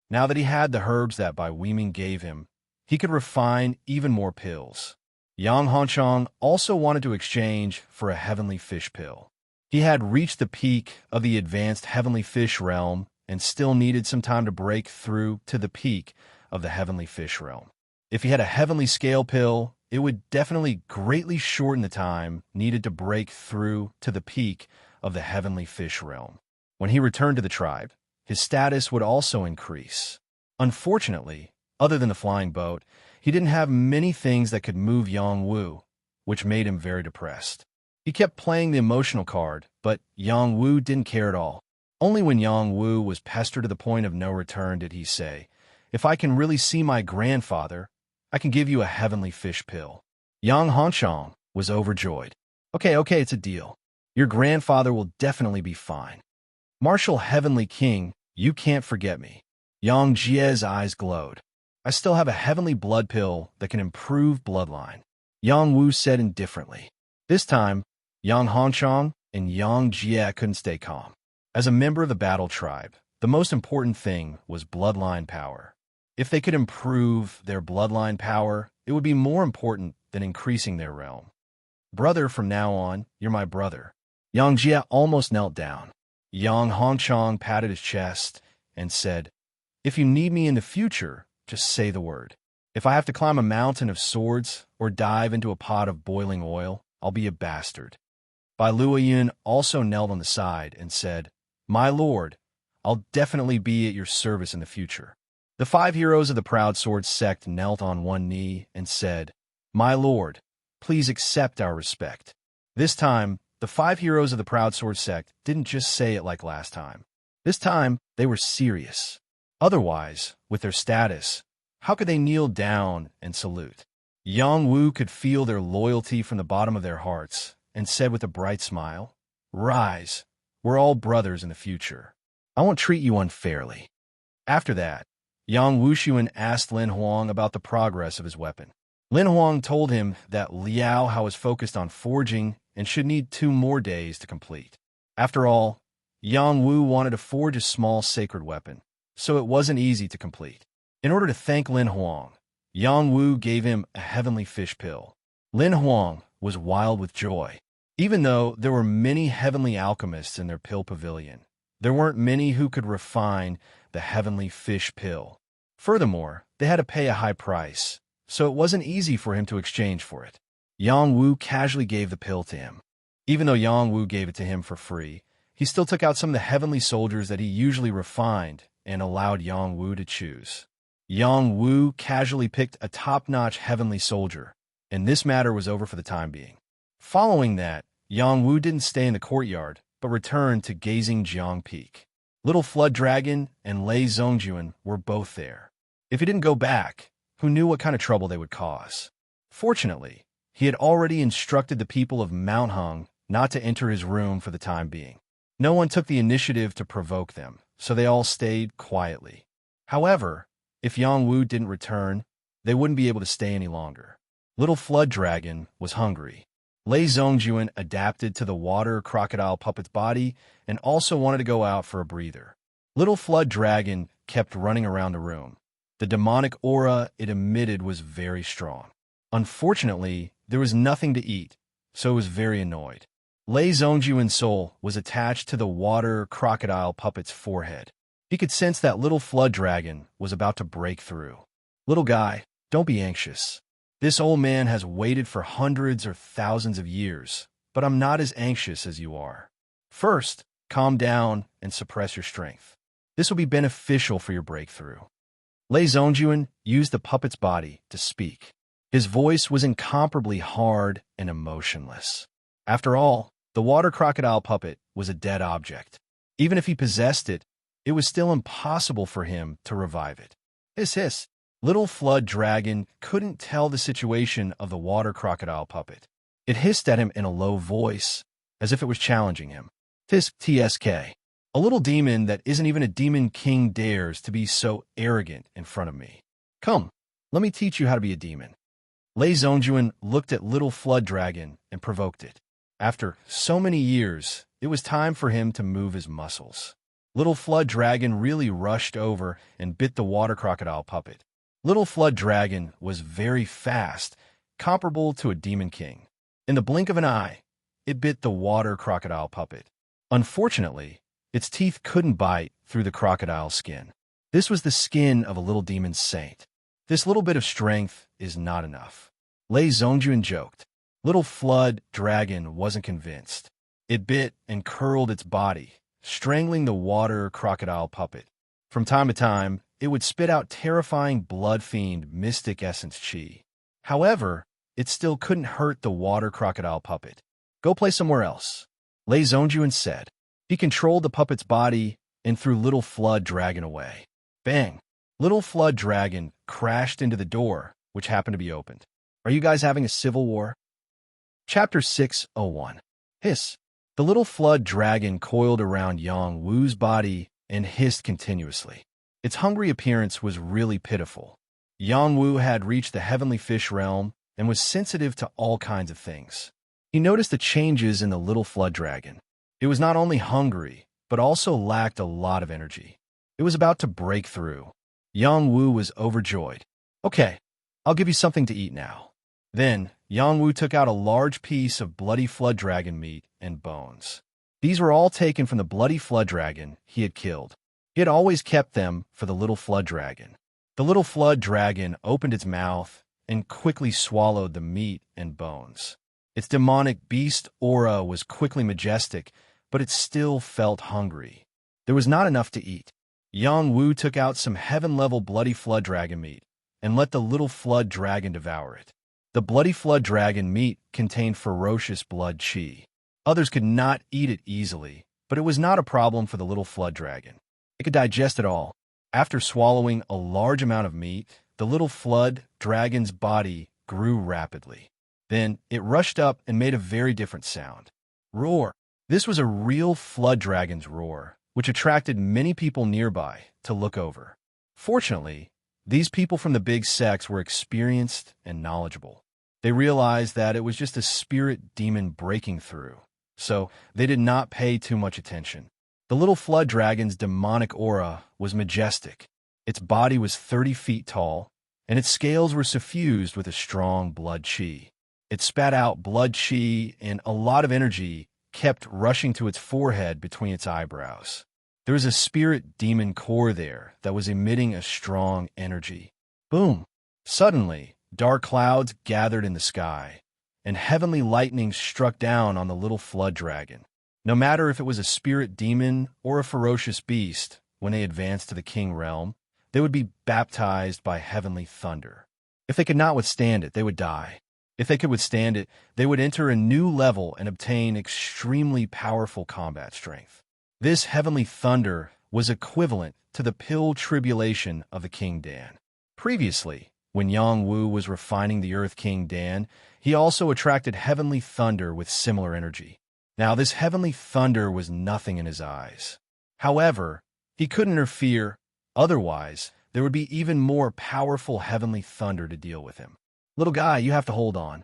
Now that he had the herbs that Bai Weiming gave him, he could refine even more pills. Yang Hanchang also wanted to exchange for a heavenly fish pill. He had reached the peak of the advanced heavenly fish realm and still needed some time to break through to the peak of the heavenly fish realm. If he had a heavenly scale pill, it would definitely greatly shorten the time needed to break through to the peak of the heavenly fish realm. When he returned to the tribe, his status would also increase. Unfortunately, other than the flying boat, he didn't have many things that could move Yang Wu, which made him very depressed. He kept playing the emotional card, but Yang Wu didn't care at all. Only when Yang Wu was pestered to the point of no return did he say, "If I can really see my grandfather, I can give you a heavenly fish pill." Yang Hanchang was overjoyed. Okay, it's a deal. Your grandfather will definitely be fine. Martial Heavenly King, you can't forget me. Yang Jie's eyes glowed. I still have a heavenly blood pill that can improve bloodline. Yang Wu said indifferently. This time, Yang Hanchang and Yang Jie couldn't stay calm. As a member of the battle tribe, the most important thing was bloodline power. If they could improve their bloodline power, it would be more important than increasing their realm. Brother, from now on, you're my brother. Yang Jie almost knelt down. Yang Hanchang patted his chest and said, "If you need me in the future, just say the word. If I have to climb a mountain of swords or dive into a pot of boiling oil, I'll be a bastard." Bai Luoyun also knelt on the side and said, "My lord, I'll definitely be at your service in the future." The 5 heroes of the Proud Sword sect knelt on one knee and said, "My lord, please accept our respect." This time, the 5 heroes of the Proud Sword sect didn't just say it like last time. This time, they were serious. Otherwise, with their status, how could they kneel down and salute? Yang Wu could feel their loyalty from the bottom of their hearts and said with a bright smile, "Rise, we're all brothers in the future. I won't treat you unfairly." After that, Yang Wuxuan asked Lin Huang about the progress of his weapon. Lin Huang told him that Liao Hao was focused on forging and should need 2 more days to complete. After all, Yang Wu wanted to forge a small sacred weapon, so it wasn't easy to complete. In order to thank Lin Huang, Yang Wu gave him a heavenly fish pill. Lin Huang was wild with joy. Even though there were many heavenly alchemists in their pill pavilion, there weren't many who could refine the heavenly fish pill. Furthermore, they had to pay a high price, so it wasn't easy for him to exchange for it. Yang Wu casually gave the pill to him. Even though Yang Wu gave it to him for free, he still took out some of the heavenly soldiers that he usually refined and allowed Yang Wu to choose. Yang Wu casually picked a top-notch heavenly soldier, and this matter was over for the time being. Following that, Yang Wu didn't stay in the courtyard, but returned to Gazing Jiang Peak. Little Flood Dragon and Lei Zongjuan were both there. If he didn't go back, who knew what kind of trouble they would cause? Fortunately, he had already instructed the people of Mount Hung not to enter his room for the time being. No one took the initiative to provoke them, so they all stayed quietly. However, if Yang Wu didn't return, they wouldn't be able to stay any longer. Little Flood Dragon was hungry. Lei Zongjuan adapted to the water crocodile puppet's body and also wanted to go out for a breather. Little Flood Dragon kept running around the room. The demonic aura it emitted was very strong. Unfortunately, there was nothing to eat, so it was very annoyed. Lei Zongjuan's soul was attached to the water crocodile puppet's forehead. He could sense that Little Flood Dragon was about to break through. "Little guy, don't be anxious. This old man has waited for hundreds or thousands of years, but I'm not as anxious as you are. First, calm down and suppress your strength. This will be beneficial for your breakthrough." Lei Zongjuan used the puppet's body to speak. His voice was incomparably hard and emotionless. After all, the water crocodile puppet was a dead object. Even if he possessed it, it was still impossible for him to revive it. Hiss hiss. Little Flood Dragon couldn't tell the situation of the water crocodile puppet. It hissed at him in a low voice, as if it was challenging him. Tisk TSK. A little demon that isn't even a demon king dares to be so arrogant in front of me. Come, let me teach you how to be a demon. Lei Zongjuan looked at little flood dragon and provoked it. After so many years, it was time for him to move his muscles. Little flood dragon really rushed over and bit the water crocodile puppet. Little flood dragon was very fast, comparable to a demon king. In the blink of an eye, it bit the water crocodile puppet. Unfortunately, its teeth couldn't bite through the crocodile's skin. This was the skin of a little demon saint. This little bit of strength is not enough. Lei Zongjuan joked. Little flood dragon wasn't convinced. It bit and curled its body, strangling the water crocodile puppet. From time to time, it would spit out terrifying blood fiend mystic essence chi. However, it still couldn't hurt the water crocodile puppet. Go play somewhere else, Lei Zongjuan said. He controlled the puppet's body and threw Little Flood Dragon away. Bang! Little Flood Dragon crashed into the door, which happened to be opened. Are you guys having a civil war? Chapter 601. Hiss. The little flood dragon coiled around Yang Wu's body and hissed continuously. Its hungry appearance was really pitiful. Yang Wu had reached the heavenly fish realm and was sensitive to all kinds of things. He noticed the changes in the little flood dragon. It was not only hungry, but also lacked a lot of energy. It was about to break through. Yang Wu was overjoyed. Okay, I'll give you something to eat now. Then, Yang Wu took out a large piece of bloody flood dragon meat and bones. These were all taken from the bloody flood dragon he had killed. He had always kept them for the little flood dragon. The little flood dragon opened its mouth and quickly swallowed the meat and bones. Its demonic beast aura was quickly majestic, but it still felt hungry. There was not enough to eat. Yang Wu took out some heaven-level bloody flood dragon meat and let the little flood dragon devour it. The bloody flood dragon meat contained ferocious blood chi. Others could not eat it easily, but it was not a problem for the little flood dragon. It could digest it all. After swallowing a large amount of meat, the little flood dragon's body grew rapidly. Then it rushed up and made a very different sound. Roar! This was a real flood dragon's roar, which attracted many people nearby to look over. Fortunately, these people from the big sects were experienced and knowledgeable. They realized that it was just a spirit demon breaking through, so they did not pay too much attention. The little flood dragon's demonic aura was majestic. Its body was 30 feet tall, and its scales were suffused with a strong blood chi. It spat out blood chi, and a lot of energy kept rushing to its forehead between its eyebrows. There was a spirit demon core there that was emitting a strong energy. Boom! Suddenly, dark clouds gathered in the sky, and heavenly lightning struck down on the little flood dragon. No matter if it was a spirit demon or a ferocious beast, when they advanced to the king realm, they would be baptized by heavenly thunder. If they could not withstand it, they would die. If they could withstand it, they would enter a new level and obtain extremely powerful combat strength. This heavenly thunder was equivalent to the pill tribulation of the King Dan. Previously, when Yang Wu was refining the Earth King Dan, he also attracted heavenly thunder with similar energy. Now, this heavenly thunder was nothing in his eyes. However, he couldn't interfere, otherwise there would be even more powerful heavenly thunder to deal with him. Little guy, you have to hold on.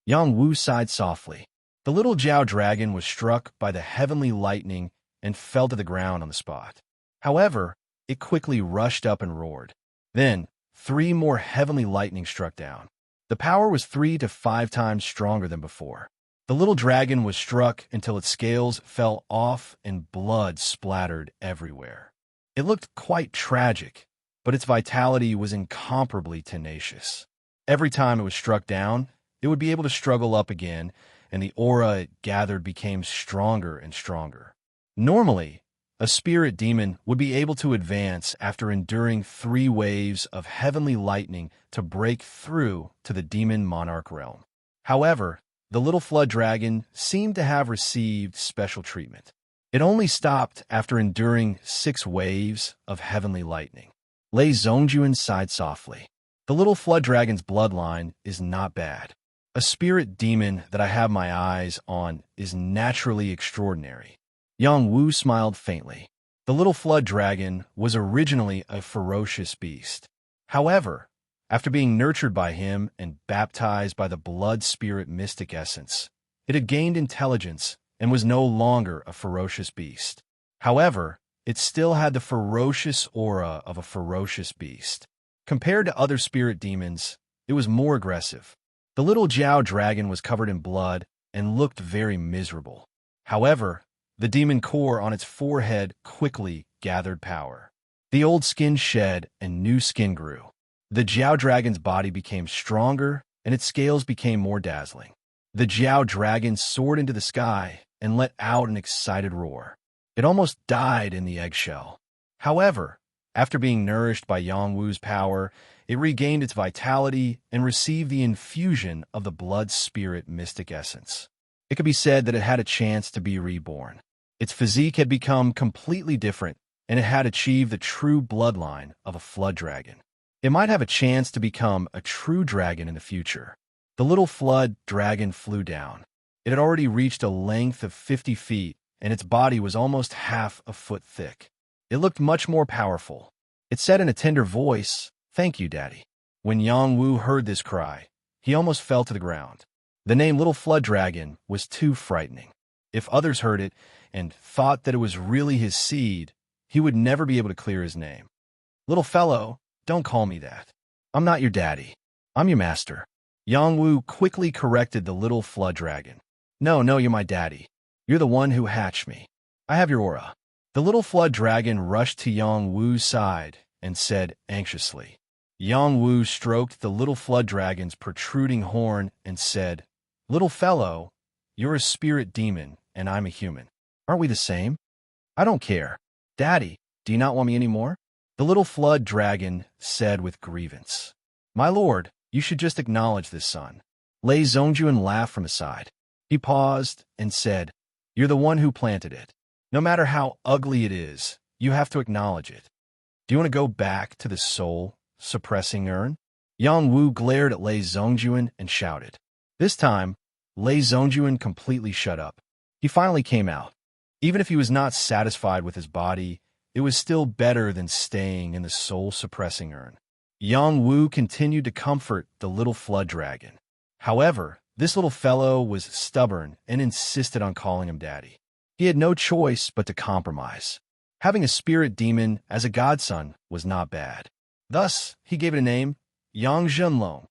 Yang Wu sighed softly. The little Jiao dragon was struck by the heavenly lightning and fell to the ground on the spot. However, it quickly rushed up and roared. Then, 3 more heavenly lightning struck down. The power was 3 to 5 times stronger than before. The little dragon was struck until its scales fell off and blood splattered everywhere. It looked quite tragic, but its vitality was incomparably tenacious. Every time it was struck down, it would be able to struggle up again, and the aura it gathered became stronger and stronger. Normally, a spirit demon would be able to advance after enduring 3 waves of heavenly lightning to break through to the demon monarch realm. However, the little flood dragon seemed to have received special treatment. It only stopped after enduring 6 waves of heavenly lightning. Lei Zongjuan sighed softly. The little flood dragon's bloodline is not bad. A spirit demon that I have my eyes on is naturally extraordinary. Yang Wu smiled faintly. The little flood dragon was originally a ferocious beast. However, after being nurtured by him and baptized by the blood spirit mystic essence, it had gained intelligence and was no longer a ferocious beast. However, it still had the ferocious aura of a ferocious beast. Compared to other spirit demons, it was more aggressive. The little Jiao dragon was covered in blood and looked very miserable. However, the demon core on its forehead quickly gathered power. The old skin shed and new skin grew. The Jiao dragon's body became stronger and its scales became more dazzling. The Jiao dragon soared into the sky and let out an excited roar. It almost died in the eggshell. However, after being nourished by Yang Wu's power, it regained its vitality and received the infusion of the blood spirit mystic essence. It could be said that it had a chance to be reborn. Its physique had become completely different, and it had achieved the true bloodline of a flood dragon. It might have a chance to become a true dragon in the future. The little flood dragon flew down. It had already reached a length of 50 feet, and its body was almost half a foot thick. It looked much more powerful. It said in a tender voice, "Thank you, Daddy." When Yang Wu heard this cry, he almost fell to the ground. The name Little Flood Dragon was too frightening. If others heard it and thought that it was really his seed, he would never be able to clear his name. "Little fellow, don't call me that. I'm not your daddy. I'm your master." Yang Wu quickly corrected the little flood dragon. No, you're my daddy. You're the one who hatched me. I have your aura." The little flood dragon rushed to Yang Wu's side and said anxiously. Yang Wu stroked the little flood dragon's protruding horn and said, "Little fellow, you're a spirit demon and I'm a human. Aren't we the same? I don't care. Daddy, do you not want me anymore?" The little flood dragon said with grievance. "My lord, you should just acknowledge this, son." Lei Zhongjuan laughed from his side. He paused and said, "You're the one who planted it. No matter how ugly it is, you have to acknowledge it. Do you want to go back to the soul-suppressing urn?" Yang Wu glared at Lei Zhongjuan and shouted. This time, Lei Zhongjuan completely shut up. He finally came out. Even if he was not satisfied with his body, it was still better than staying in the soul-suppressing urn. Yang Wu continued to comfort the little flood dragon. However, this little fellow was stubborn and insisted on calling him daddy. He had no choice but to compromise. Having a spirit demon as a godson was not bad. Thus, he gave it a name, Yang Zhenlong.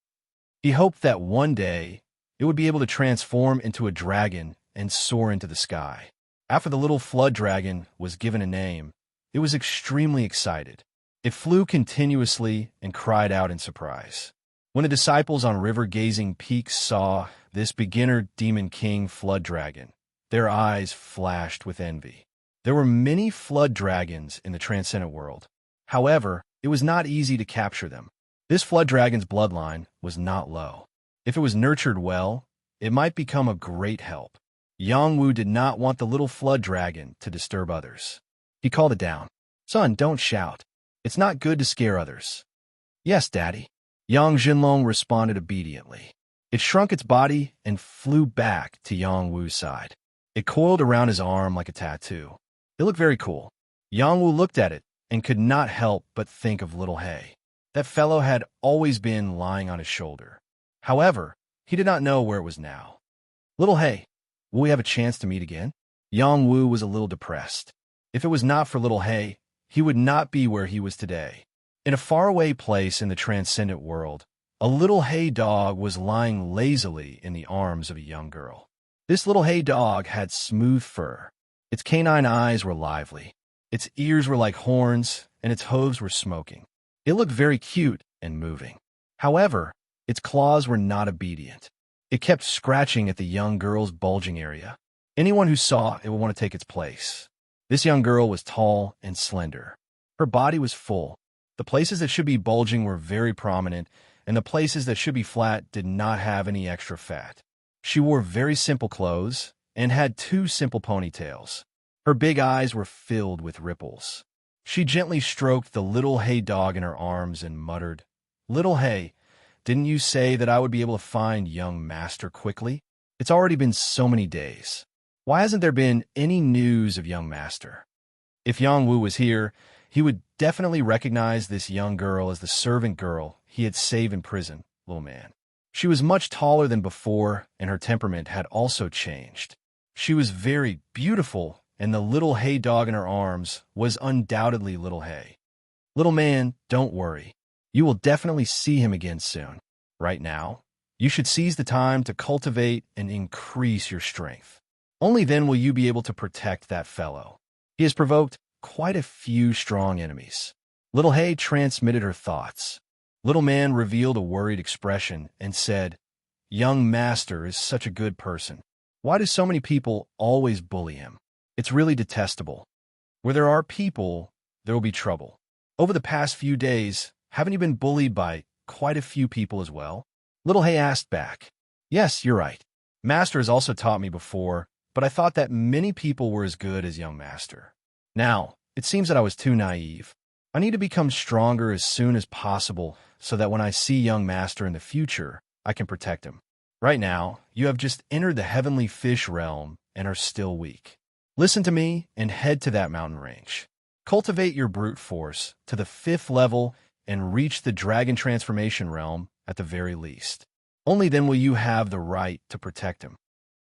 He hoped that one day it would be able to transform into a dragon and soar into the sky. After the little flood dragon was given a name, it was extremely excited. It flew continuously and cried out in surprise. When the disciples on river-gazing peaks saw this beginner demon king flood dragon, their eyes flashed with envy. There were many flood dragons in the transcendent world. However, it was not easy to capture them. This flood dragon's bloodline was not low. If it was nurtured well, it might become a great help. Yang Wu did not want the little flood dragon to disturb others. He called it down. "Son, don't shout. It's not good to scare others." "Yes, Daddy." Yang Zhenlong responded obediently. It shrunk its body and flew back to Yang Wu's side. It coiled around his arm like a tattoo. It looked very cool. Yang Wu looked at it and could not help but think of little He. That fellow had always been lying on his shoulder. However, he did not know where it was now. "Little He, will we have a chance to meet again?" Yang Wu was a little depressed. If it was not for little He, he would not be where he was today. In a faraway place in the transcendent world, a little He dog was lying lazily in the arms of a young girl. This little He dog had smooth fur. Its canine eyes were lively. Its ears were like horns, and its hooves were smoking. It looked very cute and moving. However, its claws were not obedient. It kept scratching at the young girl's bulging area. Anyone who saw it would want to take its place. This young girl was tall and slender. Her body was full. The places that should be bulging were very prominent, and the places that should be flat did not have any extra fat. She wore very simple clothes and had 2 simple ponytails. Her big eyes were filled with ripples. She gently stroked the little He dog in her arms and muttered, "Little He, didn't you say that I would be able to find young master quickly? It's already been so many days. Why hasn't there been any news of young master? If Yang Wu was here, he would definitely recognize this young girl as the servant girl he had saved in prison, little man. She was much taller than before, and her temperament had also changed. She was very beautiful, and the little hay dog in her arms was undoubtedly little hay. Little man, don't worry. You will definitely see him again soon. Right now, you should seize the time to cultivate and increase your strength. Only then will you be able to protect that fellow. He has provoked quite a few strong enemies. Little Hay transmitted her thoughts. Little Man revealed a worried expression and said, "Young master is such a good person. Why do so many people always bully him? It's really detestable. Where there are people, there will be trouble. Over the past few days, haven't you been bullied by quite a few people as well?" Little Hay asked back, "Yes, you're right. Master has also taught me before, but I thought that many people were as good as young master. Now, it seems that I was too naive. I need to become stronger as soon as possible so that when I see young master in the future, I can protect him. Right now, you have just entered the heavenly fish realm and are still weak. Listen to me and head to that mountain range. Cultivate your brute force to the 5th level and reach the dragon transformation realm at the very least. Only then will you have the right to protect him.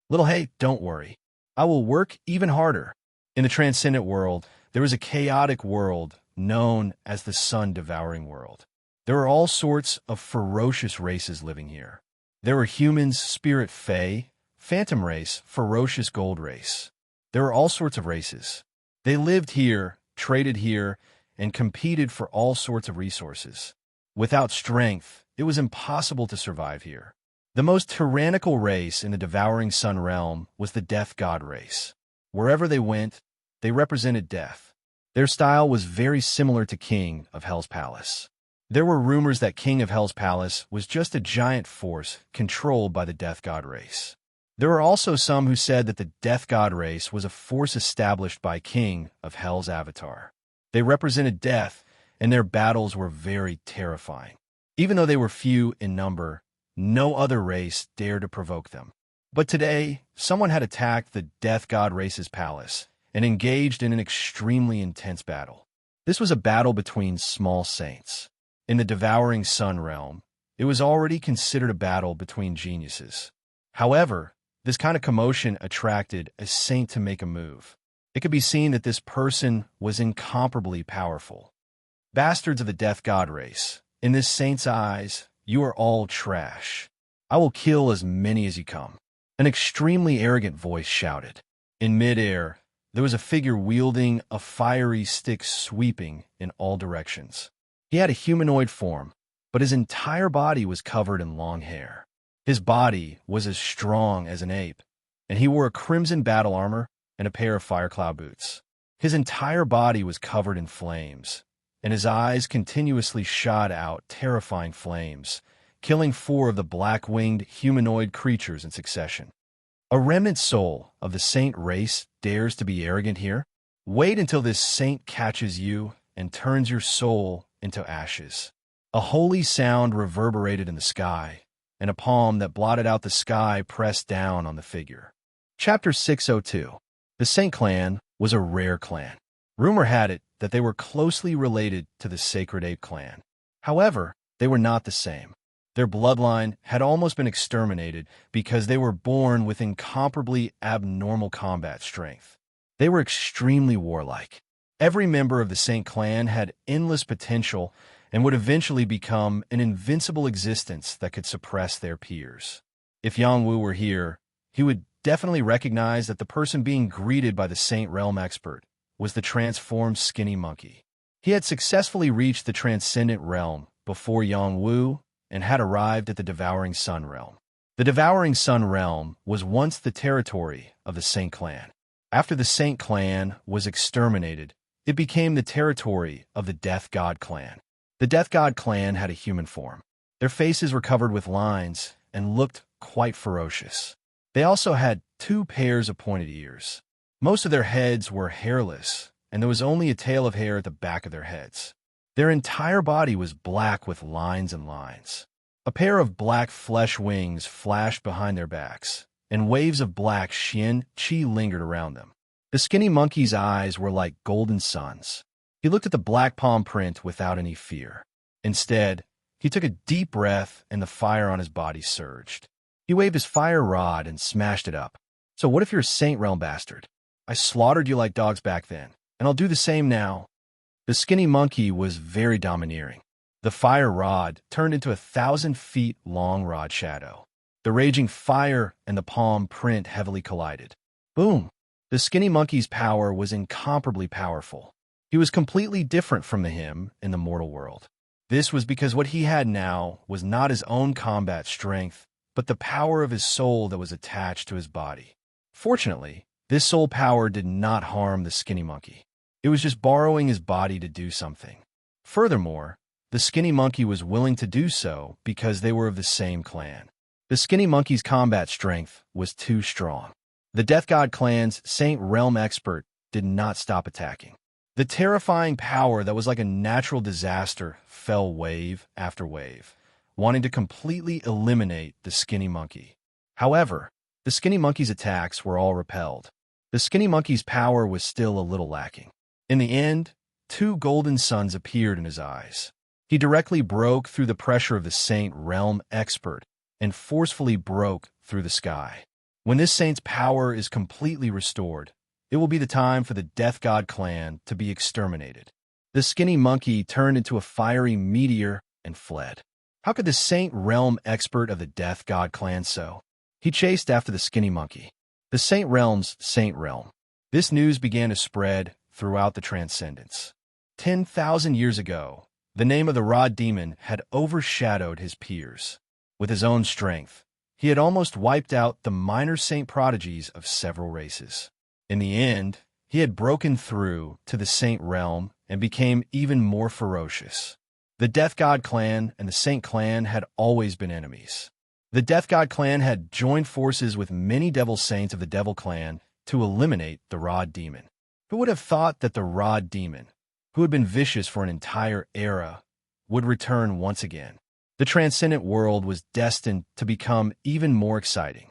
Little Hay, don't worry. I will work even harder." In the transcendent world, there is a chaotic world known as the sun-devouring world. There are all sorts of ferocious races living here. There are humans, spirit fae, phantom race, ferocious gold race. There are all sorts of races. They lived here, traded here, and competed for all sorts of resources. Without strength, it was impossible to survive here. The most tyrannical race in the devouring sun realm was the death god race. Wherever they went, they represented death. Their style was very similar to King of Hell's Palace. There were rumors that King of Hell's Palace was just a giant force controlled by the death god race. There were also some who said that the death god race was a force established by King of Hell's avatar. They represented death, and their battles were very terrifying. Even though they were few in number, no other race dared to provoke them. But today, someone had attacked the death god race's palace and engaged in an extremely intense battle. This was a battle between small saints. In the devouring sun realm, it was already considered a battle between geniuses. However, this kind of commotion attracted a saint to make a move. It could be seen that this person was incomparably powerful. Bastards of the death god race, in this saint's eyes, you are all trash. I will kill as many as you come. An extremely arrogant voice shouted. In midair, there was a figure wielding a fiery stick sweeping in all directions. He had a humanoid form, but his entire body was covered in long hair. His body was as strong as an ape, and he wore a crimson battle armor and a pair of firecloud boots. His entire body was covered in flames, and his eyes continuously shot out terrifying flames, killing 4 of the black-winged humanoid creatures in succession. A remnant soul of the saint race dares to be arrogant here? Wait until this saint catches you and turns your soul into ashes. A holy sound reverberated in the sky, and a palm that blotted out the sky pressed down on the figure. Chapter 602. The Saint Clan was a rare clan. Rumor had it that they were closely related to the Sacred Ape Clan. However, they were not the same. Their bloodline had almost been exterminated because they were born with incomparably abnormal combat strength. They were extremely warlike. Every member of the Saint Clan had endless potential and would eventually become an invincible existence that could suppress their peers. If Yang Wu were here, he would definitely recognize that the person being greeted by the Saint Realm expert was the transformed skinny monkey. He had successfully reached the transcendent realm before Yang Wu and had arrived at the Devouring Sun realm. The Devouring Sun realm was once the territory of the Saint Clan. After the Saint Clan was exterminated, it became the territory of the Death God Clan. The Death God Clan had a human form. Their faces were covered with lines and looked quite ferocious. They also had 2 pairs of pointed ears. Most of their heads were hairless, and there was only a tail of hair at the back of their heads. Their entire body was black with lines and lines. A pair of black flesh wings flashed behind their backs, and waves of black chi lingered around them. The skinny monkey's eyes were like golden suns. He looked at the black palm print without any fear. Instead, he took a deep breath and the fire on his body surged. He waved his fire rod and smashed it up. So what if you're a Saint Realm bastard? I slaughtered you like dogs back then, and I'll do the same now. The skinny monkey was very domineering. The fire rod turned into a 1,000-feet-long rod shadow. The raging fire and the palm print heavily collided. Boom! The skinny monkey's power was incomparably powerful. He was completely different from him in the mortal world. This was because what he had now was not his own combat strength, but the power of his soul that was attached to his body. Fortunately, this soul power did not harm the skinny monkey. It was just borrowing his body to do something. Furthermore, the skinny monkey was willing to do so because they were of the same clan. The skinny monkey's combat strength was too strong. The Death God clan's Saint Realm expert did not stop attacking. The terrifying power that was like a natural disaster fell wave after wave, wanting to completely eliminate the skinny monkey. However, the skinny monkey's attacks were all repelled. The skinny monkey's power was still a little lacking. In the end, 2 golden suns appeared in his eyes. He directly broke through the pressure of the Saint Realm expert and forcefully broke through the sky. When this saint's power is completely restored, it will be the time for the Death God clan to be exterminated. The skinny monkey turned into a fiery meteor and fled. How could the Saint Realm expert of the Death God clan so? He chased after the skinny monkey. The Saint Realm's Saint Realm. This news began to spread throughout the Transcendence. 10,000 years ago, the name of the Rod Demon had overshadowed his peers. With his own strength, he had almost wiped out the minor saint prodigies of several races. In the end, he had broken through to the Saint Realm and became even more ferocious. The Death God clan and the Saint clan had always been enemies. The Death God clan had joined forces with many devil saints of the Devil clan to eliminate the Rod Demon. Who would have thought that the Rod Demon, who had been vicious for an entire era, would return once again? The transcendent world was destined to become even more exciting.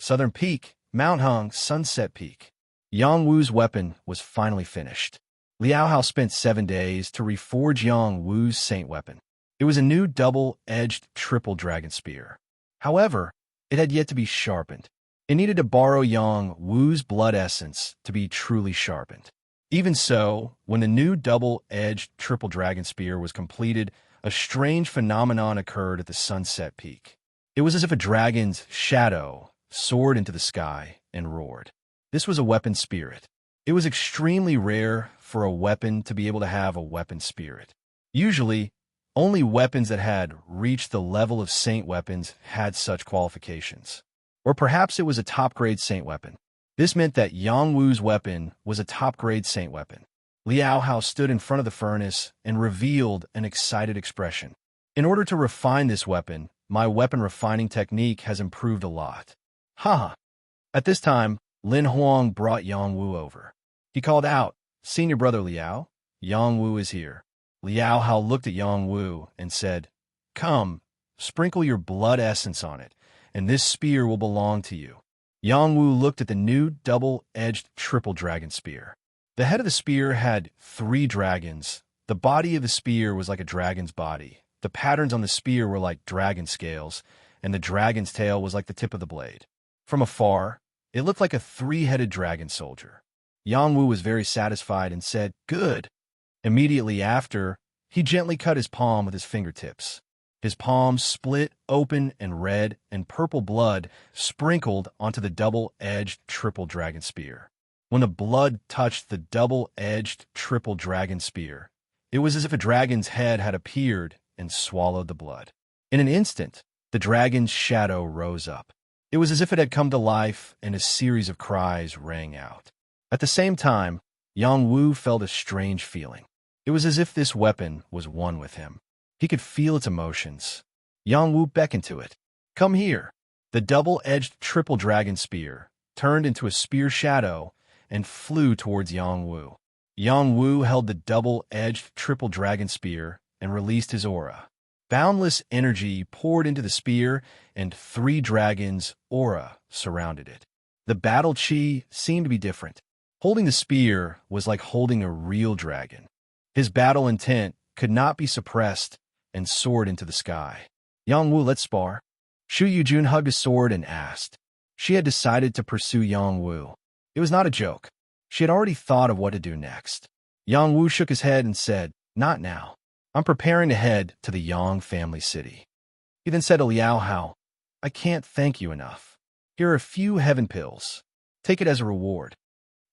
Southern Peak, Mount Hung, Sunset Peak. Yang Wu's weapon was finally finished. Liao Hao spent 7 days to reforge Yang Wu's saint weapon. It was a new double-edged triple dragon spear. However, it had yet to be sharpened. It needed to borrow Yang Wu's blood essence to be truly sharpened. Even so, when the new double-edged triple dragon spear was completed, a strange phenomenon occurred at the Sunset Peak. It was as if a dragon's shadow soared into the sky and roared. This was a weapon spirit. It was extremely rare for a weapon to be able to have a weapon spirit. Usually, only weapons that had reached the level of saint weapons had such qualifications. Or perhaps it was a top-grade saint weapon. This meant that Yang Wu's weapon was a top-grade saint weapon. Liao Hao stood in front of the furnace and revealed an excited expression. In order to refine this weapon, my weapon refining technique has improved a lot. Ha! At this time, Lin Huang brought Yang Wu over. He called out, "Senior brother Liao, Yang Wu is here." Liao Hao looked at Yang Wu and said, "Come, sprinkle your blood essence on it, and this spear will belong to you." Yang Wu looked at the new double-edged triple dragon spear. The head of the spear had 3 dragons. The body of the spear was like a dragon's body. The patterns on the spear were like dragon scales, and the dragon's tail was like the tip of the blade. From afar, it looked like a 3-headed dragon soldier. Yang Wu was very satisfied and said, "Good." Immediately after, he gently cut his palm with his fingertips. His palm split open and red and purple blood sprinkled onto the double-edged triple dragon spear. When the blood touched the double-edged triple dragon spear, it was as if a dragon's head had appeared and swallowed the blood. In an instant, the dragon's shadow rose up. It was as if it had come to life, and a series of cries rang out. At the same time, Yang Wu felt a strange feeling. It was as if this weapon was one with him. He could feel its emotions. Yang Wu beckoned to it. "Come here." The double-edged triple dragon spear turned into a spear shadow and flew towards Yang Wu. Yang Wu held the double-edged triple dragon spear and released his aura. Boundless energy poured into the spear, and 3 dragons' aura surrounded it. The battle chi seemed to be different. Holding the spear was like holding a real dragon. His battle intent could not be suppressed and soared into the sky. Yang Wu, let's spar. Shu Yujun hugged his sword and asked. She had decided to pursue Yang Wu. It was not a joke. She had already thought of what to do next. Yang Wu shook his head and said, not now. I'm preparing to head to the Yang family city. He then said to Liao Hao, I can't thank you enough. Here are a few heaven pills. Take it as a reward.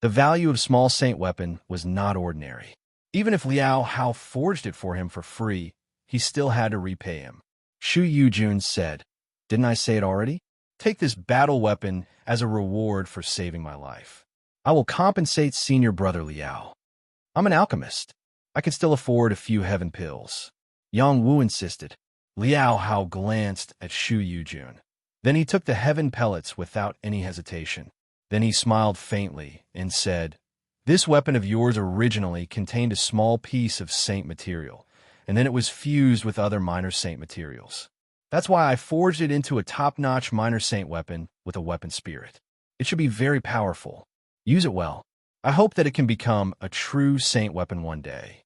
The value of small saint weapon was not ordinary. Even if Liao Hao forged it for him for free, he still had to repay him. Shu Yujun said, didn't I say it already? Take this battle weapon as a reward for saving my life. I will compensate senior brother Liao. I'm an alchemist. I can still afford a few heaven pills. Yang Wu insisted. Liao Hao glanced at Shu Yujun. Then he took the heaven pellets without any hesitation. Then he smiled faintly and said, this weapon of yours originally contained a small piece of saint material, and then it was fused with other minor saint materials. That's why I forged it into a top-notch minor saint weapon with a weapon spirit. It should be very powerful. Use it well. I hope that it can become a true saint weapon one day.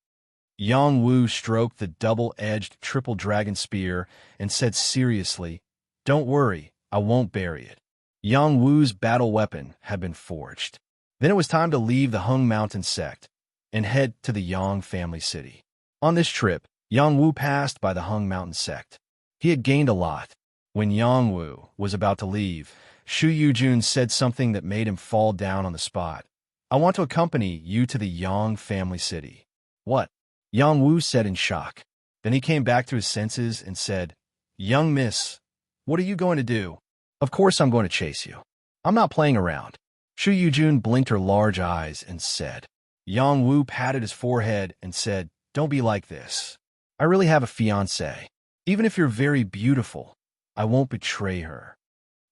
Yang Wu stroked the double-edged triple dragon spear and said seriously, don't worry, I won't bury it. Yang Wu's battle weapon had been forged. Then it was time to leave the Hung Mountain sect and head to the Yang family city. On this trip, Yang Wu passed by the Hung Mountain sect. He had gained a lot. When Yang Wu was about to leave, Shu Yujun said something that made him fall down on the spot. I want to accompany you to the Yang family city. What? Yang Wu said in shock. Then he came back to his senses and said, young miss, what are you going to do? Of course I'm going to chase you. I'm not playing around. Shu Yujun blinked her large eyes and said. Yang Wu patted his forehead and said, don't be like this. I really have a fiancée. Even if you're very beautiful, I won't betray her.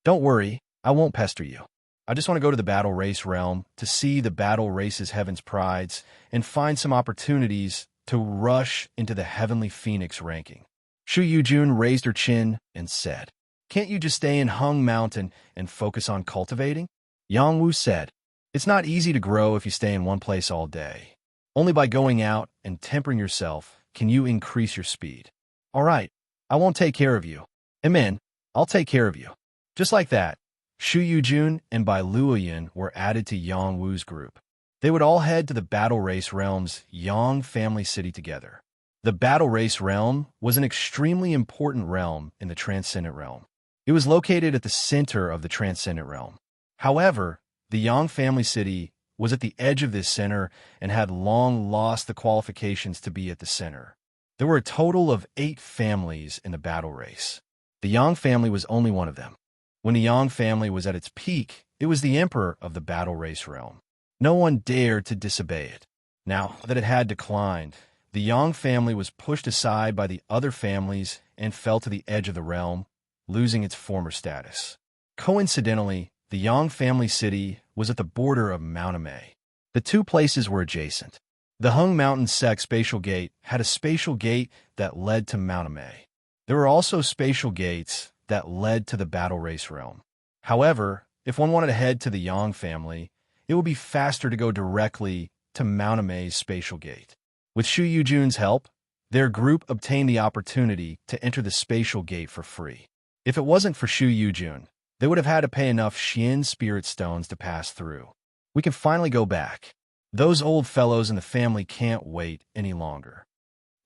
Don't worry, I won't pester you. I just want to go to the battle race realm to see the battle race's heaven's prides and find some opportunities to rush into the heavenly phoenix ranking. Shu Yujun raised her chin and said, can't you just stay in Hung Mountain and focus on cultivating? Yang Wu said, it's not easy to grow if you stay in one place all day. Only by going out and tempering yourself can you increase your speed. All right, I won't take care of you. Amen, I'll take care of you. Just like that, Shu Yujun and Bai Luoyan were added to Yang Wu's group. They would all head to the Battle Race Realm's Yang family city together. The Battle Race Realm was an extremely important realm in the Transcendent Realm. It was located at the center of the Transcendent Realm. However, the Yang family city was at the edge of this center and had long lost the qualifications to be at the center. There were a total of 8 families in the battle race. The Yang family was only one of them. When the Yang family was at its peak, it was the emperor of the battle race realm. No one dared to disobey it. Now that it had declined, the Yang family was pushed aside by the other families and fell to the edge of the realm, losing its former status. Coincidentally, the Yang family city was at the border of Mount Amei. The two places were adjacent. The Hung Mountain sect spatial gate had a spatial gate that led to Mount Amei. There were also spatial gates that led to the battle race realm. However, if one wanted to head to the Yang family, it would be faster to go directly to Mount Amei's spatial gate. With Shu Yujun's help, their group obtained the opportunity to enter the spatial gate for free. If it wasn't for Shu Yujun, they would have had to pay enough Xian spirit stones to pass through. We can finally go back. Those old fellows in the family can't wait any longer.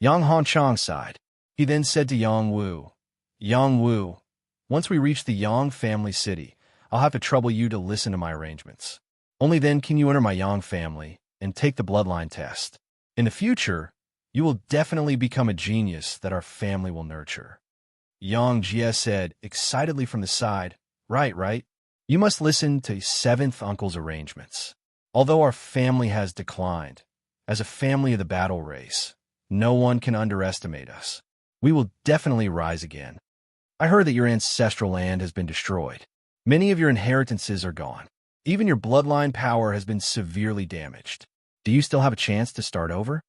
Yang Hanchang sighed. He then said to Yang Wu, Yang Wu, once we reach the Yang family city, I'll have to trouble you to listen to my arrangements. Only then can you enter my Yang family and take the bloodline test. In the future, you will definitely become a genius that our family will nurture. Yang Jie said excitedly from the side, Right. You must listen to 7th uncle's arrangements. Although our family has declined, as a family of the battle race, no one can underestimate us. We will definitely rise again. I heard that your ancestral land has been destroyed. Many of your inheritances are gone. Even your bloodline power has been severely damaged. Do you still have a chance to start over?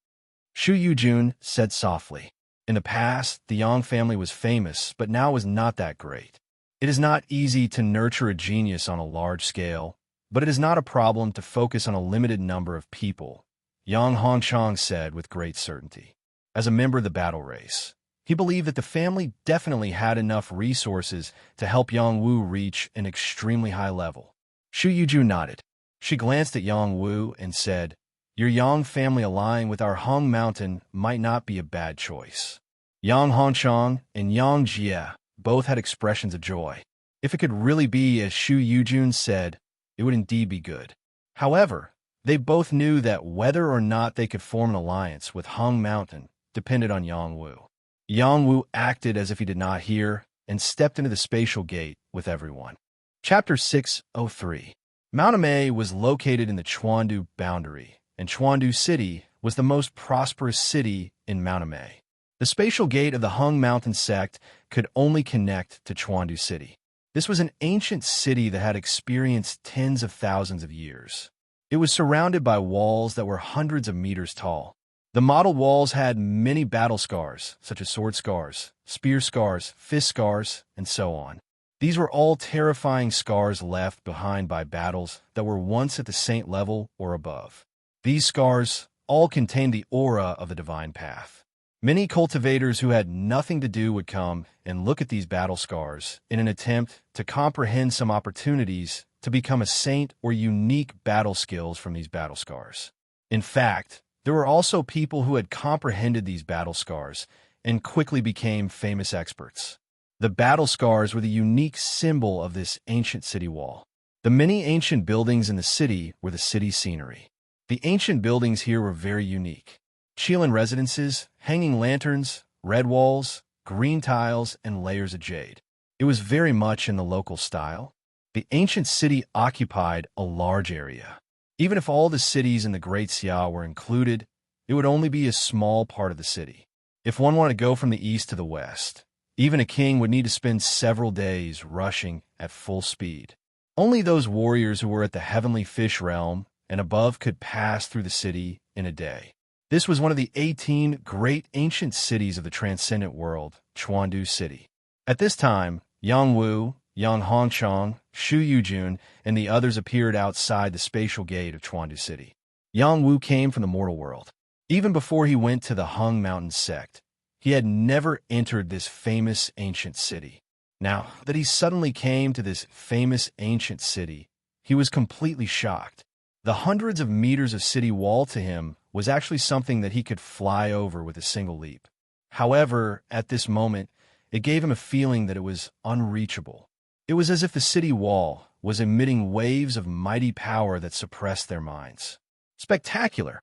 Shu Yujun said softly. In the past, the Yang family was famous, but now was not that great. It is not easy to nurture a genius on a large scale, but it is not a problem to focus on a limited number of people, Yang Hongchang said with great certainty. As a member of the battle race, he believed that the family definitely had enough resources to help Yang Wu reach an extremely high level. Xu Yuju nodded. She glanced at Yang Wu and said, "Your Yang family allying with our Hung Mountain might not be a bad choice." Yang Hongchang and Yang Jie both had expressions of joy. If it could really be as Xu Yujun said, it would indeed be good. However, they both knew that whether or not they could form an alliance with Hung Mountain depended on Yang Wu. Yang Wu acted as if he did not hear and stepped into the spatial gate with everyone. Chapter 603. Mount Amei was located in the Chuandu boundary, and Chuandu City was the most prosperous city in Mount Amei. The spatial gate of the Hung Mountain sect could only connect to Chuandu City. This was an ancient city that had experienced tens of thousands of years. It was surrounded by walls that were hundreds of meters tall. The model walls had many battle scars, such as sword scars, spear scars, fist scars, and so on. These were all terrifying scars left behind by battles that were once at the saint level or above. These scars all contained the aura of the divine path. Many cultivators who had nothing to do would come and look at these battle scars in an attempt to comprehend some opportunities to become a saint or unique battle skills from these battle scars. In fact, there were also people who had comprehended these battle scars and quickly became famous experts. The battle scars were the unique symbol of this ancient city wall. The many ancient buildings in the city were the city scenery. The ancient buildings here were very unique. Qilin residences, hanging lanterns, red walls, green tiles, and layers of jade. It was very much in the local style. The ancient city occupied a large area. Even if all the cities in the Great Xia were included, it would only be a small part of the city. If one wanted to go from the east to the west, even a king would need to spend several days rushing at full speed. Only those warriors who were at the heavenly fish realm and above could pass through the city in a day. This was one of the 18 great ancient cities of the transcendent world, Chuandu City. At this time, Yang Wu, Yang Hongchang, Xu Yujun, and the others appeared outside the spatial gate of Chuandu City. Yang Wu came from the mortal world. Even before he went to the Hung Mountain sect, he had never entered this famous ancient city. Now that he suddenly came to this famous ancient city, he was completely shocked. The hundreds of meters of city wall to him was actually something that he could fly over with a single leap. However, at this moment, it gave him a feeling that it was unreachable. It was as if the city wall was emitting waves of mighty power that suppressed their minds. Spectacular!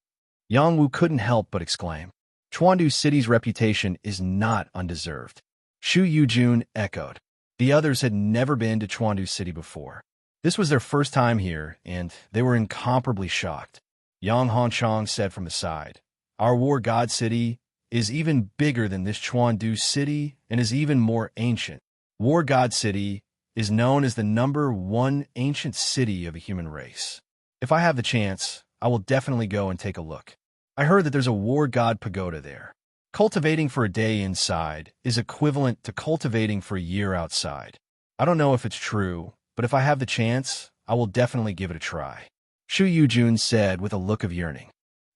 Yang Wu couldn't help but exclaim. Chuandu City's reputation is not undeserved. Xu Yujun echoed. The others had never been to Chuandu City before. This was their first time here, and they were incomparably shocked. Yang Hongchang said from the side, "Our war god city is even bigger than this Chuandu City and is even more ancient. War god city is known as the #1 ancient city of the human race. If I have the chance, I will definitely go and take a look. I heard that there's a war god pagoda there. Cultivating for a day inside is equivalent to cultivating for a year outside. I don't know if it's true, but if I have the chance, I will definitely give it a try." Xu Yujun said with a look of yearning.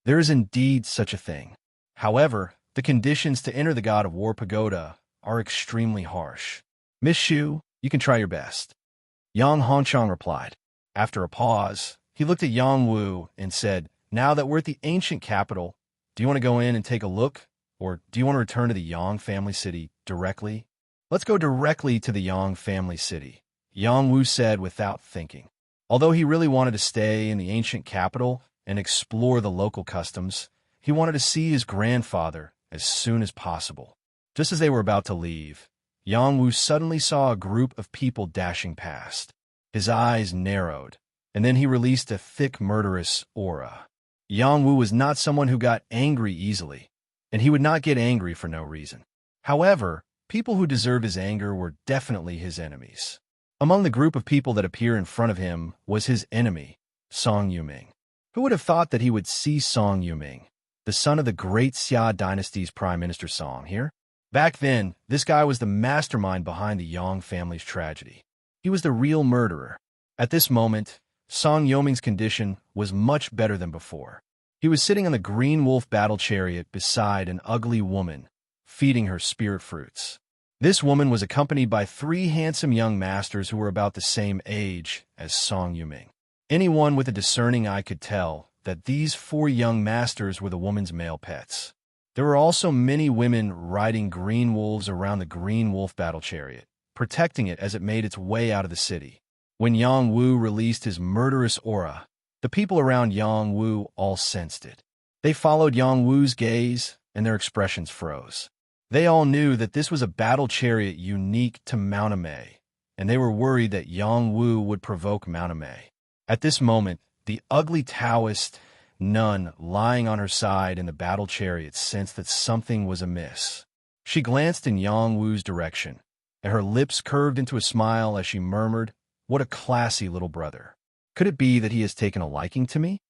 There is indeed such a thing. However, the conditions to enter the God of War Pagoda are extremely harsh. Miss Xu, you can try your best. Yang Hongchang replied. After a pause, he looked at Yang Wu and said, "Now that we're at the ancient capital, do you want to go in and take a look? Or do you want to return to the Yang family city directly?" "Let's go directly to the Yang family city," Yang Wu said without thinking. Although he really wanted to stay in the ancient capital and explore the local customs, he wanted to see his grandfather as soon as possible. Just as they were about to leave, Yang Wu suddenly saw a group of people dashing past. His eyes narrowed, and then he released a thick, murderous aura. Yang Wu was not someone who got angry easily, and he would not get angry for no reason. However, people who deserve his anger were definitely his enemies. Among the group of people that appear in front of him was his enemy, Song Yuming. Who would have thought that he would see Song Yuming, the son of the great Xia dynasty's Prime Minister Song, here? Back then, this guy was the mastermind behind the Yang family's tragedy. He was the real murderer. At this moment, Song Yoming's condition was much better than before. He was sitting on the green wolf battle chariot beside an ugly woman, feeding her spirit fruits. This woman was accompanied by 3 handsome young masters who were about the same age as Song Yuming. Anyone with a discerning eye could tell that these 4 young masters were the woman's male pets. There were also many women riding green wolves around the green wolf battle chariot, protecting it as it made its way out of the city. When Yang Wu released his murderous aura, the people around Yang Wu all sensed it. They followed Yang Wu's gaze, and their expressions froze. They all knew that this was a battle chariot unique to Mount Amei, and they were worried that Yang Wu would provoke Mount Amei. At this moment, the ugly Taoist nun lying on her side in the battle chariot sensed that something was amiss. She glanced in Yang Wu's direction, and her lips curved into a smile as she murmured, "What a classy little brother. Could it be that he has taken a liking to me?"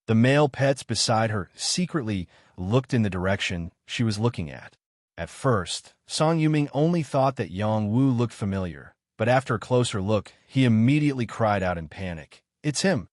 The male pets beside her secretly looked in the direction she was looking at. At first, Song Yuming only thought that Yang Wu looked familiar, but after a closer look, he immediately cried out in panic, "It's him!"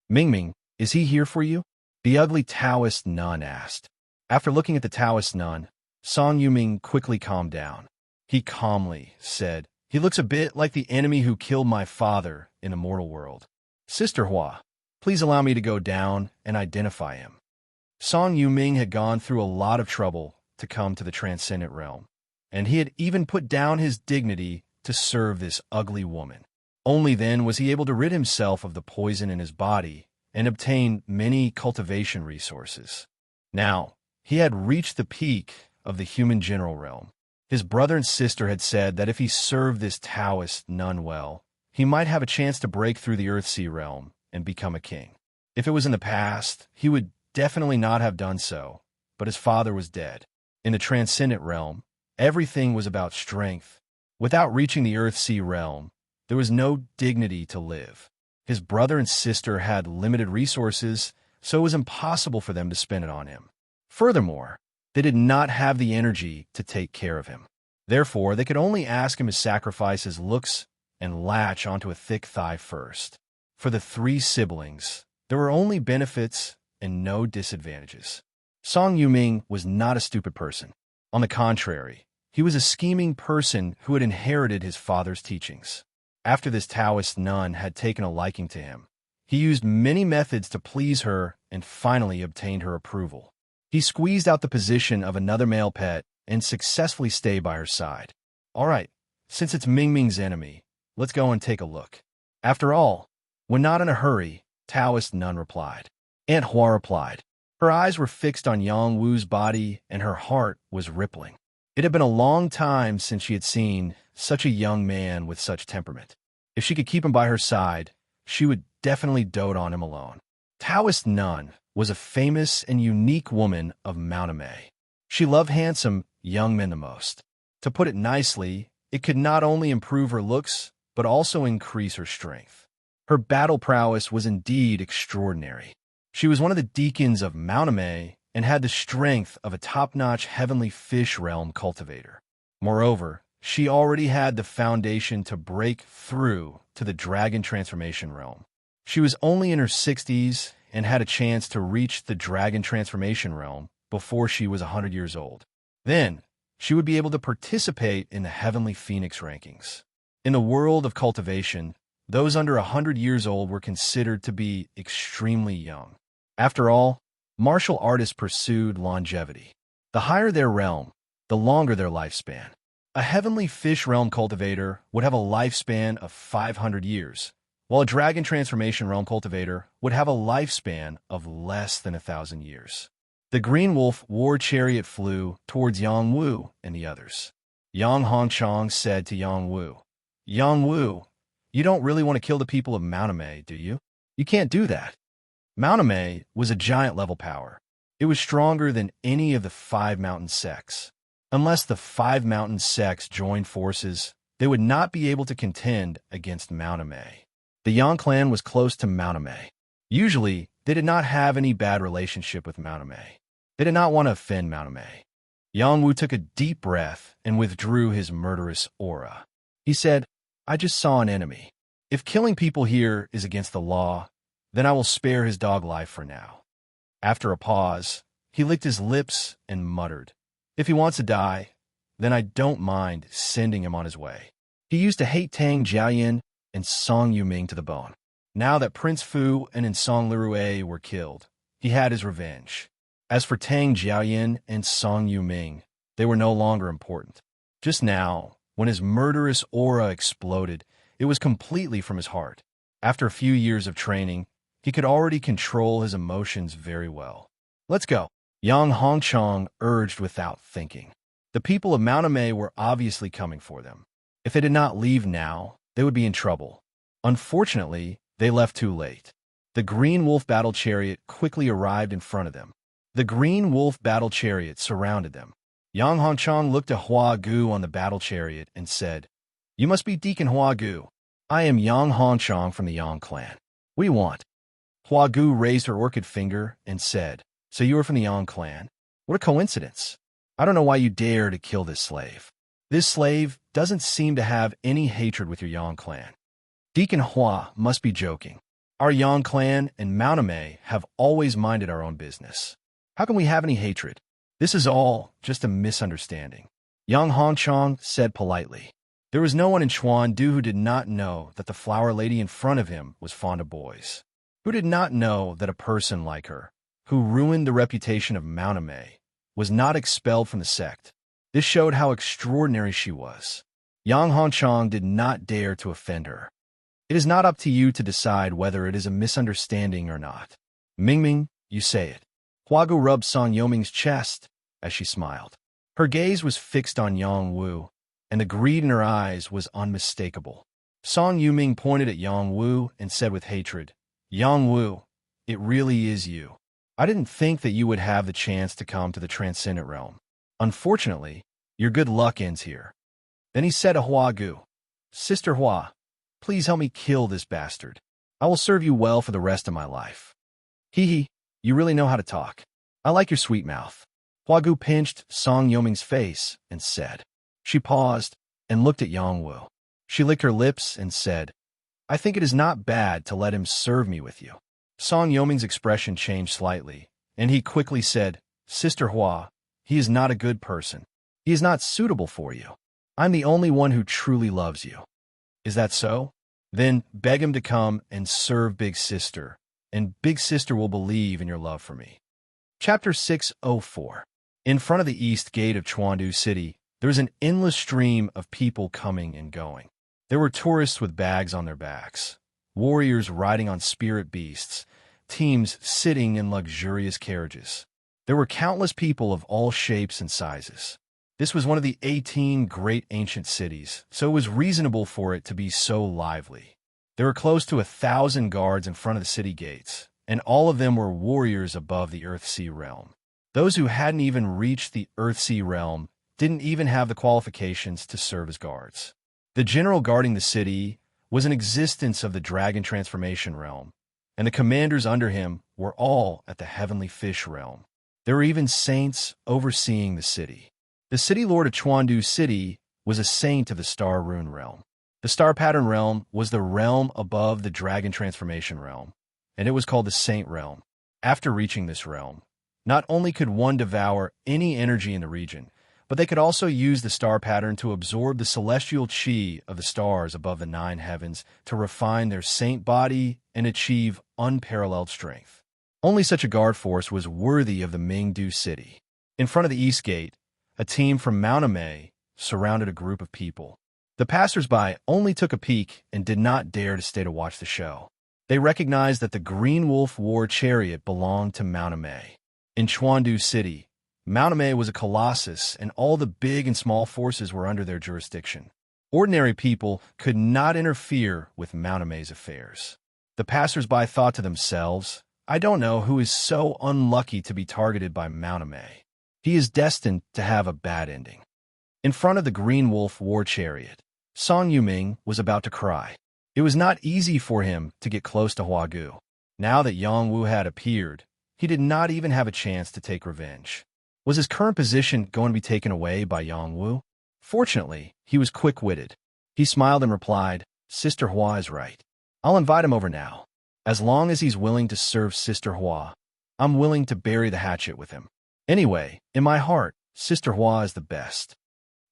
Mingming, is he here for you?" the ugly Taoist nun asked. After looking at the Taoist nun, Song Yuming quickly calmed down. He calmly said, "He looks a bit like the enemy who killed my father in the mortal world. Sister Hua, please allow me to go down and identify him." Song Yuming had gone through a lot of trouble to come to the transcendent realm, and he had even put down his dignity to serve this ugly woman. Only then was he able to rid himself of the poison in his body and obtain many cultivation resources. Now, he had reached the peak of the human general realm. His brother and sister had said that if he served this Taoist nun well, he might have a chance to break through the Earthsea realm and become a king. If it was in the past, he would definitely not have done so, but his father was dead. In the transcendent realm, everything was about strength. Without reaching the Earthsea realm, there was no dignity to live. His brother and sister had limited resources, so it was impossible for them to spend it on him. Furthermore, they did not have the energy to take care of him. Therefore, they could only ask him to sacrifice his looks and latch onto a thick thigh first. For the 3 siblings, there were only benefits and no disadvantages. Song Yuming was not a stupid person. On the contrary, he was a scheming person who had inherited his father's teachings. After this Taoist nun had taken a liking to him, he used many methods to please her and finally obtained her approval. He squeezed out the position of another male pet and successfully stayed by her side. "All right, since it's Mingming's enemy, let's go and take a look." After all, when not in a hurry, Taoist nun replied. Aunt Hua replied. Her eyes were fixed on Yang Wu's body, and her heart was rippling. It had been a long time since she had seen such a young man with such temperament. If she could keep him by her side, she would definitely dote on him alone. Taoist nun was a famous and unique woman of Mount Amei. She loved handsome young men the most. To put it nicely, it could not only improve her looks, but also increase her strength. Her battle prowess was indeed extraordinary. She was one of the deacons of Mount Amei and had the strength of a top-notch heavenly fish realm cultivator. Moreover, she already had the foundation to break through to the dragon transformation realm. She was only in her 60s and had a chance to reach the dragon transformation realm before she was 100 years old. Then, she would be able to participate in the heavenly phoenix rankings. In the world of cultivation, those under 100 years old were considered to be extremely young. After all, martial artists pursued longevity. The higher their realm, the longer their lifespan. A heavenly fish realm cultivator would have a lifespan of 500 years, while a dragon transformation realm cultivator would have a lifespan of less than 1,000 years. The green wolf war chariot flew towards Yang Wu and the others. Yang Hongchong said to Yang Wu, "Yang Wu, you don't really want to kill the people of Mount Amei, do you? You can't do that." Mount Amei was a giant-level power. It was stronger than any of the 5 mountain sects. Unless the 5 mountain sects joined forces, they would not be able to contend against Mount Amei. The Yang clan was close to Mount Amei. Usually, they did not have any bad relationship with Mount Amei. They did not want to offend Mount Amei. Yang Wu took a deep breath and withdrew his murderous aura. He said, I just saw an enemy. If killing people here is against the law, then I will spare his dog life for now. After a pause, he licked his lips and muttered, if he wants to die, then I don't mind sending him on his way. He used to hate Tang Jiayin and Song Yuming to the bone. Now that Prince Fu and Song Lirue were killed, he had his revenge. As for Tang Jiayin and Song Yuming, they were no longer important. Just now, when his murderous aura exploded, it was completely from his heart. After a few years of training, he could already control his emotions very well. Let's go, Yang Hongchong urged without thinking. The people of Mount Amei were obviously coming for them. If they did not leave now, they would be in trouble. Unfortunately, they left too late. The Green Wolf battle chariot quickly arrived in front of them. The Green Wolf battle chariot surrounded them. Yang Hongchong looked at Hua Gu on the battle chariot and said, You must be Deacon Hua Gu. I am Yang Hongchong from the Yang clan. We want. Hua Gu raised her orchid finger and said, So you are from the Yang clan? What a coincidence. I don't know why you dare to kill this slave. This slave doesn't seem to have any hatred with your Yang clan. Deacon Hua must be joking. Our Yang clan and Mount Amei have always minded our own business. How can we have any hatred? This is all just a misunderstanding. Yang Hongchong said politely. There was no one in Chuandu who did not know that the flower lady in front of him was fond of boys. Who did not know that a person like her, who ruined the reputation of Mount Amei, was not expelled from the sect. This showed how extraordinary she was. Yang Hongchong did not dare to offend her. It is not up to you to decide whether it is a misunderstanding or not. Mingming, you say it. Huagu rubbed Song Yoming's chest as she smiled. Her gaze was fixed on Yang Wu, and the greed in her eyes was unmistakable. Song Yuming pointed at Yang Wu and said with hatred, Yang Wu, it really is you. I didn't think that you would have the chance to come to the transcendent realm. Unfortunately, your good luck ends here. Then he said to Hua Gu, Sister Hua, please help me kill this bastard. I will serve you well for the rest of my life. Hee, you really know how to talk. I like your sweet mouth. Hua Gu pinched Song Yoming's face and said. She paused and looked at Yang Wu. She licked her lips and said, I think it is not bad to let him serve me with you. Song Yoming's expression changed slightly, and he quickly said, Sister Hua, he is not a good person. He is not suitable for you. I'm the only one who truly loves you. Is that so? Then beg him to come and serve Big Sister, and Big Sister will believe in your love for me. Chapter 604. In front of the east gate of Chuandu City, there was an endless stream of people coming and going. There were tourists with bags on their backs, warriors riding on spirit beasts, teams sitting in luxurious carriages. There were countless people of all shapes and sizes. This was one of the 18 great ancient cities, so it was reasonable for it to be so lively. There were close to 1,000 guards in front of the city gates, and all of them were warriors above the Earthsea realm. Those who hadn't even reached the Earthsea realm didn't even have the qualifications to serve as guards. The general guarding the city was an existence of the dragon transformation realm, and the commanders under him were all at the heavenly fish realm. There were even saints overseeing the city. The city lord of Chuandu City was a saint of the Star Rune realm. The Star Pattern realm was the realm above the dragon transformation realm, and it was called the Saint realm. After reaching this realm, not only could one devour any energy in the region, but they could also use the star pattern to absorb the celestial chi of the stars above the 9 heavens to refine their saint body and achieve unparalleled strength. Only such a guard force was worthy of the Mingdu city. In front of the east gate, a team from Mount Amei surrounded a group of people. The passers-by only took a peek and did not dare to stay to watch the show. They recognized that the Green Wolf War Chariot belonged to Mount Amei. In Chuandu City, Mount Amei was a colossus, and all the big and small forces were under their jurisdiction. Ordinary people could not interfere with Mount Amei's affairs. The passers-by thought to themselves, I don't know who is so unlucky to be targeted by Mount Amei. He is destined to have a bad ending. In front of the Green Wolf War Chariot, Song Yuming was about to cry. It was not easy for him to get close to Hua Gu. Now that Yang Wu had appeared, he did not even have a chance to take revenge. Was his current position going to be taken away by Yang Wu? Fortunately, he was quick-witted. He smiled and replied, Sister Hua is right. I'll invite him over now. As long as he's willing to serve Sister Hua, I'm willing to bury the hatchet with him. Anyway, in my heart, Sister Hua is the best.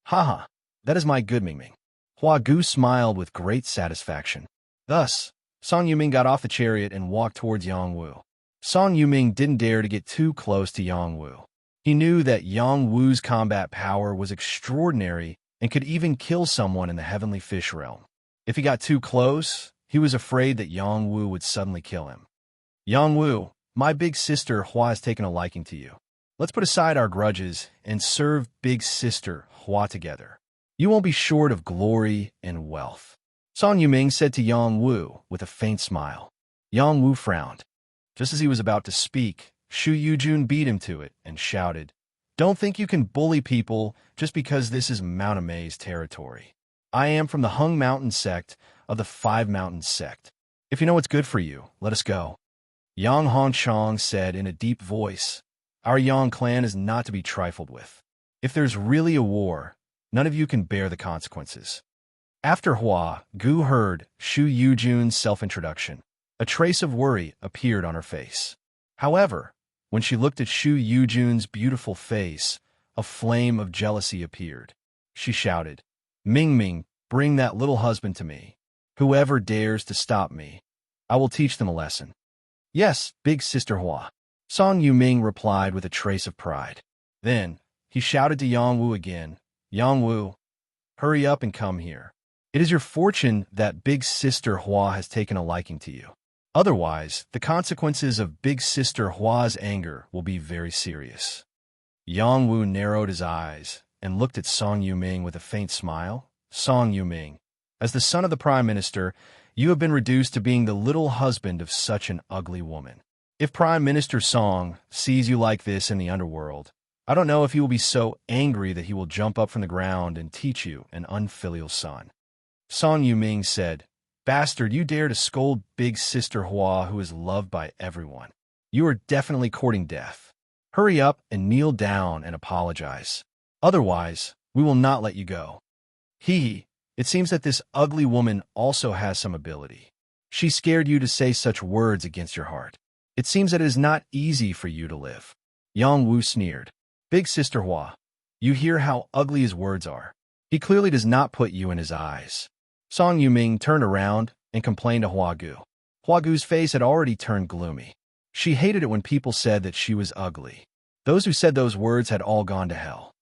Haha, that is my good Mingming. Hua Gu smiled with great satisfaction. Thus, Song Yuming got off the chariot and walked towards Yang Wu. Song Yuming didn't dare to get too close to Yang Wu. He knew that Yang Wu's combat power was extraordinary and could even kill someone in the heavenly fish realm. If he got too close, he was afraid that Yang Wu would suddenly kill him. Yang Wu, my big sister Hua has taken a liking to you. Let's put aside our grudges and serve big sister Hua together. You won't be short of glory and wealth. Song Yuming said to Yang Wu with a faint smile. Yang Wu frowned. Just as he was about to speak, Shu Yujun beat him to it and shouted, Don't think you can bully people just because this is Mount Amei's territory. I am from the Hung Mountain sect of the Five Mountains sect. If you know what's good for you, let us go. Yang Hongchong said in a deep voice, Our Yang clan is not to be trifled with. If there's really a war, none of you can bear the consequences. After Hua Gu heard Shu Yujun's self-introduction, a trace of worry appeared on her face. However, when she looked at Shu Yujun's beautiful face, a flame of jealousy appeared. She shouted, Ming Ming, bring that little husband to me. Whoever dares to stop me, I will teach them a lesson. Yes, big sister Hua. Song Yuming replied with a trace of pride. Then, he shouted to Yang Wu again, Yang Wu, hurry up and come here. It is your fortune that big sister Hua has taken a liking to you. Otherwise, the consequences of big sister Hua's anger will be very serious. Yang Wu narrowed his eyes and looked at Song Yuming with a faint smile. Song Yuming, as the son of the prime minister, you have been reduced to being the little husband of such an ugly woman. If Prime Minister Song sees you like this in the underworld, I don't know if he will be so angry that he will jump up from the ground and teach you an unfilial son. Song Yuming said, Bastard, you dare to scold big sister Hua who is loved by everyone. You are definitely courting death. Hurry up and kneel down and apologize. Otherwise, we will not let you go. Hee, it seems that this ugly woman also has some ability. She scared you to say such words against your heart. It seems that it is not easy for you to live. Yang Wu sneered. Big sister Hua, you hear how ugly his words are. He clearly does not put you in his eyes. Song Yuming turned around and complained to Hua Gu. Hua Gu's face had already turned gloomy. She hated it when people said that she was ugly. Those who said those words had all gone to hell.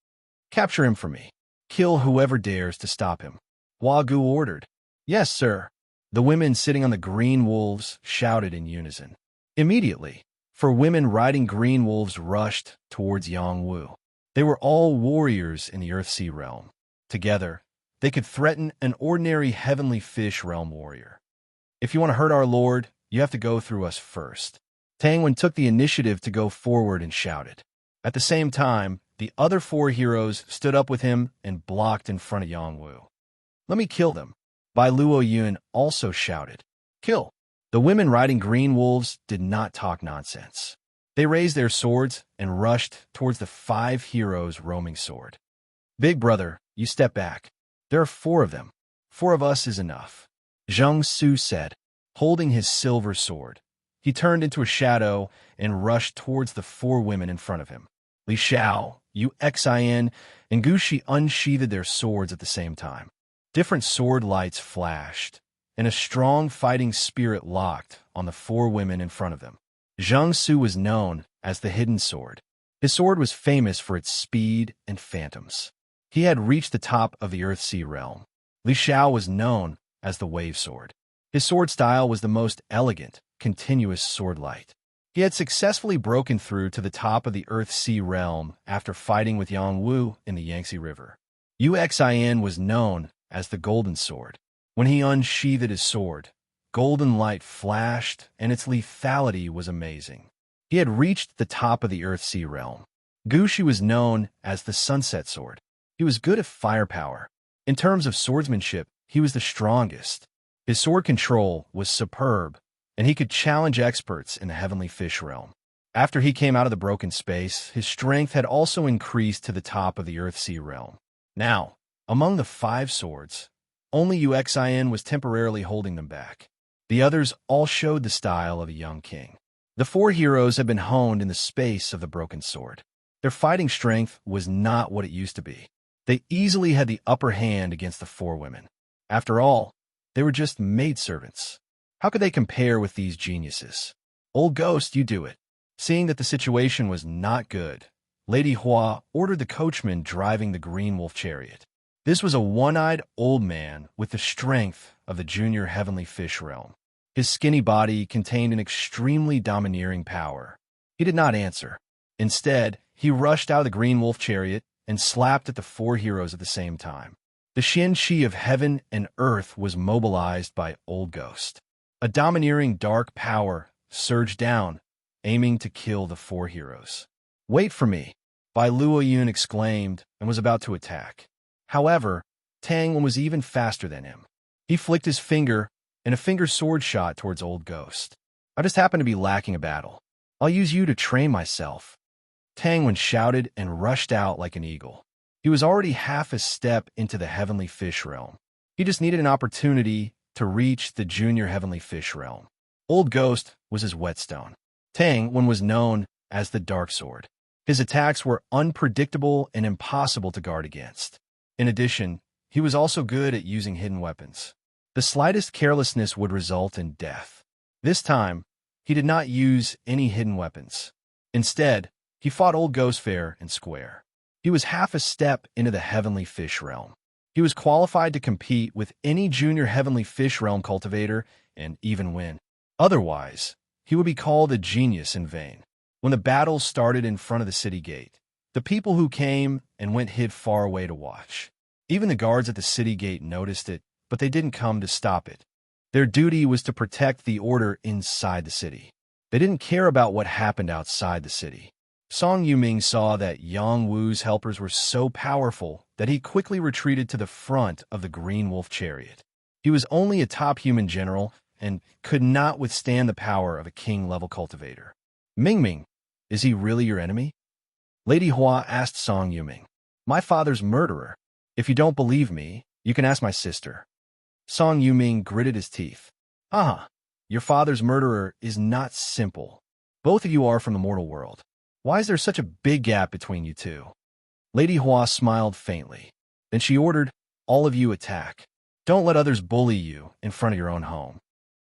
Capture him for me. Kill whoever dares to stop him. Hua Gu ordered. Yes, sir. The women sitting on the green wolves shouted in unison. Immediately, 4 women riding green wolves rushed towards Yang Wu. They were all warriors in the Earthsea realm. Together, they could threaten an ordinary heavenly fish realm warrior. If you want to hurt our lord, you have to go through us first. Tang Wen took the initiative to go forward and shouted. At the same time, the other 4 heroes stood up with him and blocked in front of Yang Wu. Let me kill them. Bai Luo Yun also shouted. Kill. The women riding green wolves did not talk nonsense. They raised their swords and rushed towards the 5 heroes roaming sword. Big brother, you step back. There are 4 of them. 4 of us is enough. Zheng Su said, holding his silver sword. He turned into a shadow and rushed towards the 4 women in front of him. Li Xiao, Yu Xin, and Gu Shi unsheathed their swords at the same time. Different sword lights flashed, and a strong fighting spirit locked on the 4 women in front of them. Zheng Su was known as the Hidden Sword. His sword was famous for its speed and phantoms. He had reached the top of the Earthsea realm. Li Xiao was known as the Wave Sword. His sword style was the most elegant, continuous sword light. He had successfully broken through to the top of the Earthsea realm after fighting with Yang Wu in the Yangtze River. Yu Xin was known as the Golden Sword. When he unsheathed his sword, golden light flashed, and its lethality was amazing. He had reached the top of the Earthsea realm. Gu Shi was known as the Sunset Sword. He was good at firepower. In terms of swordsmanship, he was the strongest. His sword control was superb, and he could challenge experts in the heavenly fish realm. After he came out of the broken space, his strength had also increased to the top of the Earth-Sea realm. Now, among the 5 swords, only Uxin was temporarily holding them back. The others all showed the style of a young king. The 4 heroes had been honed in the space of the broken sword. Their fighting strength was not what it used to be. They easily had the upper hand against the 4 women. After all, they were just maidservants. How could they compare with these geniuses? Old Ghost, you do it. Seeing that the situation was not good, Lady Hua ordered the coachman driving the green wolf chariot. This was a one-eyed old man with the strength of the junior heavenly fish realm. His skinny body contained an extremely domineering power. He did not answer. Instead, he rushed out of the green wolf chariot and slapped at the 4 heroes at the same time. The Xian-Chi of heaven and earth was mobilized by Old Ghost. A domineering dark power surged down, aiming to kill the 4 heroes. "Wait for me," Bai Luoyun exclaimed and was about to attack. However, Tang Wen was even faster than him. He flicked his finger, and a finger sword shot towards Old Ghost. "I just happen to be lacking a battle. I'll use you to train myself." Tang Wen shouted and rushed out like an eagle. He was already half a step into the heavenly fish realm. He just needed an opportunity to reach the junior heavenly fish realm. Old Ghost was his whetstone. Tang Wen was known as the Dark Sword. His attacks were unpredictable and impossible to guard against. In addition, he was also good at using hidden weapons. The slightest carelessness would result in death. This time, he did not use any hidden weapons. Instead, he fought Old Ghost fair and square. He was half a step into the heavenly fish realm. He was qualified to compete with any junior heavenly fish realm cultivator and even win. Otherwise, he would be called a genius in vain. When the battle started in front of the city gate, the people who came and went hid far away to watch. Even the guards at the city gate noticed it, but they didn't come to stop it. Their duty was to protect the order inside the city. They didn't care about what happened outside the city. Song Yuming saw that Yang Wu's helpers were so powerful that he quickly retreated to the front of the green wolf chariot. He was only a top human general and could not withstand the power of a king-level cultivator. "Mingming, is he really your enemy?" Lady Hua asked Song Yuming. "My father's murderer. If you don't believe me, you can ask my sister." Song Yuming gritted his teeth. Your father's murderer is not simple. Both of you are from the mortal world. Why is there such a big gap between you two?" Lady Hua smiled faintly. Then she ordered, "All of you attack. Don't let others bully you in front of your own home."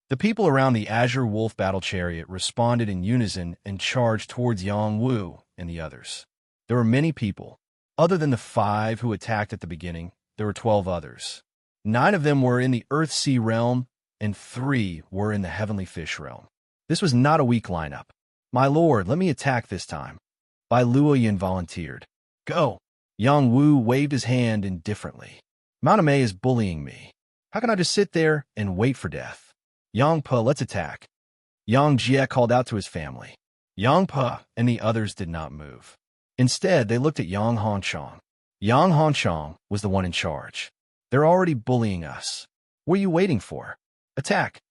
The people around the Azure Wolf battle chariot responded in unison and charged towards Yang Wu and the others. There were many people. Other than the 5 who attacked at the beginning, there were 12 others. 9 of them were in the Earth-Sea realm, and 3 were in the Heavenly Fish realm. This was not a weak lineup. "My lord, let me attack this time." Bai Luoyun volunteered. "Go." Yang Wu waved his hand indifferently. "Mount Mei is bullying me. How can I just sit there and wait for death?" "Yang Pe, let's attack." Yang Jie called out to his family. Yang Pe and the others did not move. Instead, they looked at Yang Hanchong. Yang Hanchong was the one in charge. "They're already bullying us. What are you waiting for? Attack."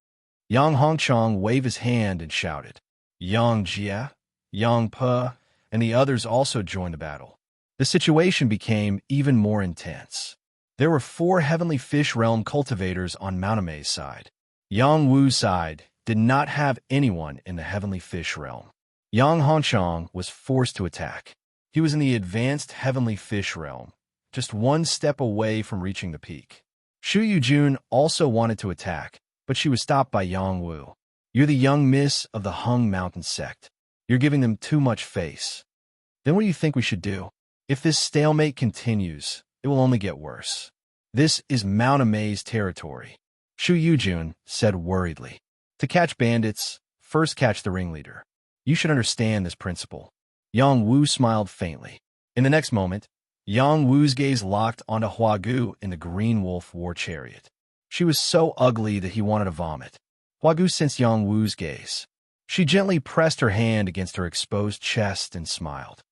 Yang Hanchong waved his hand and shouted. Yang Jie, Yang Pe, and the others also joined the battle. The situation became even more intense. There were 4 Heavenly Fish Realm cultivators on Mount Mei's side. Yang Wu's side did not have anyone in the Heavenly Fish Realm. Yang Hanchong was forced to attack. He was in the advanced Heavenly Fish Realm, just 1 step away from reaching the peak. Shu Yujun also wanted to attack, but she was stopped by Yang Wu. "You're the young miss of the Hung Mountain sect. You're giving them too much face." "Then what do you think we should do? If this stalemate continues, it will only get worse. This is Mount Mei's territory," Shu Yujun said worriedly. "To catch bandits, first catch the ringleader. You should understand this principle." Yang Wu smiled faintly. In the next moment, Yang Wu's gaze locked onto Huagu in the Green Wolf war chariot. She was so ugly that he wanted to vomit. Huagu sensed Yang Wu's gaze. She gently pressed her hand against her exposed chest and smiled.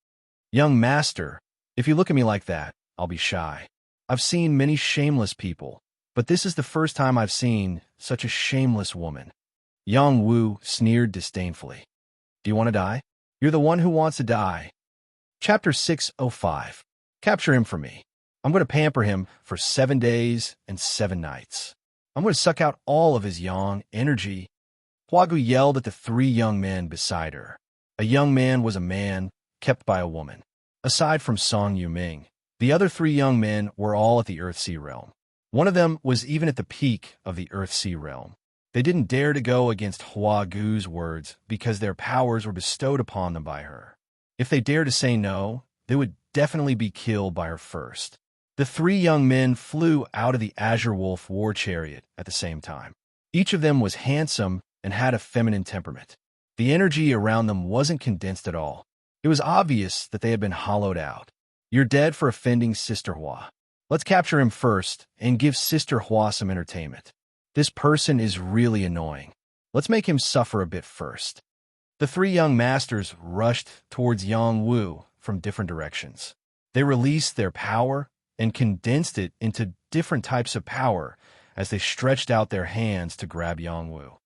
"Young master, if you look at me like that, I'll be shy. I've seen many shameless people, but this is the first time I've seen such a shameless woman." Yang Wu sneered disdainfully. "Do you want to die?" You're the one who wants to die. Chapter 605. Capture him for me. I'm going to pamper him for 7 days and 7 nights. I'm going to suck out all of his yang energy. Huagu yelled at the 3 young men beside her. A young man was a man kept by a woman. Aside from Song Yuming, the other 3 young men were all at the Earthsea realm. One of them was even at the peak of the Earthsea realm. They didn't dare to go against Huagu's words because their powers were bestowed upon them by her. If they dared to say no, they would definitely be killed by her first. The 3 young men flew out of the Azure Wolf war chariot at the same time. Each of them was handsome and had a feminine temperament. The energy around them wasn't condensed at all. It was obvious that they had been hollowed out. You're dead for offending Sister Hua. Let's capture him first and give Sister Hua some entertainment. This person is really annoying. Let's make him suffer a bit first. The 3 young masters rushed towards Yang Wu from different directions. They released their power and condensed it into different types of power as they stretched out their hands to grab Yang Wu.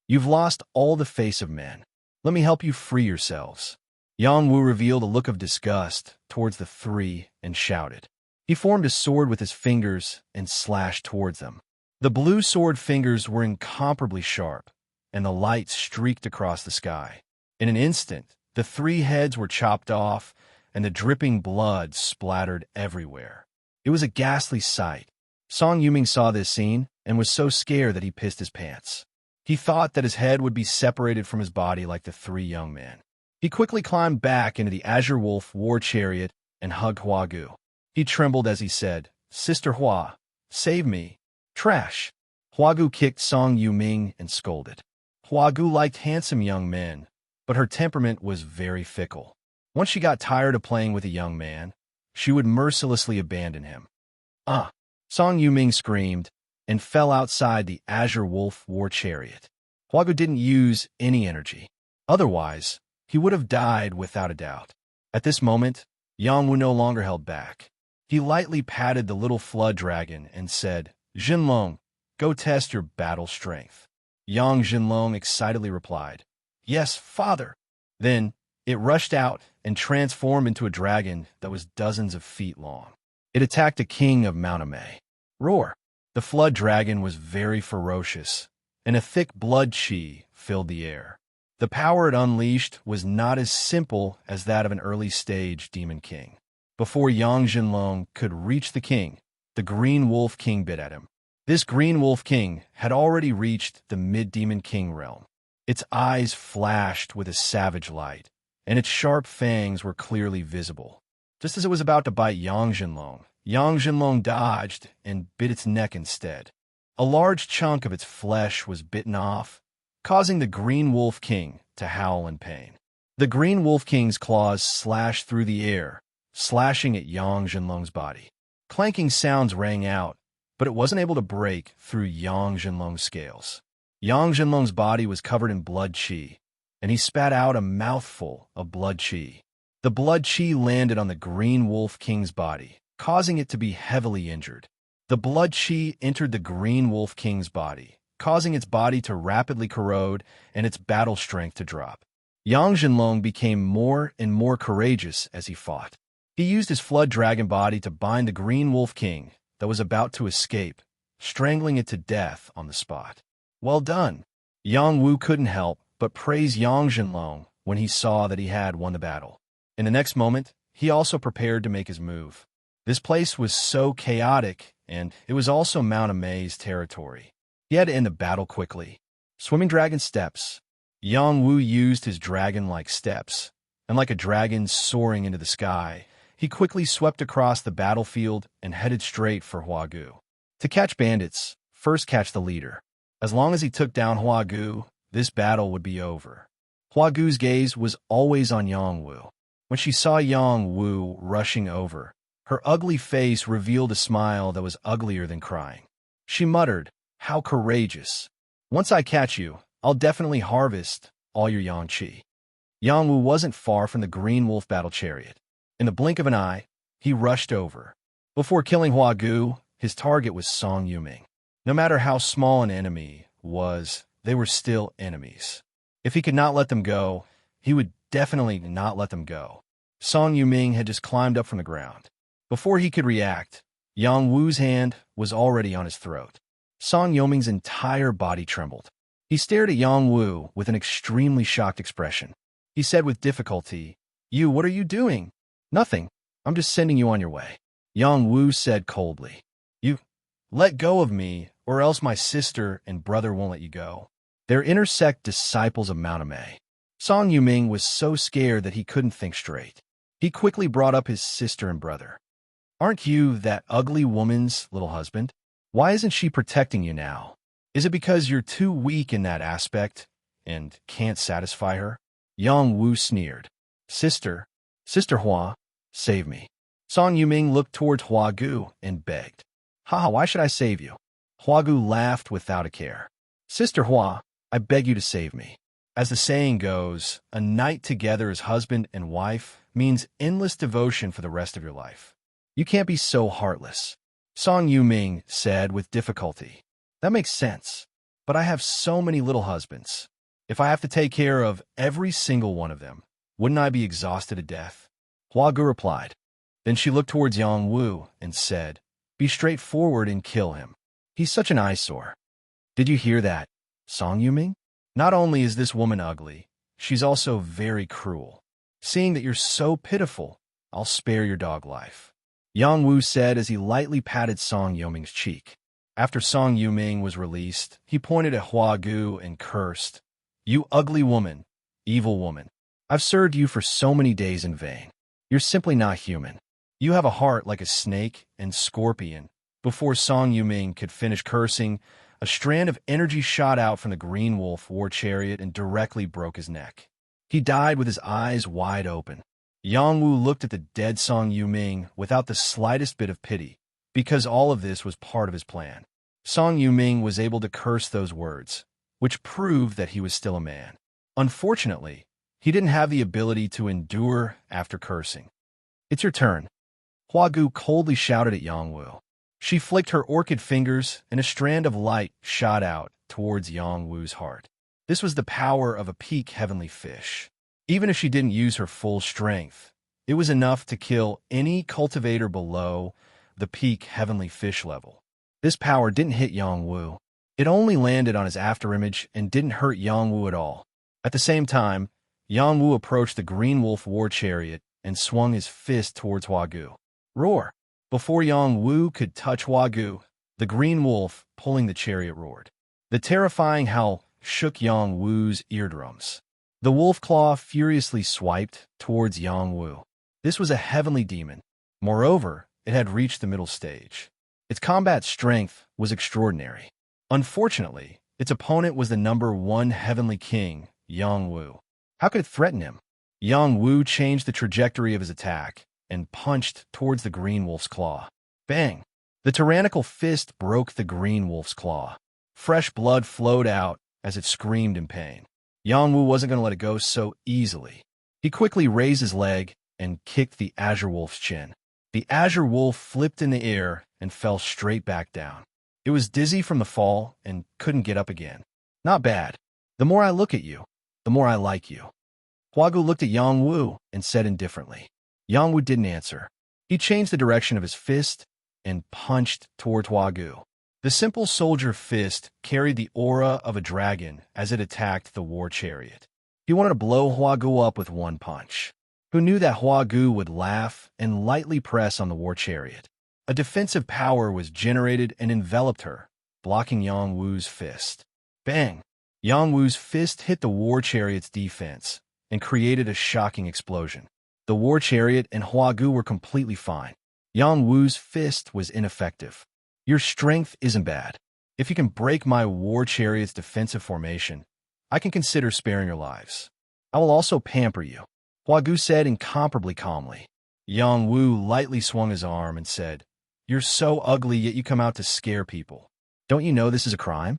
You've lost all the face of men. Let me help you free yourselves. Yang Wu revealed a look of disgust towards the 3 and shouted. He formed a sword with his fingers and slashed towards them. The blue sword fingers were incomparably sharp, and the light streaked across the sky. In an instant, the 3 heads were chopped off, and the dripping blood splattered everywhere. It was a ghastly sight. Song Yuming saw this scene and was so scared that he pissed his pants. He thought that his head would be separated from his body like the 3 young men. He quickly climbed back into the Azure Wolf war chariot and hugged Huagu. He trembled as he said, Sister Hua, save me. Trash. Huagu kicked Song Yuming and scolded. Huagu liked handsome young men, but her temperament was very fickle. Once she got tired of playing with a young man, she would mercilessly abandon him. Song Yuming screamed and fell outside the Azure Wolf war chariot. Huagu didn't use any energy. Otherwise, he would have died without a doubt. At this moment, Yang Wu no longer held back. He lightly patted the little flood dragon and said, Jinlong, go test your battle strength. Yang Jinlong excitedly replied, Yes, father. Then it rushed out and transformed into a dragon that was dozens of feet long. It attacked a king of Mount Amei. Roar! The flood dragon was very ferocious, and a thick blood chi filled the air. The power it unleashed was not as simple as that of an early-stage demon king. Before Yang Jinlong could reach the king, the Green Wolf King bit at him. This Green Wolf King had already reached the mid-demon king realm. Its eyes flashed with a savage light, and its sharp fangs were clearly visible. Just as it was about to bite Yang Jinlong dodged and bit its neck instead. A large chunk of its flesh was bitten off, causing the Green Wolf King to howl in pain. The Green Wolf King's claws slashed through the air, slashing at Yang Jinlong's body. Clanking sounds rang out, but it wasn't able to break through Yang Jinlong's scales. Yang Jinlong's body was covered in blood chi, and he spat out a mouthful of blood chi. The blood chi landed on the Green Wolf King's body, causing it to be heavily injured. The blood chi entered the Green Wolf King's body, causing its body to rapidly corrode and its battle strength to drop. Yang Jinlong became more and more courageous as he fought. He used his flood dragon body to bind the Green Wolf King that was about to escape, strangling it to death on the spot. Well done! Yang Wu couldn't help but praise Yang Jinlong when he saw that he had won the battle. In the next moment, he also prepared to make his move. This place was so chaotic, and it was also Mount Amei's territory. He had to end the battle quickly. Swimming dragon steps. Yang Wu used his dragon-like steps, and like a dragon soaring into the sky, he quickly swept across the battlefield and headed straight for Huagu. To catch bandits, first catch the leader. As long as he took down Huagu, this battle would be over. Huagu's gaze was always on Yang Wu. When she saw Yang Wu rushing over, her ugly face revealed a smile that was uglier than crying. She muttered, How courageous! Once I catch you, I'll definitely harvest all your yang chi. Yang Wu wasn't far from the Green Wolf battle chariot. In the blink of an eye, he rushed over. Before killing Huagu, his target was Song Yuming. No matter how small an enemy was, they were still enemies. If he could not let them go, he would definitely not let them go. Song Yuming had just climbed up from the ground. Before he could react, Yang Wu's hand was already on his throat. Song Yuming's entire body trembled. He stared at Yang Wu with an extremely shocked expression. He said with difficulty, "You, what are you doing?" "Nothing. I'm just sending you on your way." Yang Wu said coldly. "You, let go of me, or else my sister and brother won't let you go. They're intersect disciples of Mount Amei." Song Yuming was so scared that he couldn't think straight. He quickly brought up his sister and brother. "Aren't you that ugly woman's little husband? Why isn't she protecting you now? Is it because you're too weak in that aspect and can't satisfy her?" Yang Wu sneered. Sister Hua, save me." Song Yuming looked towards Hua Gu and begged. "Ha, why should I save you?" Hua Gu laughed without a care. "Sister Hua, I beg you to save me. As the saying goes, a night together as husband and wife means endless devotion for the rest of your life. You can't be so heartless." Song Yuming said with difficulty. "That makes sense, but I have so many little husbands. If I have to take care of every single one of them, wouldn't I be exhausted to death?" Hua Gu replied. Then she looked towards Yang Wu and said, "Be straightforward and kill him. He's such an eyesore." "Did you hear that, Song Yuming? Not only is this woman ugly, she's also very cruel. Seeing that you're so pitiful, I'll spare your dog life," Yang Wu said as he lightly patted Song Yuming's cheek. After Song Yuming was released, he pointed at Hua Gu and cursed, "You ugly woman, evil woman. I've served you for so many days in vain. You're simply not human. You have a heart like a snake and scorpion." Before Song Yuming could finish cursing, a strand of energy shot out from the Green Wolf war chariot and directly broke his neck. He died with his eyes wide open. Yang Wu looked at the dead Song Yuming without the slightest bit of pity, because all of this was part of his plan. Song Yuming was able to curse those words, which proved that he was still a man. Unfortunately, he didn't have the ability to endure after cursing. "It's your turn," Hua Gu coldly shouted at Yang Wu. She flicked her orchid fingers, and a strand of light shot out towards Yang Wu's heart. This was the power of a peak heavenly fish. Even if she didn't use her full strength, it was enough to kill any cultivator below the peak heavenly fish level. This power didn't hit Yang Wu. It only landed on his afterimage and didn't hurt Yang Wu at all. At the same time, Yang Wu approached the Green Wolf war chariot and swung his fist towards Hua Gu. Roar! Before Yang Wu could touch Hua Gu, the Green Wolf, pulling the chariot, roared. The terrifying howl shook Yang Wu's eardrums. The wolf claw furiously swiped towards Yang Wu. This was a heavenly demon. Moreover, it had reached the middle stage. Its combat strength was extraordinary. Unfortunately, its opponent was the #1 heavenly king, Yang Wu. How could it threaten him? Yang Wu changed the trajectory of his attack and punched towards the Green Wolf's claw. Bang! The tyrannical fist broke the Green Wolf's claw. Fresh blood flowed out as it screamed in pain. Yang Wu wasn't going to let it go so easily. He quickly raised his leg and kicked the Azure Wolf's chin. The Azure Wolf flipped in the air and fell straight back down. It was dizzy from the fall and couldn't get up again. Not bad. The more I look at you, the more I like you. Hua Gu looked at Yang Wu and said indifferently. Yang Wu didn't answer. He changed the direction of his fist and punched toward Hua Gu. The simple soldier fist carried the aura of a dragon as it attacked the war chariot. He wanted to blow Hua Gu up with one punch. Who knew that Hua Gu would laugh and lightly press on the war chariot? A defensive power was generated and enveloped her, blocking Yang Wu's fist. Bang! Yang Wu's fist hit the war chariot's defense and created a shocking explosion. The war chariot and Hua Gu were completely fine. Yang Wu's fist was ineffective. Your strength isn't bad. If you can break my war chariot's defensive formation, I can consider sparing your lives. I will also pamper you, Hua Gu said incomparably calmly. Yang Wu lightly swung his arm and said, "You're so ugly, yet you come out to scare people. Don't you know this is a crime?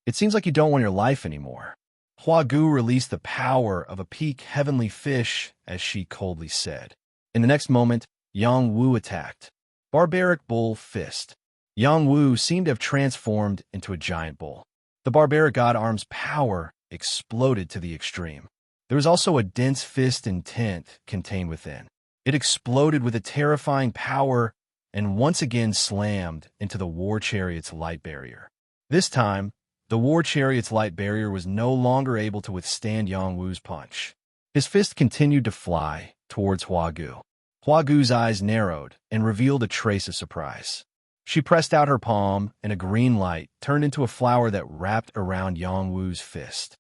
It seems like you don't want your life anymore." Hua Gu released the power of a peak heavenly fish, as she coldly said. In the next moment, Yang Wu attacked. Barbaric Bull Fist. Yang Wu seemed to have transformed into a giant bull. The barbaric god arm's power exploded to the extreme. There was also a dense fist intent contained within. It exploded with a terrifying power and once again slammed into the war chariot's light barrier. This time, the war chariot's light barrier was no longer able to withstand Yongwu's punch. His fist continued to fly towards Huagu. Huagu's eyes narrowed and revealed a trace of surprise. She pressed out her palm, and a green light turned into a flower that wrapped around Yongwu's fist.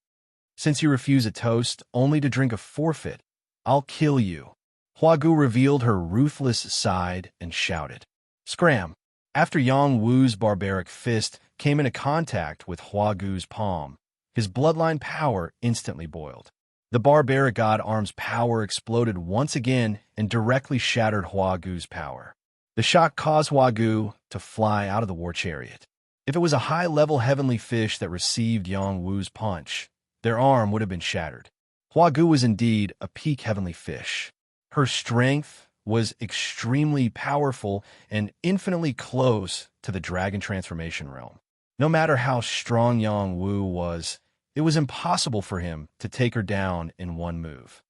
Since you refuse a toast only to drink a forfeit, I'll kill you. Huagu revealed her ruthless side and shouted. Scram! After Yongwu's barbaric fist came into contact with Huagu's palm, his bloodline power instantly boiled. The barbaric god arm's power exploded once again and directly shattered Huagu's power. The shock caused Huagu to fly out of the war chariot. If it was a high-level heavenly fish that received Yongwu's punch, their arm would have been shattered. Huagu was indeed a peak heavenly fish. Her strength was extremely powerful and infinitely close to the dragon transformation realm. No matter how strong Yongwu was, it was impossible for him to take her down in one move.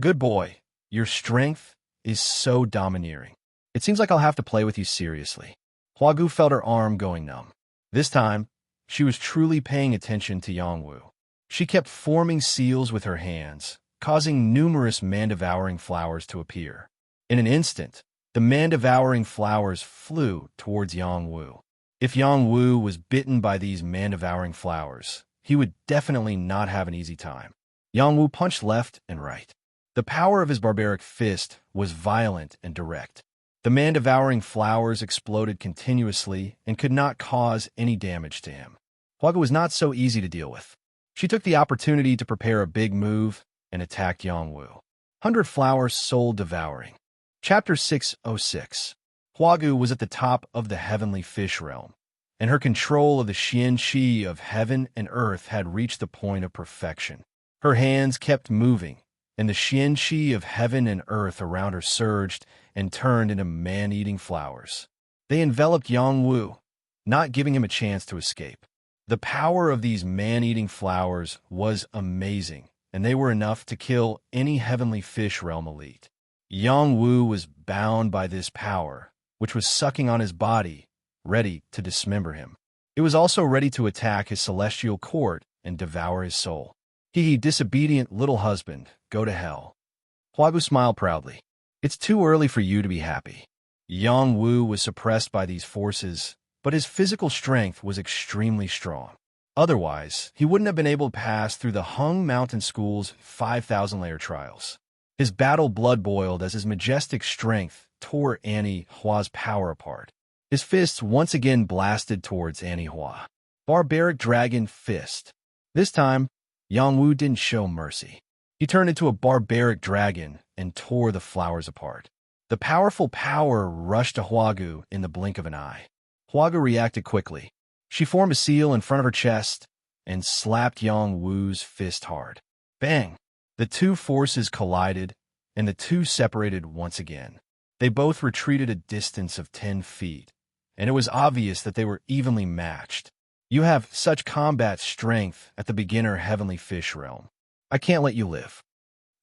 Good boy, your strength is so domineering. It seems like I'll have to play with you seriously. Huagu felt her arm going numb. This time, she was truly paying attention to Yongwu. She kept forming seals with her hands, causing numerous man-devouring flowers to appear. In an instant, the man-devouring flowers flew towards Yongwu. If Yongwu was bitten by these man-devouring flowers, he would definitely not have an easy time. Yongwu punched left and right. The power of his barbaric fist was violent and direct. The man-devouring flowers exploded continuously and could not cause any damage to him. Huagu was not so easy to deal with. She took the opportunity to prepare a big move and attacked Yongwu. 100 Flowers Soul Devouring. Chapter 606. Huagu was at the top of the heavenly fish realm, and her control of the Xian Qi of heaven and earth had reached the point of perfection. Her hands kept moving, and the Xian Qi of heaven and earth around her surged and turned into man-eating flowers. They enveloped Yongwu, not giving him a chance to escape. The power of these man-eating flowers was amazing, and they were enough to kill any heavenly fish realm elite. Yongwu was bound by this power, which was sucking on his body, ready to dismember him. It was also ready to attack his celestial court and devour his soul. Disobedient little husband, go to hell. Huagu smiled proudly. It's too early for you to be happy. Yongwu was suppressed by these forces, but his physical strength was extremely strong. Otherwise, he wouldn't have been able to pass through the Hung Mountain School's 5,000-layer trials. His battle blood boiled as his majestic strength tore Annie Hua's power apart. His fists once again blasted towards Annie Hua. Barbaric Dragon Fist. This time, Yongwu didn't show mercy. He turned into a barbaric dragon and tore the flowers apart. The powerful power rushed to Huagu in the blink of an eye. Huagu reacted quickly. She formed a seal in front of her chest and slapped Yongwu's fist hard. Bang! The two forces collided, and the two separated once again. They both retreated a distance of 10 feet, and it was obvious that they were evenly matched. You have such combat strength at the beginner heavenly fish realm. I can't let you live.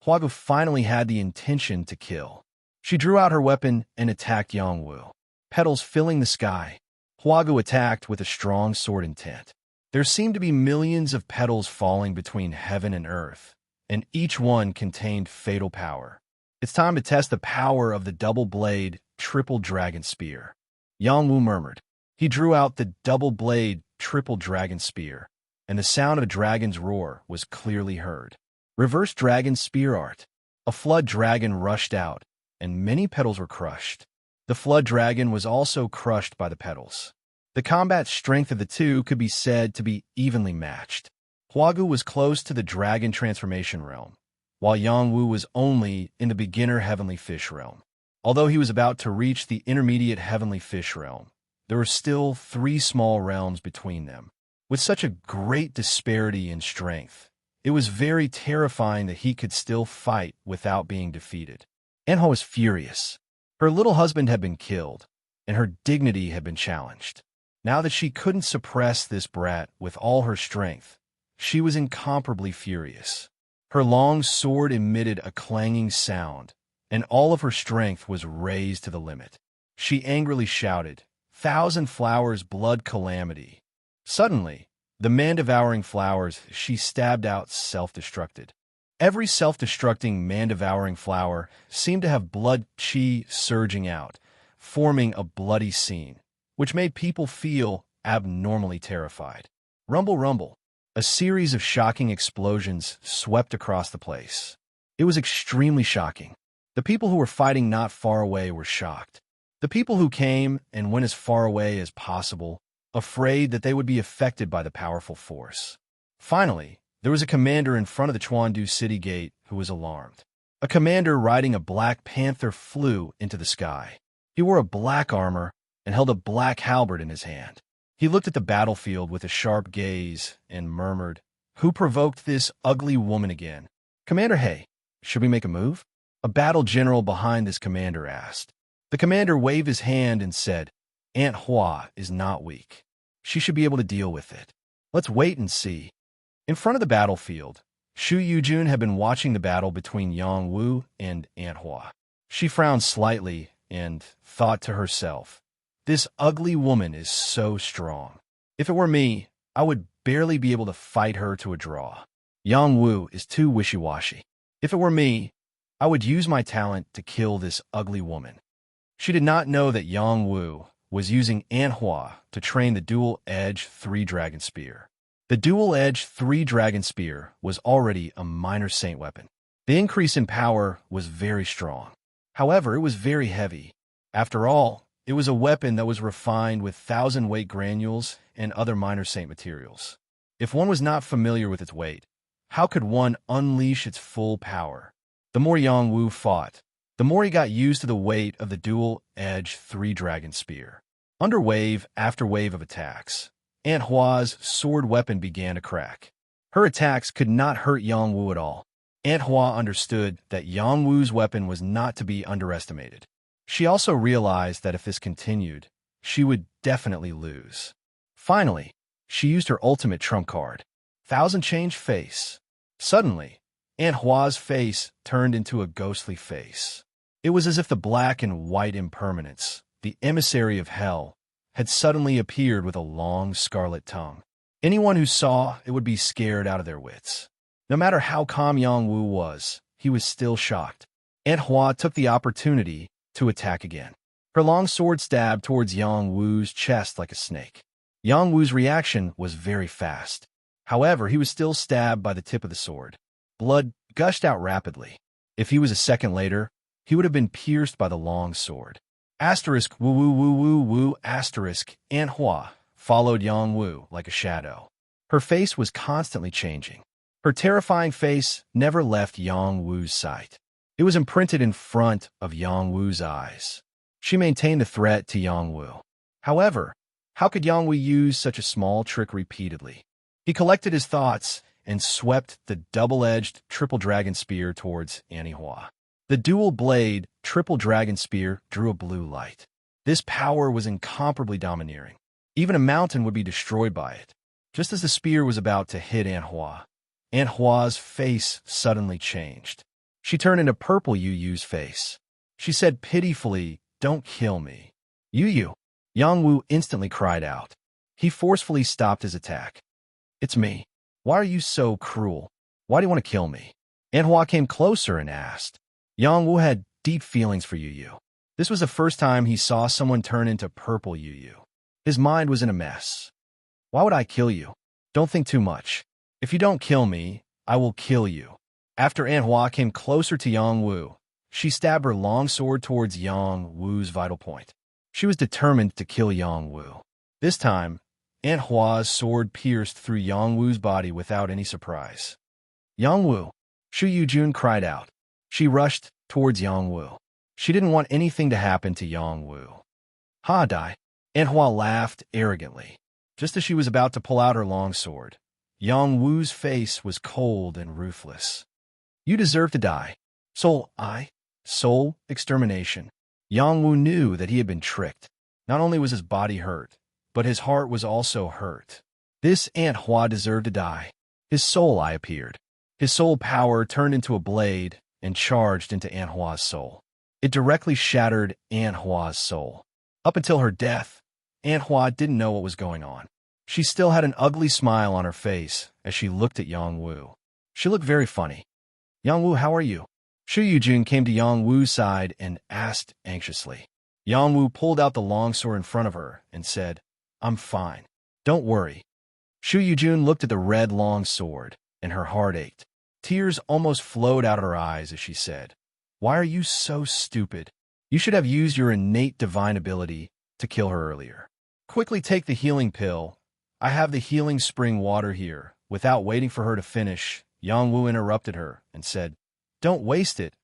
Huagu finally had the intention to kill. She drew out her weapon and attacked Yongwu. Petals filling the sky. Huagu attacked with a strong sword intent. There seemed to be millions of petals falling between heaven and earth, and each one contained fatal power. It's time to test the power of the double-blade, triple dragon spear. Yongwu murmured. He drew out the double-blade, triple dragon spear, and the sound of a dragon's roar was clearly heard. Reverse dragon spear art. A flood dragon rushed out, and many petals were crushed. The flood dragon was also crushed by the petals. The combat strength of the two could be said to be evenly matched. Huagu was close to the dragon transformation realm, while Yongwu was only in the beginner heavenly fish realm. Although he was about to reach the intermediate heavenly fish realm, there were still 3 small realms between them. With such a great disparity in strength, it was very terrifying that he could still fight without being defeated. Anho was furious. Her little husband had been killed, and her dignity had been challenged. Now that she couldn't suppress this brat with all her strength, she was incomparably furious. Her long sword emitted a clanging sound, and all of her strength was raised to the limit. She angrily shouted, "Thousand flowers, blood calamity!" Suddenly, the man-devouring flowers she stabbed out self-destructed. Every self-destructing man-devouring flower seemed to have blood chi surging out, forming a bloody scene, which made people feel abnormally terrified. Rumble, rumble. A series of shocking explosions swept across the place. It was extremely shocking. The people who were fighting not far away were shocked. The people who came and went as far away as possible, afraid that they would be affected by the powerful force. Finally, there was a commander in front of the Chuandu city gate who was alarmed. A commander riding a black panther flew into the sky. He wore a black armor and held a black halberd in his hand. He looked at the battlefield with a sharp gaze and murmured, "Who provoked this ugly woman again?" "Commander, hey, should we make a move?" A battle general behind this commander asked. The commander waved his hand and said, "Aunt Hua is not weak. She should be able to deal with it. Let's wait and see." In front of the battlefield, Shu Yujun had been watching the battle between Yang Wu and Aunt Hua. She frowned slightly and thought to herself, "This ugly woman is so strong. If it were me, I would barely be able to fight her to a draw. Yang Wu is too wishy-washy. If it were me, I would use my talent to kill this ugly woman." She did not know that Yang Wu was using Aunt Hua to train the dual-edged three-dragon spear. The dual-edged three-dragon spear was already a minor saint weapon. The increase in power was very strong. However, it was very heavy. After all, it was a weapon that was refined with 1,000-weight granules and other minor saint materials. If one was not familiar with its weight, how could one unleash its full power? The more Yang Wu fought, the more he got used to the weight of the dual-edged three-dragon spear. Under wave after wave of attacks, Aunt Hua's sword weapon began to crack. Her attacks could not hurt Yang Wu at all. Aunt Hua understood that Yang Wu's weapon was not to be underestimated. She also realized that if this continued, she would definitely lose. Finally, she used her ultimate trump card, Thousand Change Face. Suddenly, Aunt Hua's face turned into a ghostly face. It was as if the black and white impermanence, the emissary of hell, had suddenly appeared with a long scarlet tongue. Anyone who saw it would be scared out of their wits. No matter how calm Yang Wu was, he was still shocked. Aunt Hua took the opportunity to attack again. Her long sword stabbed towards Yang Wu's chest like a snake. Yang Wu's reaction was very fast. However, he was still stabbed by the tip of the sword. Blood gushed out rapidly. If he was a second later, he would have been pierced by the long sword. Asterisk woo woo woo woo woo asterisk Aunt Hua followed Yang Wu like a shadow. Her face was constantly changing. Her terrifying face never left Yang Wu's sight. It was imprinted in front of Yang Wu's eyes. She maintained the threat to Yang Wu. However, how could Yang Wu use such a small trick repeatedly? He collected his thoughts and swept the double-edged triple dragon spear towards Aunt Hua. The dual-blade triple dragon spear drew a blue light. This power was incomparably domineering. Even a mountain would be destroyed by it. Just as the spear was about to hit Aunt Hua's face suddenly changed. She turned into Purple Yu-Yu's face. She said pitifully, "Don't kill me." "Yu-Yu!" Yang Wu instantly cried out. He forcefully stopped his attack. "It's me. Why are you so cruel? Why do you want to kill me?" Aunt Hua came closer and asked. Yang Wu had deep feelings for Yu-Yu. This was the first time he saw someone turn into Purple Yu-Yu. His mind was in a mess. "Why would I kill you? Don't think too much. If you don't kill me, I will kill you." After Aunt Hua came closer to Yang Wu, she stabbed her long sword towards Yang Wu's vital point. She was determined to kill Yang Wu. This time, Aunt Hua's sword pierced through Yang Wu's body without any surprise. "Yang Wu!" Shu Yujun cried out. She rushed towards Yang Wu. She didn't want anything to happen to Yang Wu. "Ha, die!" Aunt Hua laughed arrogantly. Just as she was about to pull out her long sword, Yang Wu's face was cold and ruthless. "You deserve to die. Soul extermination." Yang Wu knew that he had been tricked. Not only was his body hurt, but his heart was also hurt. This Aunt Hua deserved to die. His soul eye appeared. His soul power turned into a blade and charged into Anhua's soul. It directly shattered Anhua's soul. Up until her death, Anhua didn't know what was going on. She still had an ugly smile on her face as she looked at Yang Wu. She looked very funny. "Yang Wu, how are you?" Shu Yujun came to Yang Wu's side and asked anxiously. Yang Wu pulled out the longsword in front of her and said, "I'm fine. Don't worry." Shu Yujun looked at the red long sword, and her heart ached. Tears almost flowed out of her eyes as she said, "Why are you so stupid? You should have used your innate divine ability to kill her earlier. Quickly take the healing pill. I have the healing spring water here." Without waiting for her to finish, Yang Wu interrupted her and said, "Don't waste it.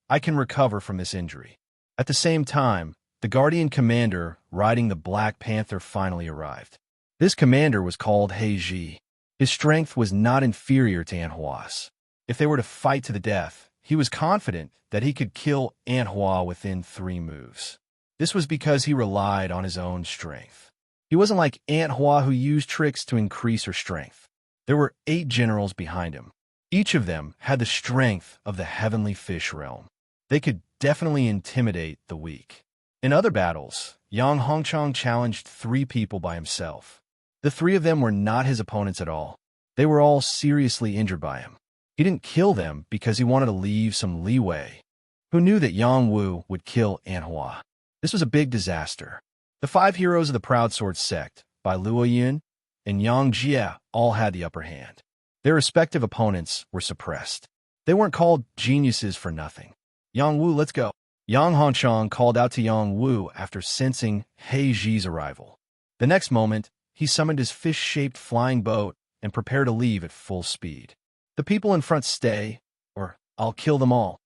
I can recover from this injury." At the same time, the Guardian Commander riding the Black Panther finally arrived. This commander was called Heiji. His strength was not inferior to Anhua's. If they were to fight to the death, he was confident that he could kill Anhua within 3 moves. This was because he relied on his own strength. He wasn't like Anhua, who used tricks to increase her strength. There were 8 generals behind him. Each of them had the strength of the heavenly fish realm. They could definitely intimidate the weak. In other battles, Yang Hongchang challenged 3 people by himself. The 3 of them were not his opponents at all. They were all seriously injured by him. He didn't kill them because he wanted to leave some leeway. Who knew that Yang Wu would kill Anhua? This was a big disaster. The 5 heroes of the Proud Sword sect, by Luo Yin and Yang Jie, all had the upper hand. Their respective opponents were suppressed. They weren't called geniuses for nothing. "Yang Wu, let's go." Yang Hongchang called out to Yang Wu after sensing Heiji's arrival. The next moment, he summoned his fish-shaped flying boat and prepared to leave at full speed. "The people in front stay, or I'll kill them all."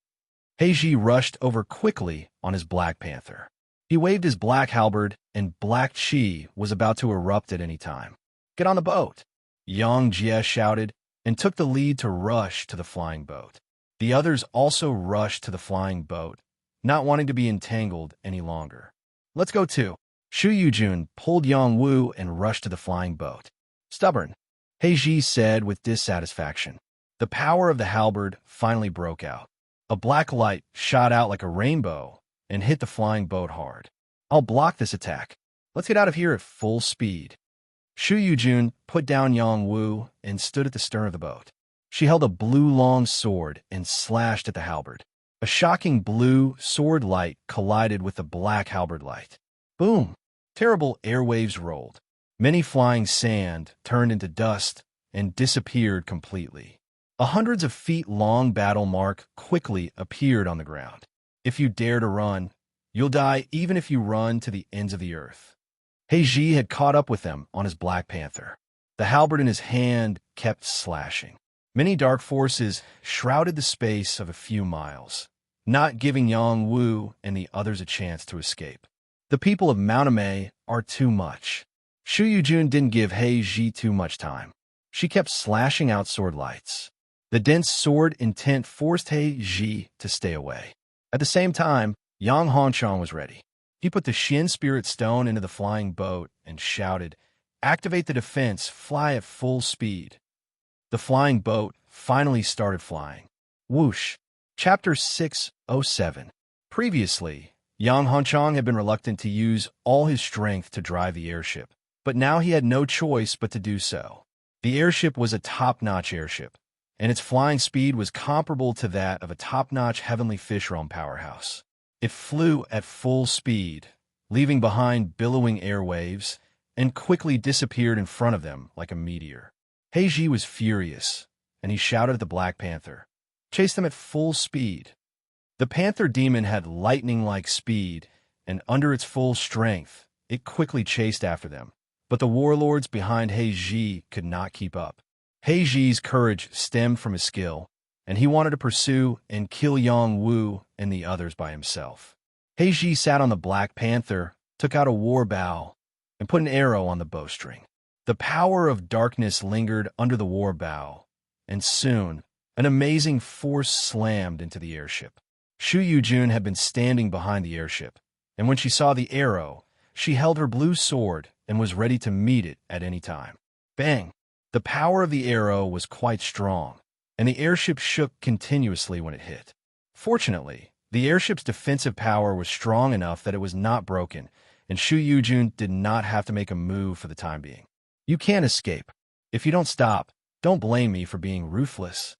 Heiji rushed over quickly on his Black Panther. He waved his black halberd, and black chi was about to erupt at any time. "Get on the boat!" Yang Jie shouted, and took the lead to rush to the flying boat. The others also rushed to the flying boat, not wanting to be entangled any longer. "Let's go too." Shu Yujun pulled Yang Wu and rushed to the flying boat. "Stubborn," Heiji said with dissatisfaction. The power of the halberd finally broke out. A black light shot out like a rainbow and hit the flying boat hard. "I'll block this attack. Let's get out of here at full speed." Shu Yujun put down Yang Wu and stood at the stern of the boat. She held a blue long sword and slashed at the halberd. A shocking blue sword light collided with the black halberd light. Boom! Terrible airwaves rolled. Many flying sand turned into dust and disappeared completely. A hundreds of feet long battle mark quickly appeared on the ground. "If you dare to run, you'll die even if you run to the ends of the earth." Heiji had caught up with them on his Black Panther. The halberd in his hand kept slashing. Many dark forces shrouded the space of a few miles, not giving Yang Wu and the others a chance to escape. The people of Mount Amei are too much. Shu Yujun didn't give Heiji too much time. She kept slashing out sword lights. The dense sword intent forced Heiji to stay away. At the same time, Yang Hongchang was ready. He put the Shin Spirit Stone into the flying boat and shouted, "Activate the defense, fly at full speed." The flying boat finally started flying. Whoosh. Chapter 607. Previously, Yang Hongchang had been reluctant to use all his strength to drive the airship, but now he had no choice but to do so. The airship was a top-notch airship, and its flying speed was comparable to that of a top-notch Heavenly Fish Realm powerhouse. It flew at full speed, leaving behind billowing airwaves, and quickly disappeared in front of them like a meteor. Heiji was furious, and he shouted at the Black Panther, "Chase them at full speed." The Panther Demon had lightning-like speed, and under its full strength, it quickly chased after them. But the warlords behind Heiji could not keep up. Heiji's courage stemmed from his skill, and he wanted to pursue and kill Yang Wu and the others by himself. Heiji sat on the Black Panther, took out a war bow, and put an arrow on the bowstring. The power of darkness lingered under the war bow, and soon, an amazing force slammed into the airship. Shu Yujun had been standing behind the airship, and when she saw the arrow, she held her blue sword and was ready to meet it at any time. Bang! The power of the arrow was quite strong, and the airship shook continuously when it hit. Fortunately, the airship's defensive power was strong enough that it was not broken, and Shu Yujun did not have to make a move for the time being. You can't escape. If you don't stop, don't blame me for being ruthless.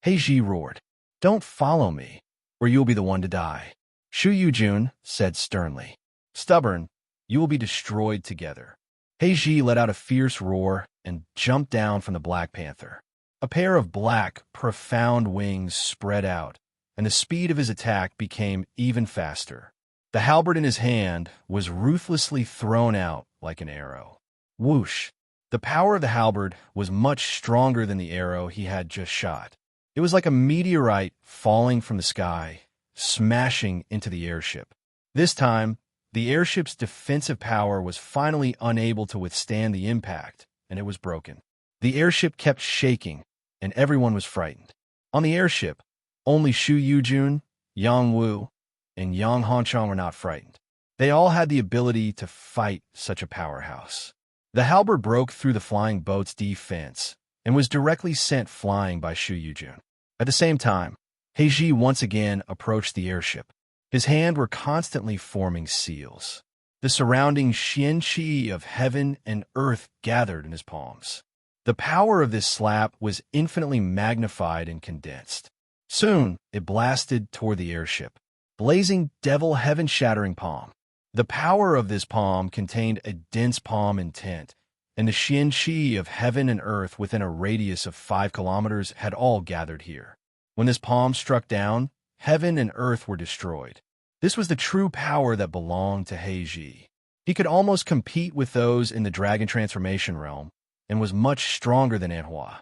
Heiji roared. Don't follow me, or you'll be the one to die. Shu Yujun said sternly. Stubborn, you will be destroyed together. Heiji let out a fierce roar and jumped down from the Black Panther. A pair of black, profound wings spread out, and the speed of his attack became even faster. The halberd in his hand was ruthlessly thrown out like an arrow. Whoosh! The power of the halberd was much stronger than the arrow he had just shot. It was like a meteorite falling from the sky, smashing into the airship. This time, the airship's defensive power was finally unable to withstand the impact, and it was broken. The airship kept shaking, and everyone was frightened. On the airship, only Shu Yujun, Yang Wu, and Yang Hanchang were not frightened. They all had the ability to fight such a powerhouse. The halberd broke through the flying boat's defense and was directly sent flying by Shu Yujun. At the same time, Heiji once again approached the airship. His hands were constantly forming seals. The surrounding xianqi of heaven and earth gathered in his palms. The power of this slap was infinitely magnified and condensed. Soon, it blasted toward the airship, blazing devil heaven-shattering palm. The power of this palm contained a dense palm intent, and the xianqi of heaven and earth within a radius of 5 kilometers had all gathered here. When this palm struck down, heaven and earth were destroyed. This was the true power that belonged to Heiji. He could almost compete with those in the dragon transformation realm, and was much stronger than Anhua.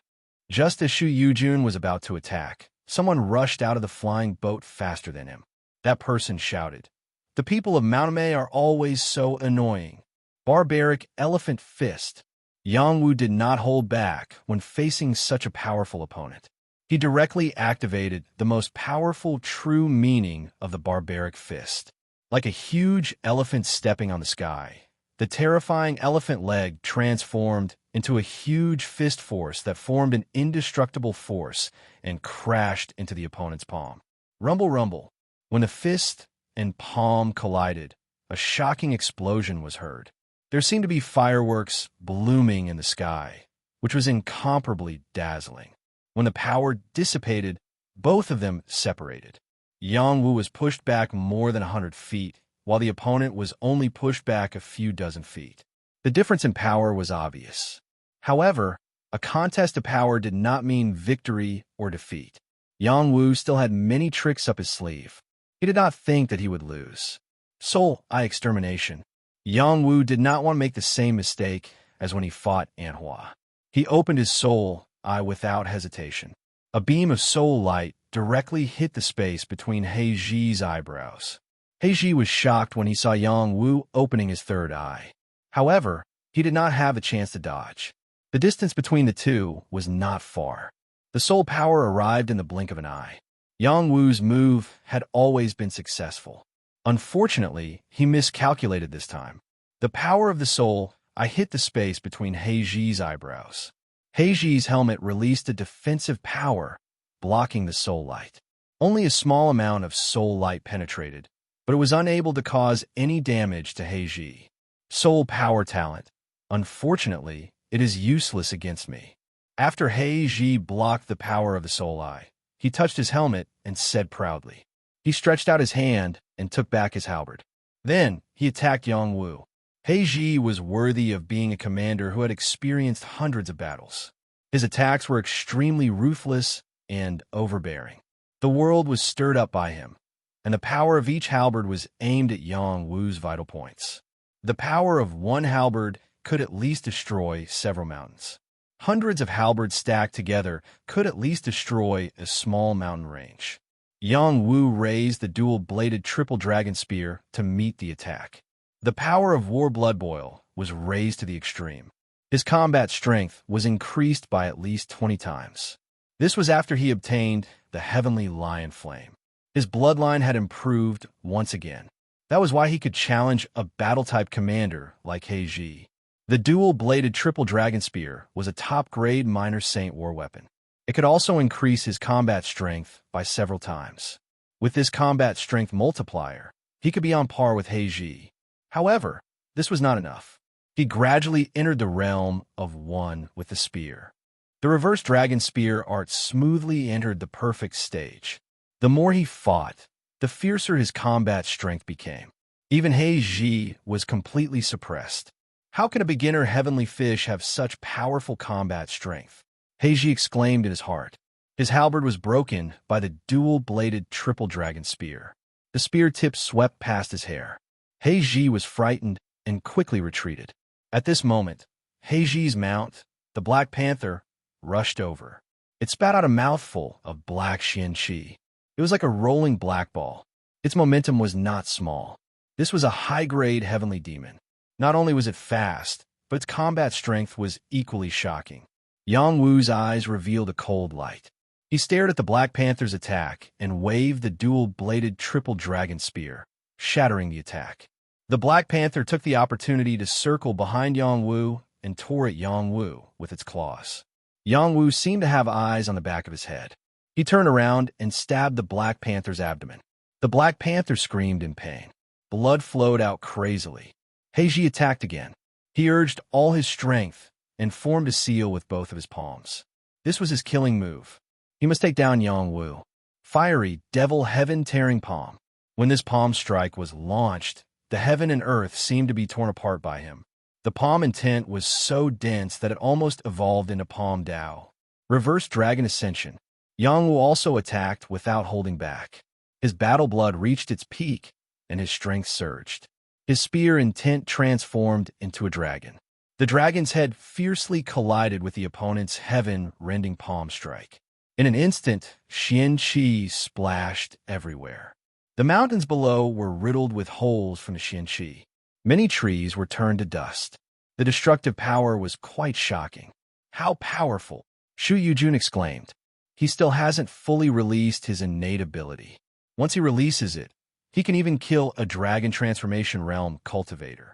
Just as Shu Yujun was about to attack, someone rushed out of the flying boat faster than him. That person shouted, "The people of Mauname are always so annoying. Barbaric elephant fist." Yang Wu did not hold back when facing such a powerful opponent. He directly activated the most powerful true meaning of the barbaric fist. Like a huge elephant stepping on the sky, the terrifying elephant leg transformed into a huge fist force that formed an indestructible force and crashed into the opponent's palm. Rumble, rumble. When the fist and palm collided, a shocking explosion was heard. There seemed to be fireworks blooming in the sky, which was incomparably dazzling. When the power dissipated, both of them separated. Yang Wu was pushed back more than 100 feet, while the opponent was only pushed back a few dozen feet. The difference in power was obvious. However, a contest of power did not mean victory or defeat. Yang Wu still had many tricks up his sleeve. He did not think that he would lose. Soul Eye Extermination. Yang Wu did not want to make the same mistake as when he fought Anhua. He opened his soul eye without hesitation. A beam of soul light directly hit the space between Heiji's eyebrows. Heiji was shocked when he saw Yang Wu opening his third eye. However, he did not have a chance to dodge. The distance between the two was not far. The soul power arrived in the blink of an eye. Yang Wu's move had always been successful. Unfortunately, he miscalculated this time. The power of the soul eye hit the space between Heiji's eyebrows. Heiji's helmet released a defensive power, blocking the soul light. Only a small amount of soul light penetrated, but it was unable to cause any damage to Heiji. Soul power talent. Unfortunately, it is useless against me. After Heiji blocked the power of the soul eye, he touched his helmet and said proudly. He stretched out his hand and took back his halberd. Then he attacked Yang Wu. Heiji was worthy of being a commander who had experienced hundreds of battles. His attacks were extremely ruthless and overbearing. The world was stirred up by him, and the power of each halberd was aimed at Yang Wu's vital points. The power of one halberd could at least destroy several mountains. Hundreds of halberds stacked together could at least destroy a small mountain range. Yang Wu raised the dual-bladed triple dragon spear to meet the attack. The power of War Blood Boil was raised to the extreme. His combat strength was increased by at least 20 times. This was after he obtained the Heavenly Lion Flame. His bloodline had improved once again. That was why he could challenge a battle-type commander like Heiji. The dual-bladed triple dragon spear was a top-grade minor saint war weapon. It could also increase his combat strength by several times. With this combat strength multiplier, he could be on par with Heiji. However, this was not enough. He gradually entered the realm of one with the spear. The reverse dragon spear art smoothly entered the perfect stage. The more he fought, the fiercer his combat strength became. Even Heiji was completely suppressed. How can a beginner heavenly fish have such powerful combat strength? Heiji exclaimed in his heart. His halberd was broken by the dual-bladed triple dragon spear. The spear tip swept past his hair. Heiji was frightened and quickly retreated. At this moment, Heiji's mount, the Black Panther, rushed over. It spat out a mouthful of black xianqi. It was like a rolling black ball. Its momentum was not small. This was a high-grade heavenly demon. Not only was it fast, but its combat strength was equally shocking. Yang Wu's eyes revealed a cold light. He stared at the Black Panther's attack and waved the dual-bladed triple dragon spear, shattering the attack. The Black Panther took the opportunity to circle behind Yang Wu and tore at Yang Wu with its claws. Yang Wu seemed to have eyes on the back of his head. He turned around and stabbed the Black Panther's abdomen. The Black Panther screamed in pain. Blood flowed out crazily. Heiji attacked again. He urged all his strength and formed a seal with both of his palms. This was his killing move. He must take down Yang Wu. Fiery, devil heaven-tearing palm. When this palm strike was launched, the heaven and earth seemed to be torn apart by him. The palm intent was so dense that it almost evolved into Palm Dao. Reverse Dragon Ascension. Yang Wu also attacked without holding back. His battle blood reached its peak, and his strength surged. His spear intent transformed into a dragon. The dragon's head fiercely collided with the opponent's heaven-rending palm strike. In an instant, xianqi splashed everywhere. The mountains below were riddled with holes from the xianqi. Many trees were turned to dust. The destructive power was quite shocking. How powerful! Shu Yujun exclaimed. He still hasn't fully released his innate ability. Once he releases it, he can even kill a dragon transformation realm cultivator.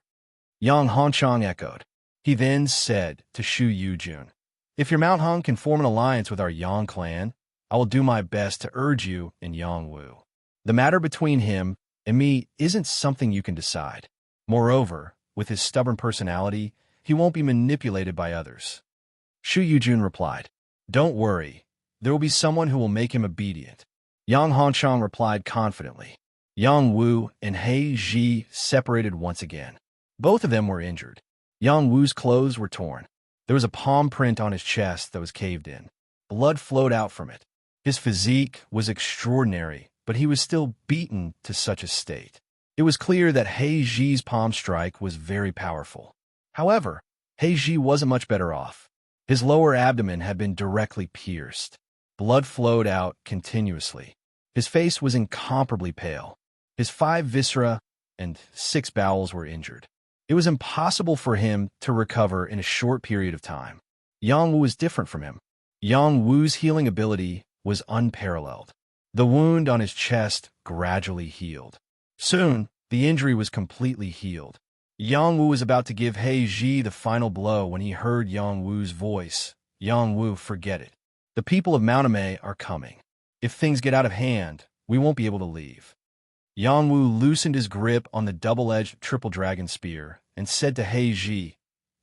Yang Hanchang echoed. He then said to Shu Yujun, "If your Mount Hung can form an alliance with our Yang clan, I will do my best to urge you in Yang Wu. The matter between him and me isn't something you can decide. Moreover, with his stubborn personality, he won't be manipulated by others." Shu Yujun replied, "Don't worry. There will be someone who will make him obedient." Yang Hanchang replied confidently. Yang Wu and Heiji separated once again. Both of them were injured. Yang Wu's clothes were torn. There was a palm print on his chest that was caved in. Blood flowed out from it. His physique was extraordinary, but he was still beaten to such a state. It was clear that Heiji's palm strike was very powerful. However, Heiji wasn't much better off. His lower abdomen had been directly pierced. Blood flowed out continuously. His face was incomparably pale. His 5 viscera and 6 bowels were injured. It was impossible for him to recover in a short period of time. Yang Wu was different from him. Yang Wu's healing ability was unparalleled. The wound on his chest gradually healed. Soon, the injury was completely healed. Yang Wu was about to give Heiji the final blow when he heard Yang Wu's voice. "Yang Wu, forget it. The people of Mount Ame are coming. If things get out of hand, we won't be able to leave." Yang Wu loosened his grip on the double-edged triple dragon spear and said to Heiji,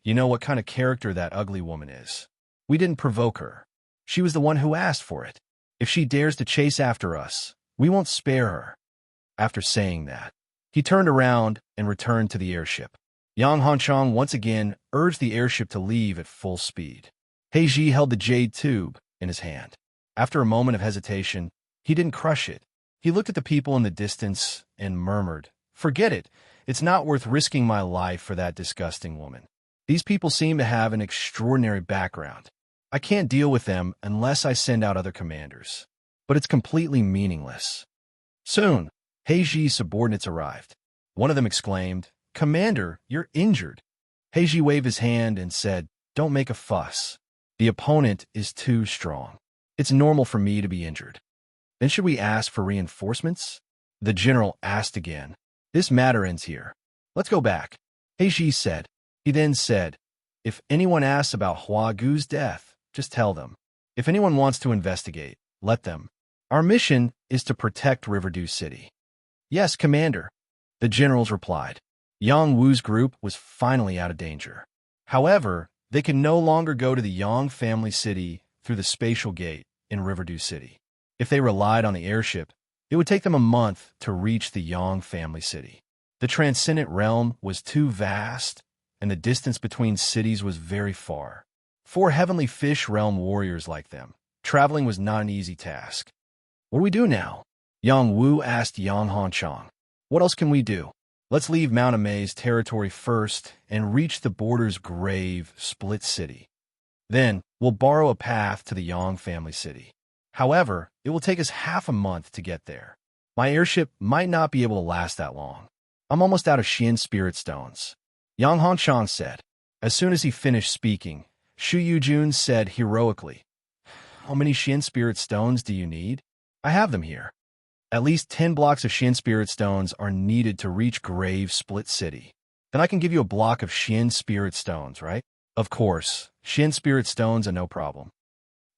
"You know what kind of character that ugly woman is. We didn't provoke her. She was the one who asked for it. If she dares to chase after us, we won't spare her." After saying that, he turned around and returned to the airship. Yang Hanchang once again urged the airship to leave at full speed. Heiji held the jade tube in his hand. After a moment of hesitation, he didn't crush it. He looked at the people in the distance and murmured, "Forget it. It's not worth risking my life for that disgusting woman. These people seem to have an extraordinary background. I can't deal with them unless I send out other commanders. But it's completely meaningless." Soon, Heiji's subordinates arrived. One of them exclaimed, "Commander, you're injured." Heiji waved his hand and said, "Don't make a fuss. The opponent is too strong. It's normal for me to be injured." "Then should we ask for reinforcements?" the general asked again. "This matter ends here. Let's go back," Heiji said. He then said, "If anyone asks about Hua Gu's death, just tell them. If anyone wants to investigate, let them. Our mission is to protect Riverdew City. Yes, Commander, the generals replied. Yang Wu's group was finally out of danger. However, they could no longer go to the Yang family city through the spatial gate in Riverdew City. If they relied on the airship, it would take them a month to reach the Yang family city. The transcendent realm was too vast, and the distance between cities was very far. 4 heavenly fish realm warriors like them, traveling was not an easy task. What do we do now? Yang Wu asked Yang Hanchang. What else can we do? Let's leave Mount Amei's territory first and reach the border's grave split city. Then, we'll borrow a path to the Yang family city. However, it will take us half a month to get there. My airship might not be able to last that long. I'm almost out of Xian spirit stones. Yang Hanchang said. As soon as he finished speaking, Shu Yujun said heroically, How many Xian spirit stones do you need? I have them here. At least 10 blocks of Xian spirit stones are needed to reach Grave Split City. Then I can give you a block of Xian spirit stones, right? Of course, Xian spirit stones are no problem.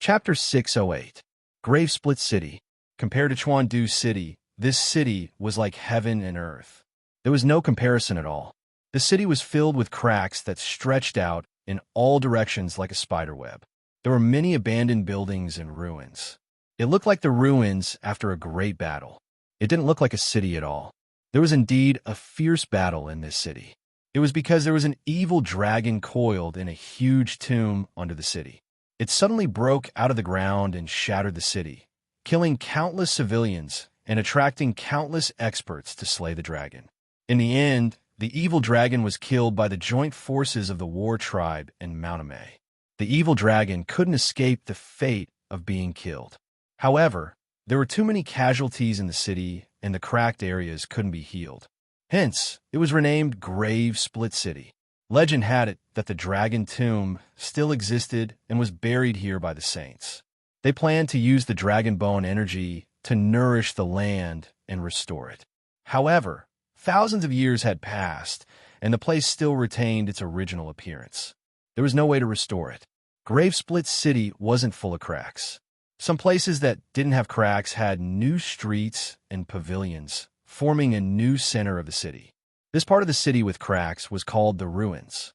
Chapter 608. Grave Split City. Compared to Chuandu City, this city was like heaven and earth. There was no comparison at all. The city was filled with cracks that stretched out in all directions like a spiderweb. There were many abandoned buildings and ruins. It looked like the ruins after a great battle. It didn't look like a city at all. There was indeed a fierce battle in this city. It was because there was an evil dragon coiled in a huge tomb under the city. It suddenly broke out of the ground and shattered the city, killing countless civilians and attracting countless experts to slay the dragon. In the end, the evil dragon was killed by the joint forces of the war tribe and Mount Amei. The evil dragon couldn't escape the fate of being killed. However, there were too many casualties in the city and the cracked areas couldn't be healed. Hence, it was renamed Grave Split City. Legend had it that the dragon tomb still existed and was buried here by the saints. They planned to use the dragon bone energy to nourish the land and restore it. However, thousands of years had passed, and the place still retained its original appearance. There was no way to restore it. Grave Split City wasn't full of cracks. Some places that didn't have cracks had new streets and pavilions, forming a new center of the city. This part of the city with cracks was called the Ruins.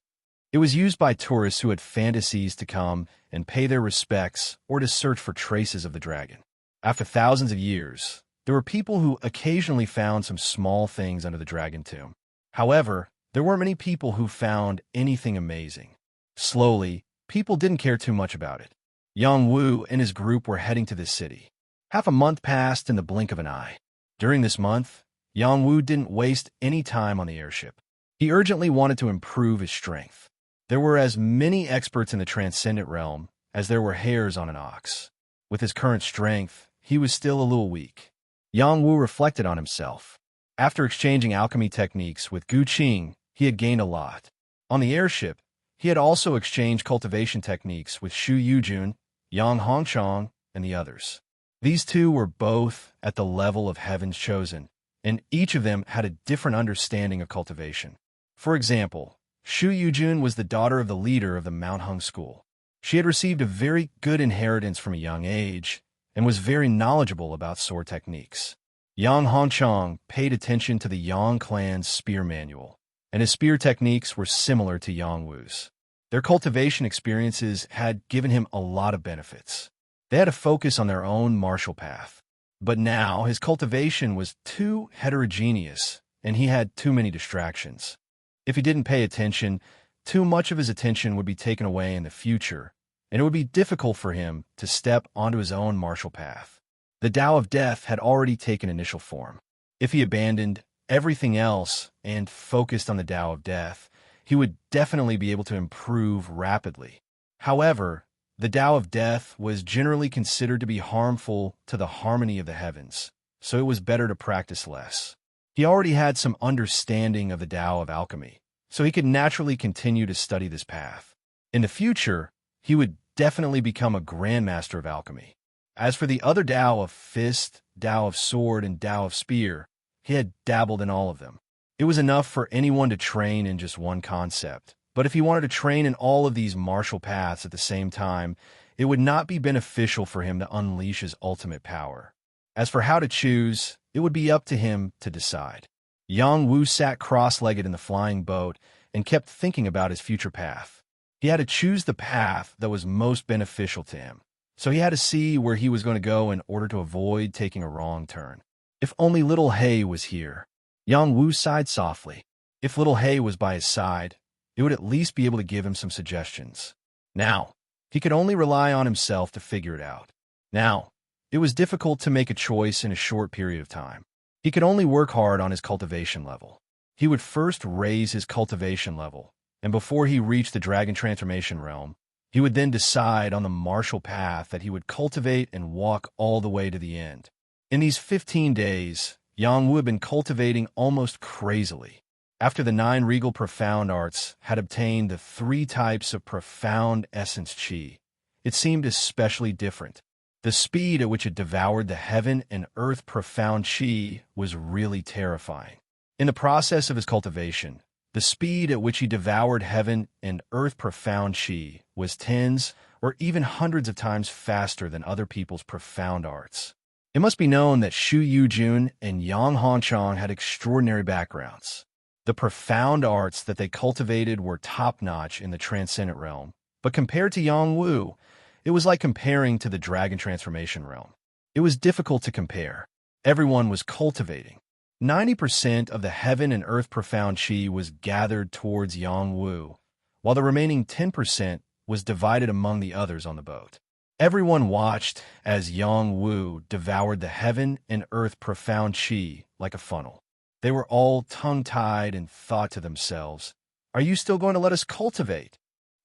It was used by tourists who had fantasies to come and pay their respects or to search for traces of the dragon. After thousands of years, there were people who occasionally found some small things under the dragon tomb. However, there weren't many people who found anything amazing. Slowly, people didn't care too much about it. Yang Wu and his group were heading to this city. Half a month passed in the blink of an eye. During this month, Yang Wu didn't waste any time on the airship. He urgently wanted to improve his strength. There were as many experts in the transcendent realm as there were hairs on an ox. With his current strength, he was still a little weak. Yang Wu reflected on himself. After exchanging alchemy techniques with Gu Qing, he had gained a lot. On the airship, he had also exchanged cultivation techniques with Shu Yujun, Yang Hongchang, and the others. These two were both at the level of Heaven's Chosen, and each of them had a different understanding of cultivation. For example, Shu Yujun was the daughter of the leader of the Mount Hung School. She had received a very good inheritance from a young age and was very knowledgeable about sword techniques. Yang Hongchang paid attention to the Yang clan's spear manual, and his spear techniques were similar to Yang Wu's. Their cultivation experiences had given him a lot of benefits. They had to focus on their own martial path. But now his cultivation was too heterogeneous, and he had too many distractions. If he didn't pay attention, too much of his attention would be taken away in the future, and it would be difficult for him to step onto his own martial path. The Tao of Death had already taken initial form. If he abandoned everything else and focused on the Tao of Death, he would definitely be able to improve rapidly. However, the Tao of Death was generally considered to be harmful to the harmony of the heavens, so it was better to practice less. He already had some understanding of the Tao of alchemy, so he could naturally continue to study this path. In the future, he would definitely become a grandmaster of alchemy. As for the other Tao of fist, Tao of sword, and Tao of spear, he had dabbled in all of them. It was enough for anyone to train in just one concept. But if he wanted to train in all of these martial paths at the same time, it would not be beneficial for him to unleash his ultimate power. As for how to choose, it would be up to him to decide. Yang Wu sat cross-legged in the flying boat and kept thinking about his future path. He had to choose the path that was most beneficial to him, so he had to see where he was going to go in order to avoid taking a wrong turn. If only little Hay was here. Yang Wu sighed softly. If little Hay was by his side, it would at least be able to give him some suggestions. Now, he could only rely on himself to figure it out. Now, it was difficult to make a choice in a short period of time. He could only work hard on his cultivation level. He would first raise his cultivation level, and before he reached the dragon transformation realm, he would then decide on the martial path that he would cultivate and walk all the way to the end. In these 15 days, Yang Wu had been cultivating almost crazily. After the 9 regal profound arts had obtained the 3 types of profound essence qi, it seemed especially different. The speed at which it devoured the heaven and earth profound qi was really terrifying. In the process of his cultivation, the speed at which he devoured heaven and earth profound qi was tens or even hundreds of times faster than other people's profound arts. It must be known that Xu Yujun and Yang Hanchang had extraordinary backgrounds. The profound arts that they cultivated were top-notch in the transcendent realm, but compared to Yang Wu, it was like comparing to the dragon transformation realm. It was difficult to compare. Everyone was cultivating. 90% of the heaven and earth profound qi was gathered towards Yang Wu, while the remaining 10% was divided among the others on the boat. Everyone watched as Yang Wu devoured the heaven and earth profound qi like a funnel. They were all tongue-tied and thought to themselves, "Are you still going to let us cultivate?"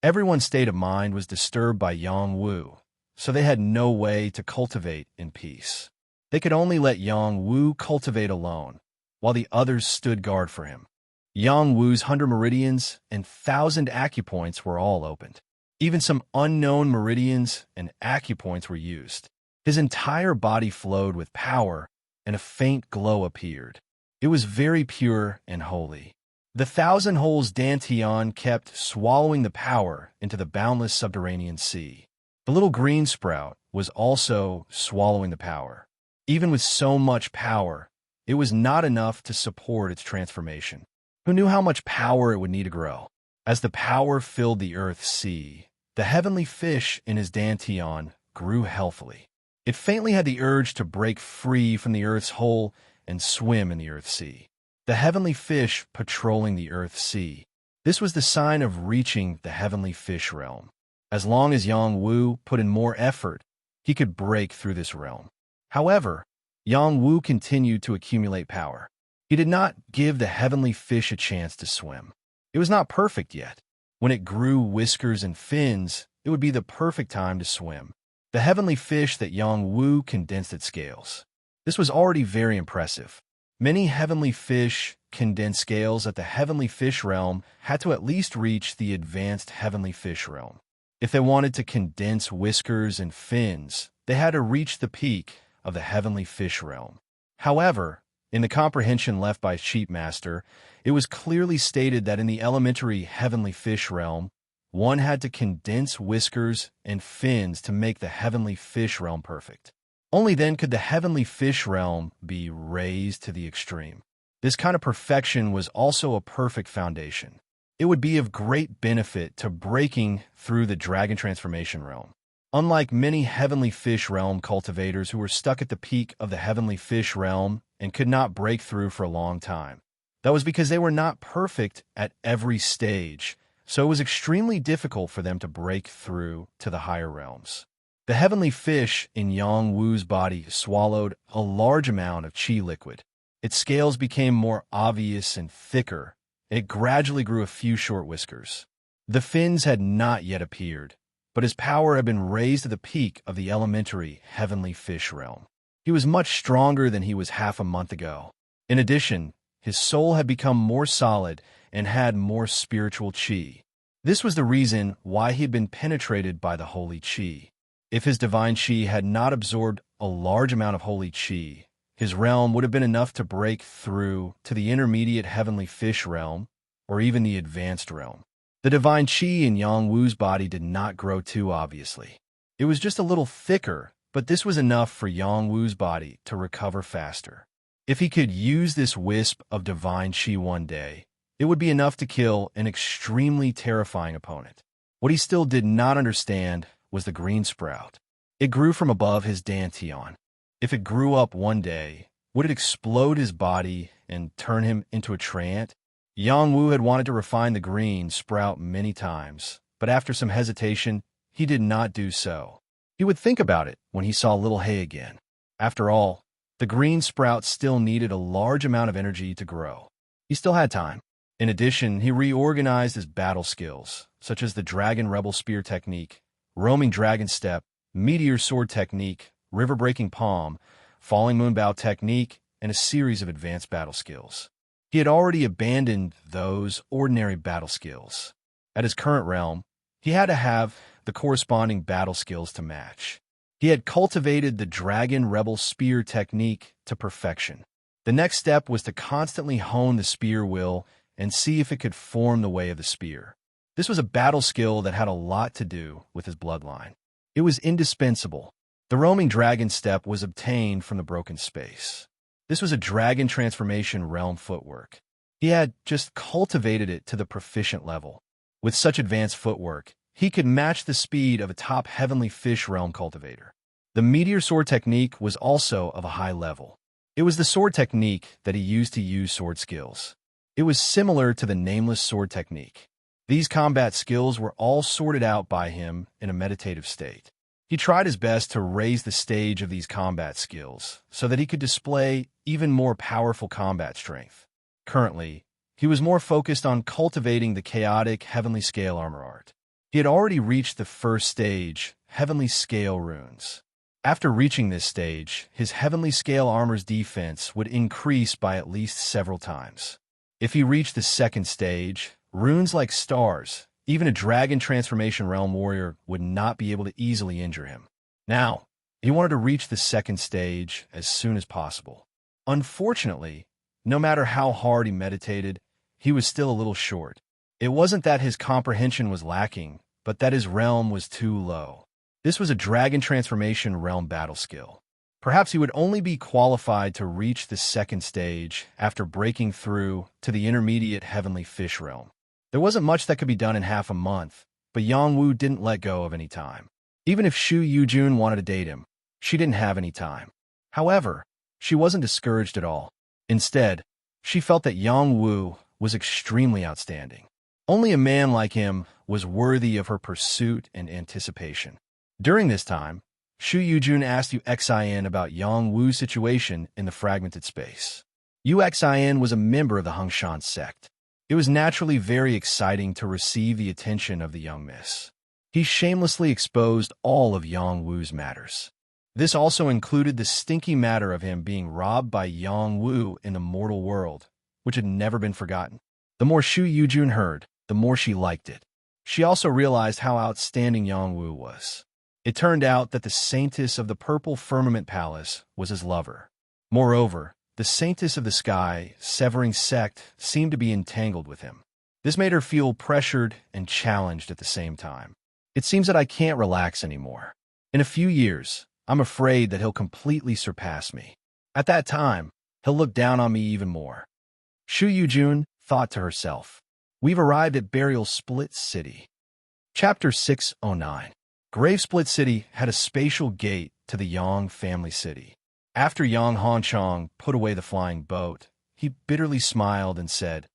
Everyone's state of mind was disturbed by Yang Wu, so they had no way to cultivate in peace. They could only let Yang Wu cultivate alone, while the others stood guard for him. Yang Wu's 100 meridians and 1,000 acupoints were all opened. Even some unknown meridians and acupoints were used. His entire body flowed with power, and a faint glow appeared. It was very pure and holy. The 1,000 holes Dantian kept swallowing the power into the boundless subterranean sea. The little green sprout was also swallowing the power. Even with so much power, it was not enough to support its transformation. Who knew how much power it would need to grow? As the power filled the earth's sea, the heavenly fish in his Dantian grew healthily. It faintly had the urge to break free from the earth's hole and swim in the earth's sea. The heavenly fish patrolling the earth's sea. This was the sign of reaching the heavenly fish realm. As long as Yang Wu put in more effort, he could break through this realm. However, Yang Wu continued to accumulate power. He did not give the heavenly fish a chance to swim. It was not perfect yet. When it grew whiskers and fins, it would be the perfect time to swim. The heavenly fish that Yang Wu condensed its scales. This was already very impressive. Many heavenly fish condensed scales at the heavenly fish realm had to at least reach the advanced heavenly fish realm. If they wanted to condense whiskers and fins, they had to reach the peak of the heavenly fish realm. However, in the comprehension left by Sheep Master, it was clearly stated that in the elementary heavenly fish realm, one had to condense whiskers and fins to make the heavenly fish realm perfect. Only then could the heavenly fish realm be raised to the extreme. This kind of perfection was also a perfect foundation. It would be of great benefit to breaking through the dragon transformation realm. Unlike many heavenly fish realm cultivators who were stuck at the peak of the heavenly fish realm and could not break through for a long time. That was because they were not perfect at every stage, so it was extremely difficult for them to break through to the higher realms. The heavenly fish in Yang Wu's body swallowed a large amount of qi liquid. Its scales became more obvious and thicker, and it gradually grew a few short whiskers. The fins had not yet appeared, but his power had been raised to the peak of the elementary heavenly fish realm. He was much stronger than he was half a month ago. In addition, his soul had become more solid and had more spiritual qi. This was the reason why he had been penetrated by the holy qi. If his divine qi had not absorbed a large amount of holy qi, his realm would have been enough to break through to the intermediate heavenly fish realm or even the advanced realm. The divine qi in Yang Wu's body did not grow too obviously. It was just a little thicker, but this was enough for Yang Wu's body to recover faster. If he could use this wisp of divine chi one day, it would be enough to kill an extremely terrifying opponent. What he still did not understand was the green sprout. It grew from above his dantian. If it grew up one day, would it explode his body and turn him into a treant? Yang Wu had wanted to refine the green sprout many times, but after some hesitation, he did not do so. He would think about it when he saw little hay again. After all, the green sprout still needed a large amount of energy to grow. He still had time. In addition, he reorganized his battle skills, such as the Dragon Rebel Spear technique, Roaming Dragon Step, Meteor Sword technique, River Breaking Palm, Falling Moonbow technique, and a series of advanced battle skills. He had already abandoned those ordinary battle skills. At his current realm, he had to have the corresponding battle skills to match. He had cultivated the Dragon Rebel Spear technique to perfection. The next step was to constantly hone the spear will and see if it could form the way of the spear. This was a battle skill that had a lot to do with his bloodline. It was indispensable. The Roaming Dragon Step was obtained from the Broken Space. This was a dragon transformation realm footwork. He had just cultivated it to the proficient level. With such advanced footwork, he could match the speed of a top heavenly fish realm cultivator. The Meteor Sword technique was also of a high level. It was the sword technique that he used to use sword skills. It was similar to the Nameless Sword technique. These combat skills were all sorted out by him in a meditative state. He tried his best to raise the stage of these combat skills so that he could display even more powerful combat strength. Currently, he was more focused on cultivating the chaotic heavenly scale armor art. He had already reached the first stage, heavenly scale runes. After reaching this stage, his heavenly scale armor's defense would increase by at least several times. If he reached the second stage, runes like stars, even a dragon transformation realm warrior would not be able to easily injure him. Now, he wanted to reach the second stage as soon as possible. Unfortunately, no matter how hard he meditated, he was still a little short. It wasn't that his comprehension was lacking, but that his realm was too low. This was a dragon transformation realm battle skill. Perhaps he would only be qualified to reach the second stage after breaking through to the intermediate heavenly fish realm. There wasn't much that could be done in half a month, but Yang Wu didn't let go of any time. Even if Xu Yujun wanted to date him, she didn't have any time. However, she wasn't discouraged at all. Instead, she felt that Yang Wu was extremely outstanding. Only a man like him was worthy of her pursuit and anticipation. During this time, Xu Yujun asked UXIN about Yang Wu's situation in the fragmented space. UXIN was a member of the Hengshan sect. It was naturally very exciting to receive the attention of the young miss. He shamelessly exposed all of Yang Wu's matters. This also included the stinky matter of him being robbed by Yang Wu in the mortal world, which had never been forgotten. The more Xu Yujun heard, the more she liked it. She also realized how outstanding Yang Wu was. It turned out that the Saintess of the Purple Firmament Palace was his lover. Moreover, the Saintess of the Sky, Severing Sect, seemed to be entangled with him. This made her feel pressured and challenged at the same time. It seems that I can't relax anymore. In a few years, I'm afraid that he'll completely surpass me. At that time, he'll look down on me even more. Xu Yujun thought to herself. We've arrived at Burial Split City. Chapter 609. Grave Split City had a spatial gate to the Yang family city. After Yang Hanchong put away the flying boat, he bitterly smiled and said,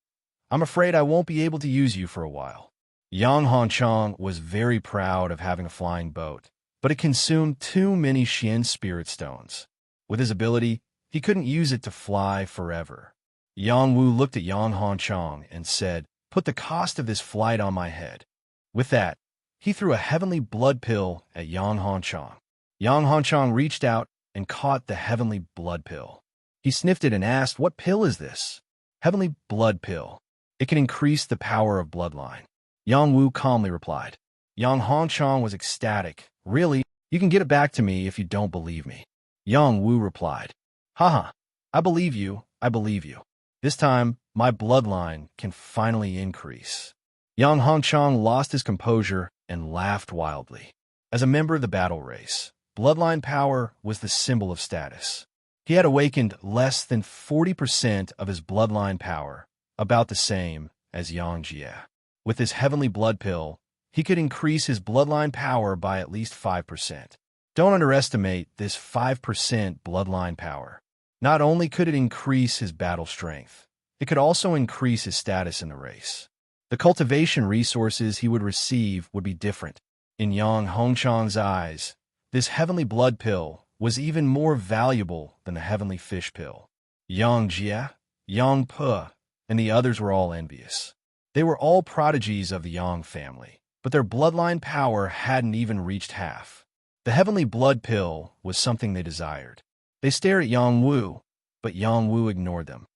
I'm afraid I won't be able to use you for a while. Yang Hanchong was very proud of having a flying boat, but it consumed too many Xian spirit stones. With his ability, he couldn't use it to fly forever. Yang Wu looked at Yang Hanchong and said, Put the cost of this flight on my head. With that, he threw a heavenly blood pill at Yang Hanchong. Yang Hanchong reached out and caught the heavenly blood pill. He sniffed it and asked, What pill is this? Heavenly blood pill. It can increase the power of bloodline. Yang Wu calmly replied. Yang Hanchong was ecstatic. Really? You can get it back to me if you don't believe me. Yang Wu replied. Haha, I believe you, I believe you. This time, my bloodline can finally increase. Yang Hanchong lost his composure and laughed wildly. As a member of the battle race, bloodline power was the symbol of status. He had awakened less than 40% of his bloodline power, about the same as Yang Jie. With his heavenly blood pill, he could increase his bloodline power by at least 5%. Don't underestimate this 5% bloodline power. Not only could it increase his battle strength, it could also increase his status in the race. The cultivation resources he would receive would be different. In Yang Hongchang's eyes, this heavenly blood pill was even more valuable than the heavenly fish pill. Yang Jie, Yang Pe, and the others were all envious. They were all prodigies of the Yang family, but their bloodline power hadn't even reached half. The heavenly blood pill was something they desired. They stared at Yang Wu, but Yang Wu ignored them.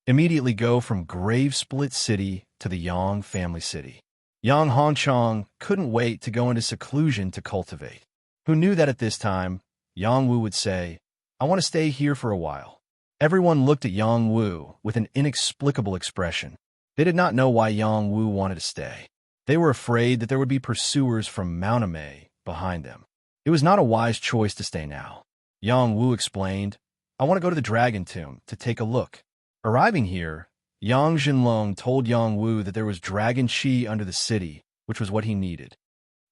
Immediately go from Grave Split City to the Yang family city. Yang Hongchang couldn't wait to go into seclusion to cultivate. Who knew that at this time, Yang Wu would say, "I want to stay here for a while." Everyone looked at Yang Wu with an inexplicable expression. They did not know why Yang Wu wanted to stay. They were afraid that there would be pursuers from Mount Amei behind them. It was not a wise choice to stay now. Yang Wu explained, "I want to go to the Dragon Tomb to take a look." Arriving here, Yang Jinlong told Yang Wu that there was dragon qi under the city, which was what he needed.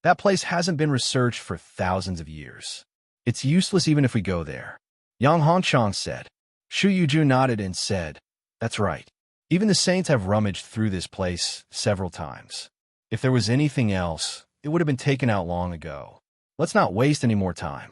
That place hasn't been researched for thousands of years. It's useless even if we go there. Yang Hongchang said. Shu Yujun nodded and said, "That's right. Even the saints have rummaged through this place several times. If there was anything else, it would have been taken out long ago. Let's not waste any more time.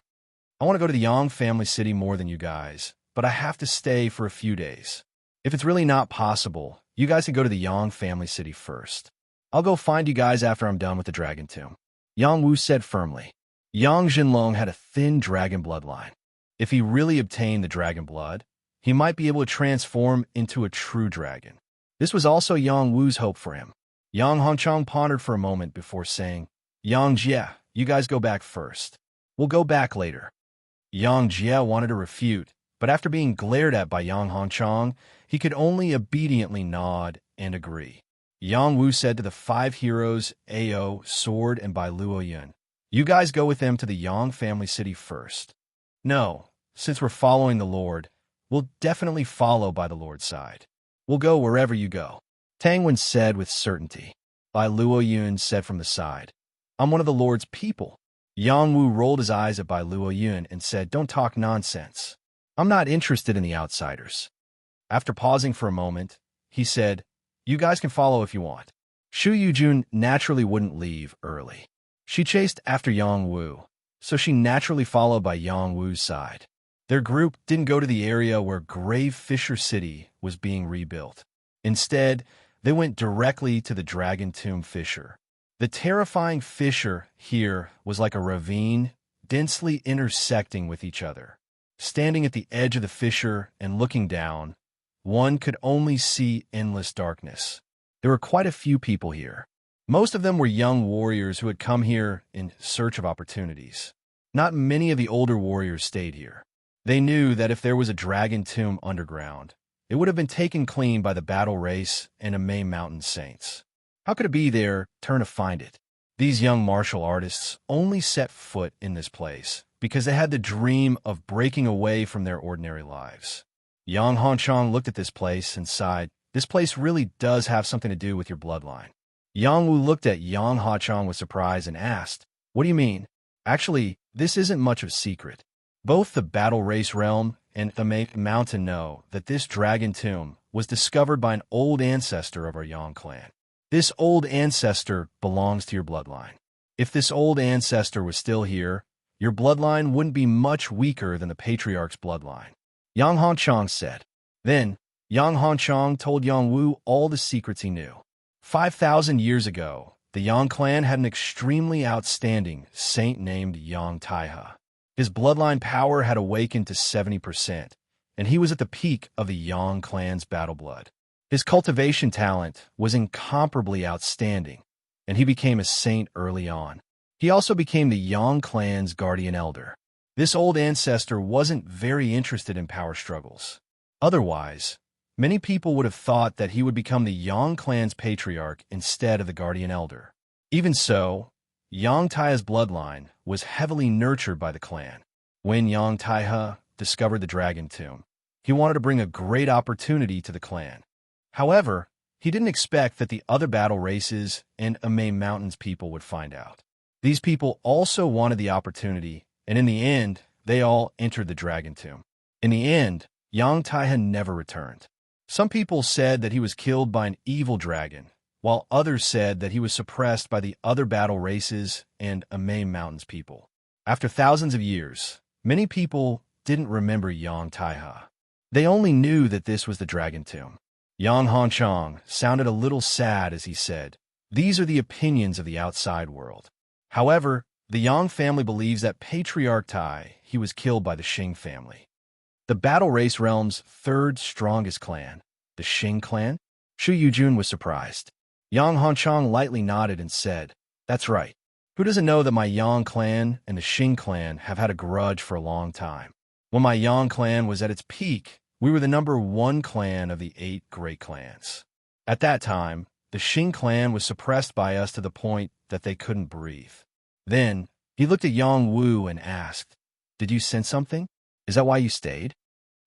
I want to go to the Yang family city more than you guys, but I have to stay for a few days. If it's really not possible, you guys can go to the Yang family city first. I'll go find you guys after I'm done with the Dragon Tomb," Yang Wu said firmly. Yang Jinlong had a thin dragon bloodline. If he really obtained the dragon blood, he might be able to transform into a true dragon. This was also Yang Wu's hope for him. Yang Hongchang pondered for a moment before saying, "Yang Jie, you guys go back first. We'll go back later." Yang Jie wanted to refute, but after being glared at by Yang Hongchang, he could only obediently nod and agree. Yang Wu said to the 5 heroes, Ao, Sword, and Bai Luoyun, "You guys go with them to the Yang family city first." "No, since we're following the Lord, we'll definitely follow by the Lord's side. We'll go wherever you go," Tang Wen said with certainty. Bai Luoyun said from the side, "I'm one of the Lord's people." Yang Wu rolled his eyes at Bai Luoyun and said, "Don't talk nonsense. I'm not interested in the outsiders." After pausing for a moment, he said, "You guys can follow if you want." Shu Yujun naturally wouldn't leave early. She chased after Yang Wu, so she naturally followed by Yang Wu's side. Their group didn't go to the area where Grave Fisher City was being rebuilt. Instead, they went directly to the Dragon Tomb Fissure. The terrifying fissure here was like a ravine, densely intersecting with each other. Standing at the edge of the fissure and looking down, one could only see endless darkness. There were quite a few people here. Most of them were young warriors who had come here in search of opportunities. Not many of the older warriors stayed here. They knew that if there was a dragon tomb underground, it would have been taken clean by the battle race and Amei Mountain saints. How could it be their turn to find it? These young martial artists only set foot in this place because they had the dream of breaking away from their ordinary lives. Yang Hongchang looked at this place and sighed, "This place really does have something to do with your bloodline." Yang Wu looked at Yang Hongchang with surprise and asked, "What do you mean?" "Actually, this isn't much of a secret. Both the Battle Race Realm and the Mountain know that this dragon tomb was discovered by an old ancestor of our Yang clan. This old ancestor belongs to your bloodline. If this old ancestor was still here, your bloodline wouldn't be much weaker than the patriarch's bloodline," Yang Hongchang said. Then, Yang Hongchang told Yang Wu all the secrets he knew. 5,000 years ago, the Yang clan had an extremely outstanding saint named Yang Taihe. His bloodline power had awakened to 70%, and he was at the peak of the Yang clan's battle blood. His cultivation talent was incomparably outstanding, and he became a saint early on. He also became the Yang clan's guardian elder. This old ancestor wasn't very interested in power struggles. Otherwise, many people would have thought that he would become the Yang clan's patriarch instead of the guardian elder. Even so, Yang Taiha's bloodline was heavily nurtured by the clan. When Yang Taiha discovered the dragon tomb, he wanted to bring a great opportunity to the clan. However, he didn't expect that the other battle races and Amay Mountains people would find out. These people also wanted the opportunity, and in the end, they all entered the dragon tomb. In the end, Yang Taiha never returned. Some people said that he was killed by an evil dragon, while others said that he was suppressed by the other battle races and Amay Mountains people. After thousands of years, many people didn't remember Yang Taiha. They only knew that this was the dragon tomb. Yang Hanchang sounded a little sad as he said, "These are the opinions of the outside world." However, the Yang family believes that Patriarch Tai, he was killed by the Xing family. The battle race realm's third strongest clan, the Xing clan? Shu Yujun was surprised. Yang Hanchang lightly nodded and said, "That's right. Who doesn't know that my Yang clan and the Xing clan have had a grudge for a long time? When my Yang clan was at its peak, we were the #1 clan of the 8 great clans. At that time, the Xing clan was suppressed by us to the point that they couldn't breathe." Then, he looked at Yang Wu and asked, "Did you sense something? Is that why you stayed?"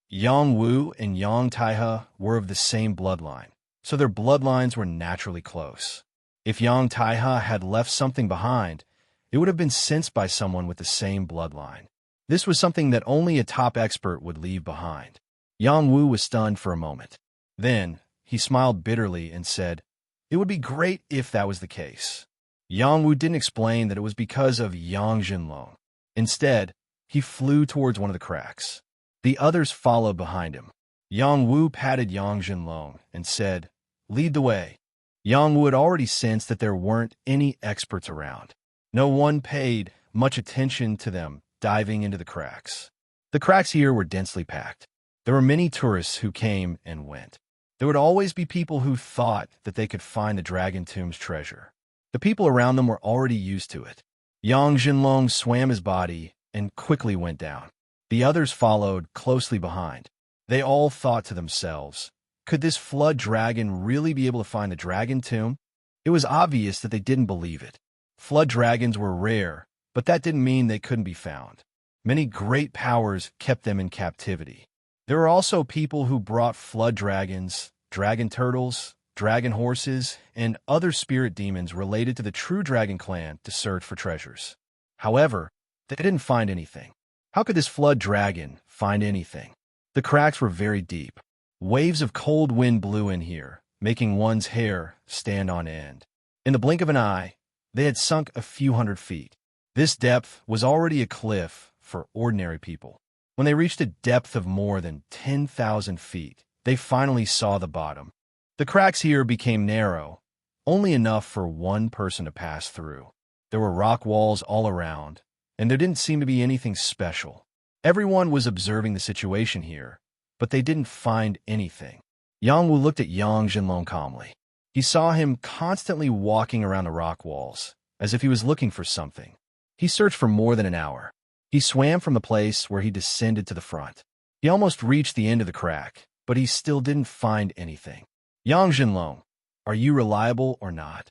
Yang Wu and Yang Taiha were of the same bloodline, so their bloodlines were naturally close. If Yang Taiha had left something behind, it would have been sensed by someone with the same bloodline. This was something that only a top expert would leave behind. Yang Wu was stunned for a moment. Then, he smiled bitterly and said, "It would be great if that was the case." Yang Wu didn't explain that it was because of Yang Jinlong. Instead, he flew towards one of the cracks. The others followed behind him. Yang Wu patted Yang Jinlong and said, "Lead the way." Yang Wu had already sensed that there weren't any experts around. No one paid much attention to them diving into the cracks. The cracks here were densely packed. There were many tourists who came and went. There would always be people who thought that they could find the Dragon Tomb's treasure. The people around them were already used to it. Yang Jinlong swam his body and quickly went down. The others followed closely behind. They all thought to themselves, could this flood dragon really be able to find the Dragon Tomb? It was obvious that they didn't believe it. Flood dragons were rare, but that didn't mean they couldn't be found. Many great powers kept them in captivity. There were also people who brought flood dragons, dragon turtles, dragon horses, and other spirit demons related to the true dragon clan to search for treasures. However, they didn't find anything. How could this flood dragon find anything? The cracks were very deep. Waves of cold wind blew in here, making one's hair stand on end. In the blink of an eye, they had sunk a few hundred feet. This depth was already a cliff for ordinary people. When they reached a depth of more than 10,000 feet, they finally saw the bottom. The cracks here became narrow, only enough for one person to pass through. There were rock walls all around, and there didn't seem to be anything special. Everyone was observing the situation here, but they didn't find anything. Yang Wu looked at Yang Jinlong calmly. He saw him constantly walking around the rock walls, as if he was looking for something. He searched for more than an hour. He swam from the place where he descended to the front. He almost reached the end of the crack, but he still didn't find anything. "Yang Jinlong, are you reliable or not?"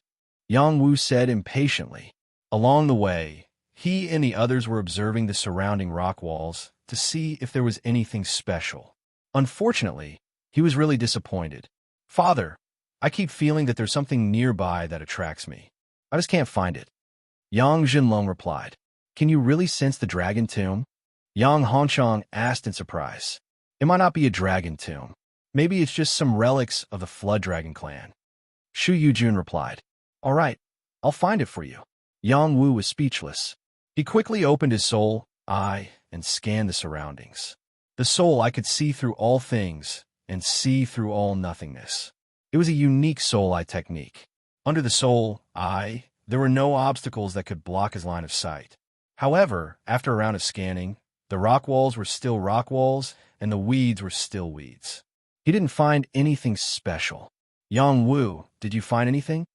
Yang Wu said impatiently. Along the way, he and the others were observing the surrounding rock walls to see if there was anything special. Unfortunately, he was really disappointed. "Father, I keep feeling that there's something nearby that attracts me. I just can't find it." Yang Jinlong replied, "Can you really sense the Dragon Tomb?" Yang Hanchang asked in surprise. "It might not be a dragon tomb. Maybe it's just some relics of the Flood Dragon clan." Shu Yujun replied, "All right, I'll find it for you." Yang Wu was speechless. He quickly opened his soul eye and scanned the surroundings. The soul eye could see through all things and see through all nothingness. It was a unique soul eye technique. Under the soul eye, there were no obstacles that could block his line of sight. However, after a round of scanning, the rock walls were still rock walls and the weeds were still weeds. He didn't find anything special. "Yang Wu, did you find anything?"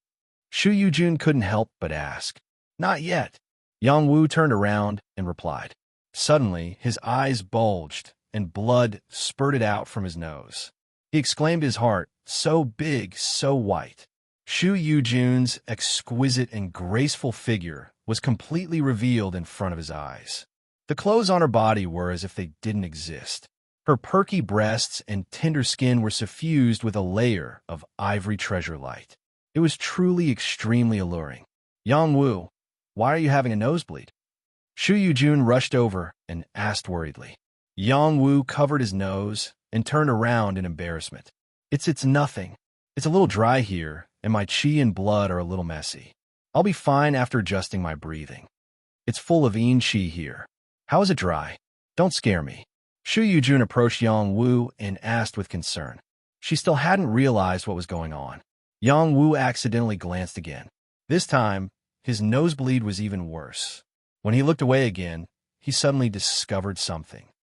Shu Yujun couldn't help but ask. "Not yet." Yang Wu turned around and replied. Suddenly, his eyes bulged and blood spurted out from his nose. He exclaimed his heart, so big, so white. Shu Yujun's exquisite and graceful figure was completely revealed in front of his eyes. The clothes on her body were as if they didn't exist. Her perky breasts and tender skin were suffused with a layer of ivory treasure light. It was truly extremely alluring. Yang-Wu, why are you having a nosebleed? Shu Yujun rushed over and asked worriedly. Yang-Wu covered his nose and turned around in embarrassment. It's nothing. It's a little dry here, and my qi and blood are a little messy. I'll be fine after adjusting my breathing. It's full of yin qi here. How is it dry? Don't scare me. Shu Yujun approached Yang-Wu and asked with concern. She still hadn't realized what was going on. Yang-Wu accidentally glanced again. This time, his nosebleed was even worse. When he looked away again, he suddenly discovered something.